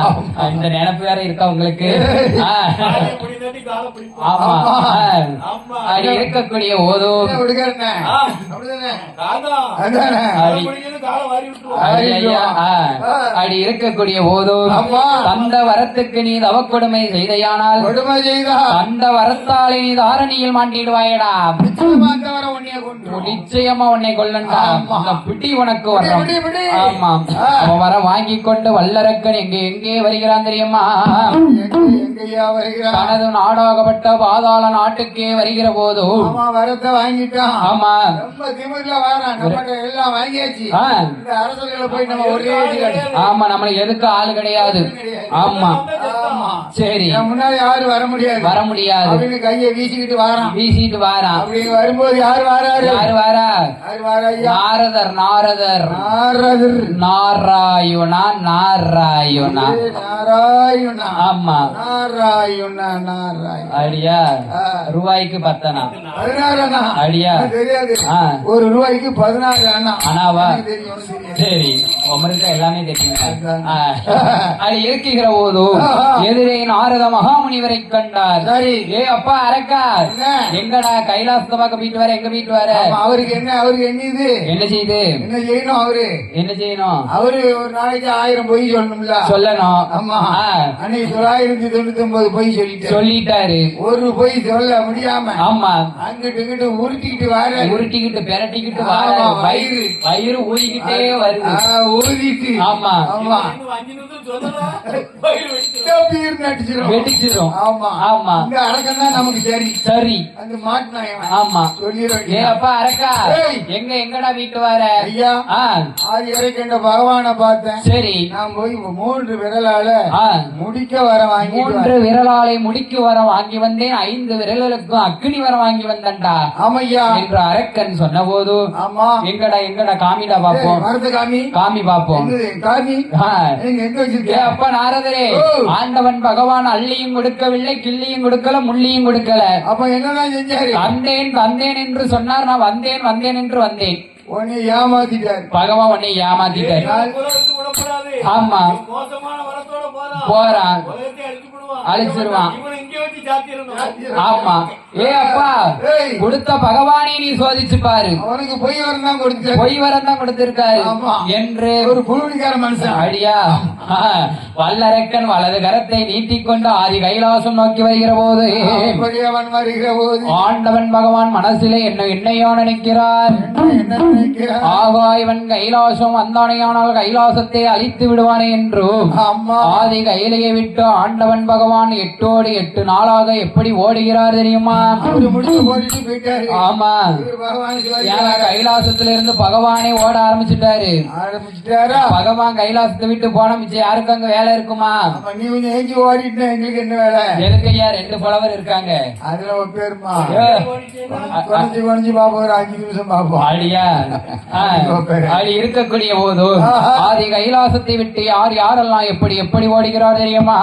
இந்த நினைப்பு வேற இருக்கா உங்களுக்கு ஆ. காலை பிடி தட்டி காலை பிடிப்போம். ஆமா ஆமா. அப்படி இருக்கக்கூடிய ஓதும் விடுக்கிறேன் ஆ. அப்படிதானே? அதான். அதானே? காலை பிடிக்கிறது காலை வாரி விட்டுருவோம். அப்படி இருக்கக்கூடிய போதும் ஆமா. தந்த வரத்துக்கு நீ தவக்கொடுமை செய்தையானால் கொடுமை செய்தா அந்த வரத்தாலே நீ தாரணியில் மாட்டிடுவாயடா நிச்சயமாத்தவரை உன்னைய கொண்டு நிச்சயமா உன்னை கொல்லண்டா ஆமா. அந்த பிடி உனக்கு வர்றான் பிடி, பிடி. ஆமா அவன் வர வாங்கி கொண்டு வல்லரக்கன் எங்கே வருகிறான் தெரியுமா எங்கய்யா வருகிறான்? தனது நாடாகப்பட்ட பாதாள நாட்டுக்கே வருகிற போது ஆமா வரத்தை வாங்கிட்டான். ஆமா ரொம்ப திமிர்ல வரான். நம்மகிட்ட எல்லாம் வாங்கியாச்சு. ஆ. இந்த அரசர்களை போய் நம்ம ஒரே அடி அடி. ஆமா நம்மளுக்கு எதுக்கு ஆள் கிடையாது ஆமா ஆமா சரி என் முன்னாடி யாரும் வர முடியாது வர முடியாது அப்படின்னு கையை வீசிக்கிட்டு வாரான். வீசிட்டு வாரான். அப்படி வரும்போது யார் வாராரு? யாரு வாரா? யார் வாரா ஐயா? நாரதர் நாரதர் நாரதர். நாராயணா நாராயணா நாராயணா. ஆமா நாராயணா நாராயண. அடியா ரூபாய்க்கு 10 அணா 16 அண்ணா. அடியா எனக்கு தெரியாது. ஆ. ஒரு ரூபாய்க்கு 16 அண்ணா. அண்ணாவா எனக்கு தெரியும், உனக்கு தெரியாது. சரி உமருக்கு எல்லாமே தெரியும். அது இருக்குகிற போது எதிரே நாரத மகாமுனிவரை கண்டார். சரி. ஏ அப்பா அரக்கா என்ன? எங்கடா கைலாசமாக வீட்டு வர எங்க வீட்டு வர ஆமா, அவருக்கு என்ன இது என்ன செய்யுது என்ன செய்யணும்? அவரு என்ன செய்யணும்? அவரு ஒரு நாளைக்கு 1000 பொய் சொல்லணும்ல. சொல்லணும். ஆமா. ஆ. அன்னைக்கு 999 பொய் சொல்லிட்டாரு. ஒரு பொய் சொல்ல முடியாம ஆமா அங்கிட்டு இங்கிட்டு உருட்டிக்கிட்டு வர உருட்டிக்கிட்டு பெரட்டிக்கிட்டு ஆமா, வயிறு வயிறு ஊதிக்கிட்டே வருது. ஊதிட்டு. ஆமா ஆமா. 5 நிமிஷம் சொல்லலாம் பயிர் வெடிச்சிடும். பீர் நடிச்சிடும். வெடிச்சிடும். ஆமா ஆமா இந்த அடக்கம் தான் நமக்கு சரி. சரி அந்த மாட்டினாயவன் ஆமா. சொல்லிடுறேன். ஏ அப்பா அரக்கா ஏய். எங்கடா வீட்டு வர ஐயா ஆ ஆதி இறைக்கின்ற பகவானை பார்த்தேன். சரி நான் போய் 3 விரலால ஆ முடிக்க வர வாங்கி 3 விரலாலை முடிக்கு வர வாங்கி வந்தேன். 5 விரலுக்கும் அக்னி வர வாங்கி வந்தேன்டா ஆமையா என்று அரக்கன் சொன்ன போது ஆமா எங்கடா காமிடா பாப்போம். மரத்து காமி காமி பாப்போம். என்னது? காமி ஆ. நீங்க எங்க ஏ வச்சிருக்க? அப்பா நாரதரே ஓ. ஆண்டவன் பகவான் அள்ளியும் கொடுக்கவில்லை, கிள்ளியும் கொடுக்கல, முள்ளியும் கொடுக்கல. அப்ப என்னதான் செஞ்சாரு? வந்தேன் என்று சொன்னார். நான் வந்தேன் என்று வந்தேன். உன்னை ஏமாத்திட்டாரு. பகவான் உன்னை ஏமாத்திட்டார். உலகத்துக்கு விடக்கூடாது. ஆமா மோசமான வரத்தோட போறான். உலகத்தை அழிச்சு விடுவான். அழிச்சிருவான். இவனை இங்கே வச்சு சாத்திரணும். ஆமா. ஏ அப்பா ஏய். கொடுத்த பகவானை நீ சோதிச்சு பாரு. அவனுக்கு பொய் வரம் தான் கொடுத்தாரு. பொய் வரம் தான் கொடுத்திருக்காரு ஆமா. என்று ஒரு புழுடிக்கார மனுஷன். அடியா வல்லரக்கன் வலது கரத்தை நீட்டிக்கொண்டு ஆதி கைலாசம் நோக்கி வருகிற போது அப்படி அவன் வருகிற போது ஆண்டவன் பகவான் மனசிலே என்னையோ நினைக்கிறார். என்ன நினைக்கிறான்? ஆகா இவன் கைலாசம் வந்தானையானால் கைலாசத்தை அழித்து விடுவானே என்றும் அம்மா ஆதி கையிலேயே விட்டு ஆண்டவன் பகவான் 8 நாளாக எப்படி ஓடுகிறார் தெரியுமா? அவரு முடிச்சு போட்டுட்டு போயிட்டாரு. ஆமா. இவரு பகவானுக்கு ஏன்னா கைலாசத்திலிருந்து பகவானே ஓட ஆரம்பிச்சுட்டாரு. ஆரம்பிச்சுட்டாரா? பகவான் கைலாசத்தை விட்டு போன மிச்சம் யாருக்கு அங்க வேலை இருக்குமா? அப்ப நீ கொஞ்சம் ஏஞ்சி ஓடிட்டு எங்களுக்கு என்ன வேலை? எதுக்கையா 2 புலவர் இருக்காங்க. அதுல ஒரு பேருமா ஏ, குறைஞ்சு பாப்போம். ஒரு 5 நிமிஷம் பாப்போம். அடியா அப்படி இருக்கக்கூடிய போது ஆதி கைலாசத்தை விட்டு யாரெல்லாம் எப்படி ஓடுகிறார் தெரியுமா?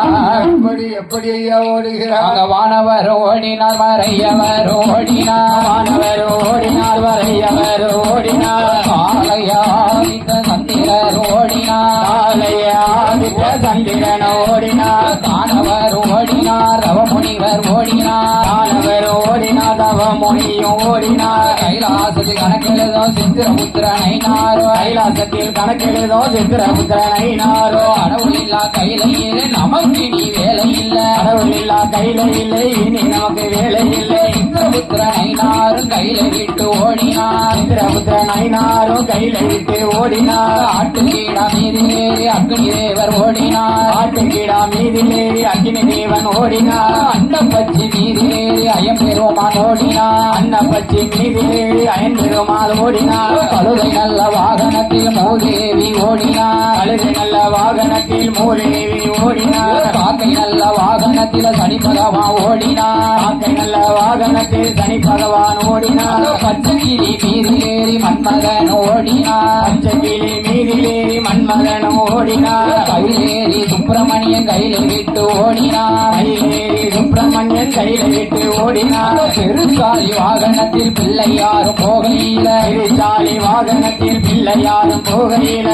எப்படி ஐயா ஓடுகிறார்? அங்க வானவர் ஓடினார், மறையவர் ஓடினார். வானவர் ஓடினார், மறையவர் ஓடினார். ஆலயாதித்த சந்திரர் ஓடினார், ஆலயாதித்த சந்திரன் ஓடினார். தானவர் ஓடினார், தவமுனிவர் ஓடினார். தானவர் ஓடினார், தவமுனியும் ஓடினார். கைலாசத்தில் கணக்கெழுதோ சித்திரபுத்திரனைனாரோ, கைலாசத்தில் கணக்கெழுதோ சித்திரபுத்திரனைனாரோ. கடவுளில்லா கையிலே நமக்கு நீ வேலை இல்லை, கடவுளில்லா கையிலே இனி நமக்கு வேலை இல்லை. இந்திரபுத்திரனைனாரும் கையில விட்டு ஓடினார், இந்திரபுத்திரனைனாரும் கையில விட்டு ஓடினார். ஆட்டுக்கீடா மீதிலேறி அக்னி தேவர் ஓடினார், ஆட்டுக்கீடா மீதிலேறி அக்னி தேவன் ஓடினார். அன்னப்பச்சி மீதிலேறி அயம் பெருமான் ஓடினார், அன்னப்பச்சி மீதிலேறி அயன் பெருமாள் ஓடினார். கழுதை நல்ல வாகனத்தில் மூதேவி ஓடினார், கழுதை நல்ல வாகனத்தில் மூதேவி ஓடினார். காக்கை நல்ல வாகனத்தில் சனி பகவான் ஓடினார், காக்கை நல்ல வாகனத்தில் சனி பகவான் ஓடினார். பச்சைக்கிளி மீதிலேறி மன்மகன் ஓடினார், பச்சைக்கிளி மீதிலேறி மன்மகன் ஓடினார். கையிலேறி சுப்பிரமணியன் கையில விட்டு ஓடினார், கையிலேறி சுப்பிரமணியன் கையில விட்டு ஓடினார். பெருசாலி வாகனத்தில் பிள்ளையாரும் போகையில, பெருசாலி வாகனத்தில் பிள்ளையாரும் போகையில.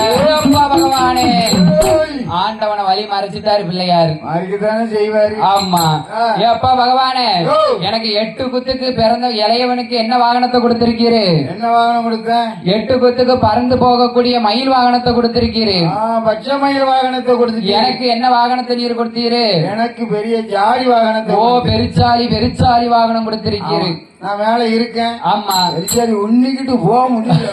பகவானே ஆண்டவனை வழி மறைச்சிட்டாரு பிள்ளையாரு. அதுக்குதானே செய்வாரு. ஆமா. ஏப்பா பகவானே எனக்கு 8 குத்துக்கு பிறந்த இளையவனுக்கு என்ன வாகனத்தை கொடுத்திருக்கீரு? என்ன வாகனம் கொடுத்தேன்? 8 குத்துக்கு பறந்து போகக்கூடிய மயில் வாகனத்தை கொடுத்திருக்கீரு. பச்சை மயில் வாகனத்தை கொடுத்து. எனக்கு என்ன வாகனத்தை நீர் கொடுத்தீரு? எனக்கு பெரிய ஜாடி வாகனத்தை. ஓ பெருச்சாலி வாகனம் கொடுத்திருக்கீரு. நான் மேல இருக்கேன். ஆமா. பெருச்சாலி உன்னிக்கிட்டு போக முடியல.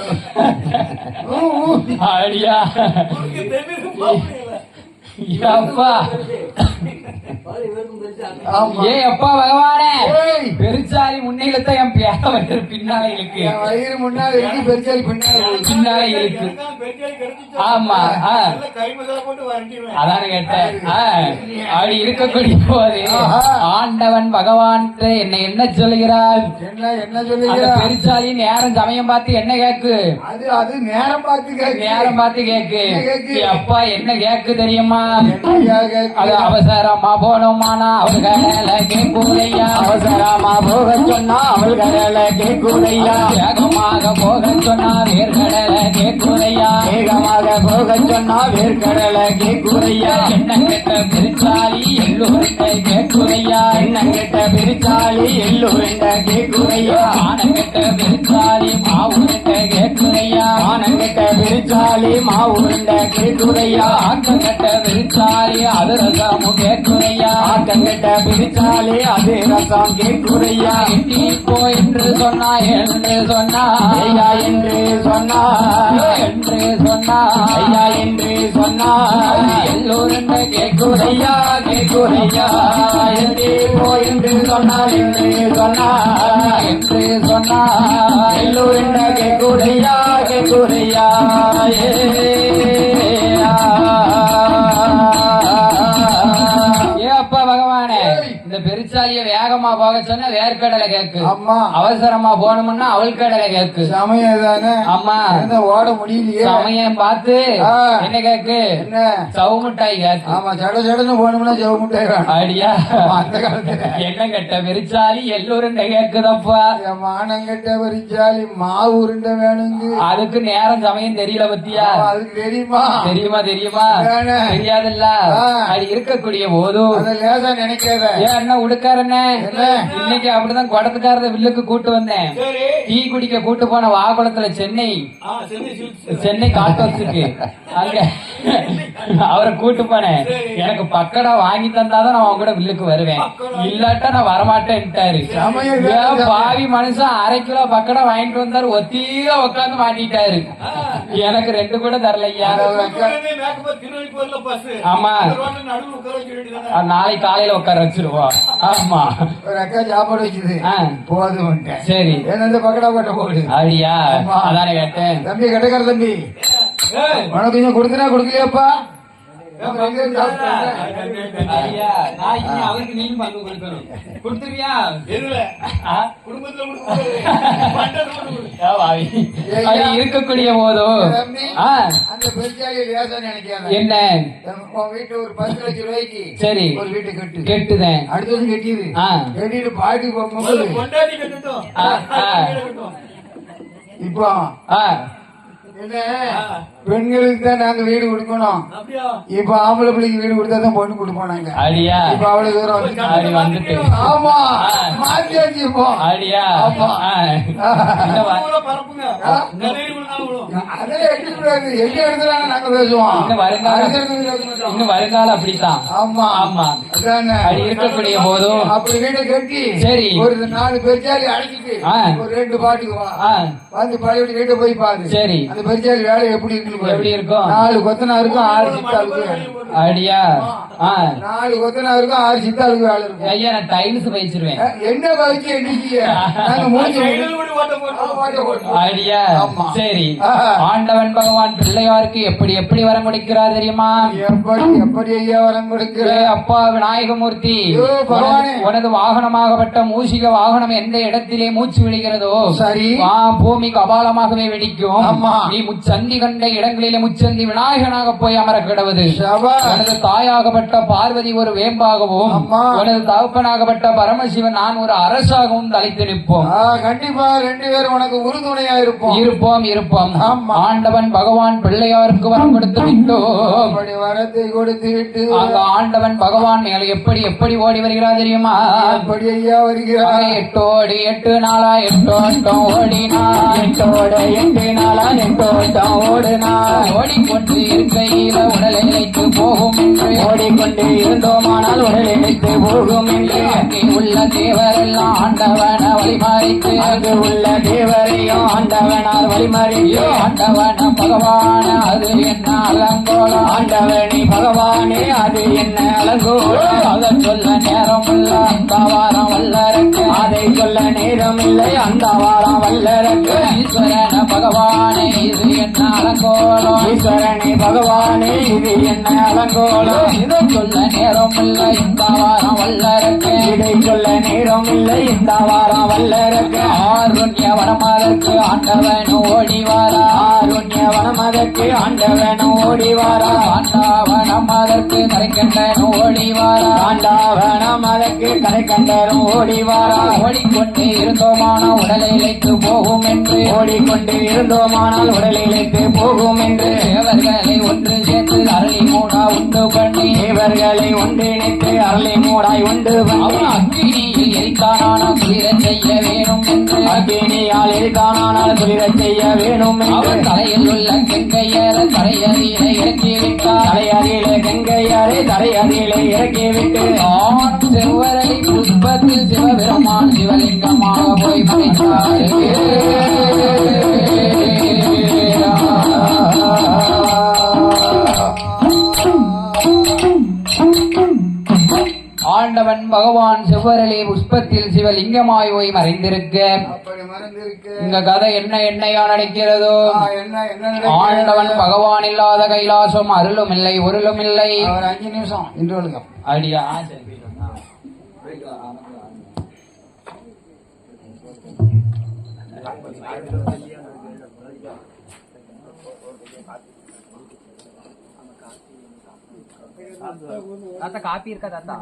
அடியா உனக்கு தெரியுது பாப்பீங்களா? அப்பா ஆமா. ஏ அப்பா பகவானே, ஏய். பெருச்சாலி முன்னிலத்தை என் பேர வயிறு பின்னால இருக்கு, என் வயிறு முன்னால இருக்கு, பெருச்சாலி பின்னால போகுது. பின்னால இருக்கு. பெட்ரோல் கிடைச்சிச்சு. ஆமா நல்ல கை மசாலா போட்டு வரட்டிடுவேன். அதான கேட்டேன். அப்படி இருக்கக்கூடிய போது ஆண்டவன் பகவான் என்னை என்ன சொல்லுகிறார்? என்ன அந்த சொல்லுங்க? பெருச்சாலி நேரம் சமயம் பார்த்து என்ன கேக்கு? அது நேரம் பார்த்து கேக்கு. நேரம் பார்த்து கேக்கு. என்ன கேக்கு? அப்பா என்ன கேக்கு தெரியுமா? என்னய்யா கேக்கு? அது அவசரமா போனோமானா அவள் கரல கேக்குதையா, அவசரமா போக சொன்னா அவள் கடல கேக்குதையா, வேகமாக போக சொன்னா வேர்கடல கேக்குதையா, வேகமாக போக சொன்னா வேர்க்கடல கேக்குதையா, என்ன கெட்ட பெருச்சாலி எல்லோருண்ட கேக்குதையா, என்ன கெட்ட பெருச்சாலி எல்லோருண்ட கேக்குதையா, ஆனம் கெட்ட பெருச்சாலி மாவுருண்ட கேக்குதையா, ஆனம் கெட்ட பெருச்சாலி மாவுருண்ட கேக்குதையா, ஆக்கம் கெட்ட பெருச்சாலி அது ரசமும் கேக்குதையா, ஆக்கங்கட்ட பெருச்சாலி அது ரசம் கேக்குதையா, இப்போ என்று சொன்னா என்று சொன்னா ஐயா என்று சொன்னா, என்று சொன்னா ஐயா என்று சொன்னா, எல்லோருண்ட கேக்குதையா கேக்குதையா, எங்கே போய் என்று சொன்னால் என்று சொன்னா, என்று சொன்னா எல்லோருண்ட கேக்குதையா கேக்குதையா, ஏ அப்பா பகவானே, இந்த பெருச்சாலிய வேகமா போக சொன்னா வேர்க்கடலை கேக்கு, அம்மா அவசரமா போகணும்னா அவள் கடலை கேக்கு. சமயம் தானே, அம்மா என்ன ஓட முடியலையே, சமயம் பார்த்து ஆ. என்ன கேக்கு? என்ன சவு மிட்டாய் கேக்கு. ஆமா சடன்னு போனோம்னா ஜெவ முட்டை வேணும். அடியா அந்த காலத்துல என்ன கெட்ட பெருச்சாலி எல்லோரும் கேக்குதப்பா. என் மானங்கட்ட பெருச்சாலி மாவு உருண்டை வேணுங்க. அதுக்கு நேரம் சமயம் தெரியல பத்தியா? ஆமா, அதுக்கு தெரியுமா? தெரியுமா வேணே. தெரியாதுல்ல. ஆ. அது இருக்கக்கூடிய போதும் அதை லேசா நினைக்காத. ஏன் என்ன உடுக்காரண்ணே, என்ன? இன்னைக்கு அப்படிதான் குடத்துக்காரத வில்லுக்கு கூட்டு வந்தேன். சரி. டீ குடிக்க கூட்டு போன வாகுளத்துல சென்னை சென்னை சில்க்ஸ். சென்னை காட்டோஸுக்கு அங்க அவரை கூட்டு போனேன். எனக்கு பக்கடா வாங்கி தந்தாதான் நான் அவங்க கூட வில்லுக்கு வருவேன், இல்லாட்டா நான் வரமாட்டேன்ட்டாரு. சமயம் ஏன் பாவி மனுஷன் 1/2 கிலோ பக்கடா வாங்கிட்டு வந்தாரு, ஒத்தியில உட்காந்து மாட்டிட்டாரு. எனக்கு 2 கூட தரலையா. உடனே மேக்கப் திருவள்ளுவர்ல பஸ். ஆமா. இந்த ரோட்ல நடுவுல உட்கார வச்சு வேண்டியதானே. நாளைக்கு காலையில உட்கார வச்சிருவோம். ஆமா ஒரு அக்கா சாப்பாடு வச்சுது ஆ. போதும். சரி. ஏன்னா இந்த பக்கடா பட்ட போடு. அப்படியா? ஆமா. அதானே கேட்டேன். தம்பி கடைக்கார தம்பி ஏய். உனக்கு கொஞ்சம் கொடுத்தனா கொடுக்கலையாப்பா? ஐயா, நான் இனி அவருக்கு நீயும் பங்கு கொடுக்கணும். கொடுத்துருவியா? எதுல? ஆ? குடும்பத்துல கொடுக்கக்கூடாது. பண்டத்துல கொடுக்கக்கூடாது. ஏன் பாவி? அது இருக்கக்கூடிய போதும் தம்பி, ஆ, அந்த பெருச்சாலி லேசா நினைக்காத. என்ன உன் வீட்டு ஒரு 10 லட்சம் ரூபாய்க்கு சரி ஒரு வீட்டை கட்டு. கெட்டுதேன். அடுத்த வருஷம் கட்டிடு. ஆ. கட்டிட்டு பாட்டி முதல்ல போகும்போது கொண்டாடி கட்டட்டும். ஆ, ஆ. கட்டட்டும். இப்போ ஆ, என்ன பெண்களுக்கு தான் நாங்க வீடு கொடுக்கணும். அப்படியா? இப்ப ஆம்பளை பிள்ளைக்கு வீடு கொடுத்தா தான் பொண்ணு கொடுப்போம் நாங்க. அடியா இப்ப அவ்வளவு தூரம் வந்து அப்படி வந்துட்டு ஆமா ஆ. மாத்தியாச்சு இப்போ. அடியா ஆமா. ஆ. என்ன வா- ஊர்ல பரப்புங்க. கண்ணீர் விழுந்தாலும் விழும். அதெல்லாம் எடுக்கக்கூடாது. எங்க எடுத்துறாங்க நாங்க பேசுவோம். இன்னும் வருங்காலம் அடுத்த இடத்துல பேச மாட்டோம். இன்னும் வருங்காலம் அப்படித்தான். ஆமா ஆமா. அதானே. அப்படி இருக்கக்கூடிய போதும் அப்படி வீட்டை கட்டி சரி. ஒரு 4 பெருச்சாலி அழைச்சிட்டு ஆ. ஒரு 2 பாட்டுக்கு வா. ஆ, வந்து பழைய வீட்டை போய் பாரு. சரி. அந்த பெருச்சாலி வேலை எப்படி இருக்குன்னு பாரு. எப்படி இருக்கும்? 4 கொத்தனாருக்கும் 6 சித்தாளுக்கும். அடியா ஆ. 4 கொத்தனாருக்கும் 6 சித்தாளுக்கு வேலை இருக்கும். ஐயா, நான் டைல்ஸ் பயிச்சிருவேன். என்ன பயிற்சி என்னைக்கு நாங்க மூஞ்சி கையில் கூட ஓட்ட போட்டு. ஐயா, ஆமா. சரி. ஆ. ஆண்டவன் பகவான் பிள்ளையாருக்கு எப்படி எப்படி வரம் கொடுக்கிறார் தெரியுமா? எப்படி எப்படி ஐயா வரம் கொடுக்கிற? ஏ அப்பா விநாயகமூர்த்தி, ஐயோ, பகவானே. உனது வாகனமாகப்பட்ட மூஷிக வாகனம் எந்த இடத்திலே மூச்சு விடுகிறதோ சரி. பூமிக்கு அபாலமாகவே வெடிக்கும். ஆமா. நீ முச்சந்தி கண்ட இடங்களிலே முச்சந்தி விநாயகனாக போய் அமர கிடவது. சபா. உனது தாயாகப்பட்ட பார்வதி ஒரு வேம்பாகவும் ஆமா. உனது தகப்பனாகப்பட்ட பரமசிவன் நான் ஒரு அரசாகவும் தலைத்து நிற்போம். கண்டிப்பா 2 பேரும் உனக்கு உறுதுணையா இருப்போம். இருப்போம். ஆமா. ஆண்டவன் பகவான் பிள்ளையாருக்கு வரம் கொடுத்து விட்டோம். அப்படி வரத்தை கொடுத்து விட்டு அங்க ஆண்டவன் பகவான் மேல எப்படி எப்படி ஓடி வருகிறா தெரியுமா? எப்படி ஐயா வருகிறார்? 8 ஓடி 8 நாளா 8 ஓட்டம் ஓடினா 8 ஓட 8 நாளா 8 ஓட்டம் ஓடினா ஓடிக்கொண்டு இருக்கையில உடலை நினைத்து போகும் என்று ஓடிக்கொண்டு இருந்தோமானால் உடலை நினைத்து போகும் என்று அங்கே உள்ள தேவரெல்லாம் ஆண்டவன வழிமறித்து அங்கு உள்ள தேவரையும் ஆண்டவனால் வழிமறித்து ஆண்டவன பகவான அது என்ன அலங்கோலம் ஆண்டவனி பகவான் பகவானே அது என்ன அலங்கோலம் அதை சொல்ல நேரம் இல்ல அந்த வாரம் வல்லருக்கு அதை சொல்ல நேரம் இல்லை அந்த வாரம் வல்லரக்கு ஈஸ்வரன பகவானே இது என்ன அலங்கோலம் ஈஸ்வரனே பகவானே இது என்ன அலங்கோலம் இதை சொல்ல நேரம் இல்ல இந்த வாரம் வல்லருக்கு இதை சொல்ல நேரம் இல்லை இந்த வாரம் வல்லரக்கு ஆருண்ய வனமாதற்கு ஆண்டவன் ஓடிவாரா ஆருண்ய வனமதற்கு ஆண்டவனும் ஓடிவாரா ஆண்டவனம் அதற்கு கரைக்கண்டன் ஓடிவாரா ஆண்டவனம் அதற்கு கரை கண்டரும் ஓடிவாரா ஓடிக்கொண்டே இருந்தோமான உடலை இழைத்து போகும் என்று ஓடிக்கொண்டு இருந்தோமானால் உடலை இழைத்து போகும் என்று தேவர்களை ஒன்று சேர்த்து அரளி மூடா உண்டு பண்ணி தேவர்களை ஒன்றிணைத்து அரளி மூடாய் உண்டு அவன் அக்கினியில் எரித்தானான குளிரச் செய்ய வேணும் என்று அக்கினியால் எரித்தானால் குளிரச் செய்ய வேணும் என்று அவன் தலையில் உள்ள கெங்கையர கரையறியில இறக்கிவிட்டார் தலையறியிலே கங்கையாரே தலையறியிலே இறக்கிவிட்டு ஆணும் செவ்வரளி புஷ்பத்தில் சிவபெருமான் சிவலிங்கமாக போய் ஆண்டவன் பகவான் செவ்வரளி புஷ்பத்தில் சிவலிங்கமாய் போய் மறைந்திருக்க அப்படி மறந்திருக்கு இந்த கதை என்ன என்னையா நடக்கிறதோ என்ன என்ன ஆண்டவன் பகவான் இல்லாத கைலாசம் அருளும் இல்லை ஒருளும் இல்லை ஒரு 5 நிமிஷம் இன்று ஒழுங்க அடியா தாத்தா காப்பி இருக்கா தாத்தா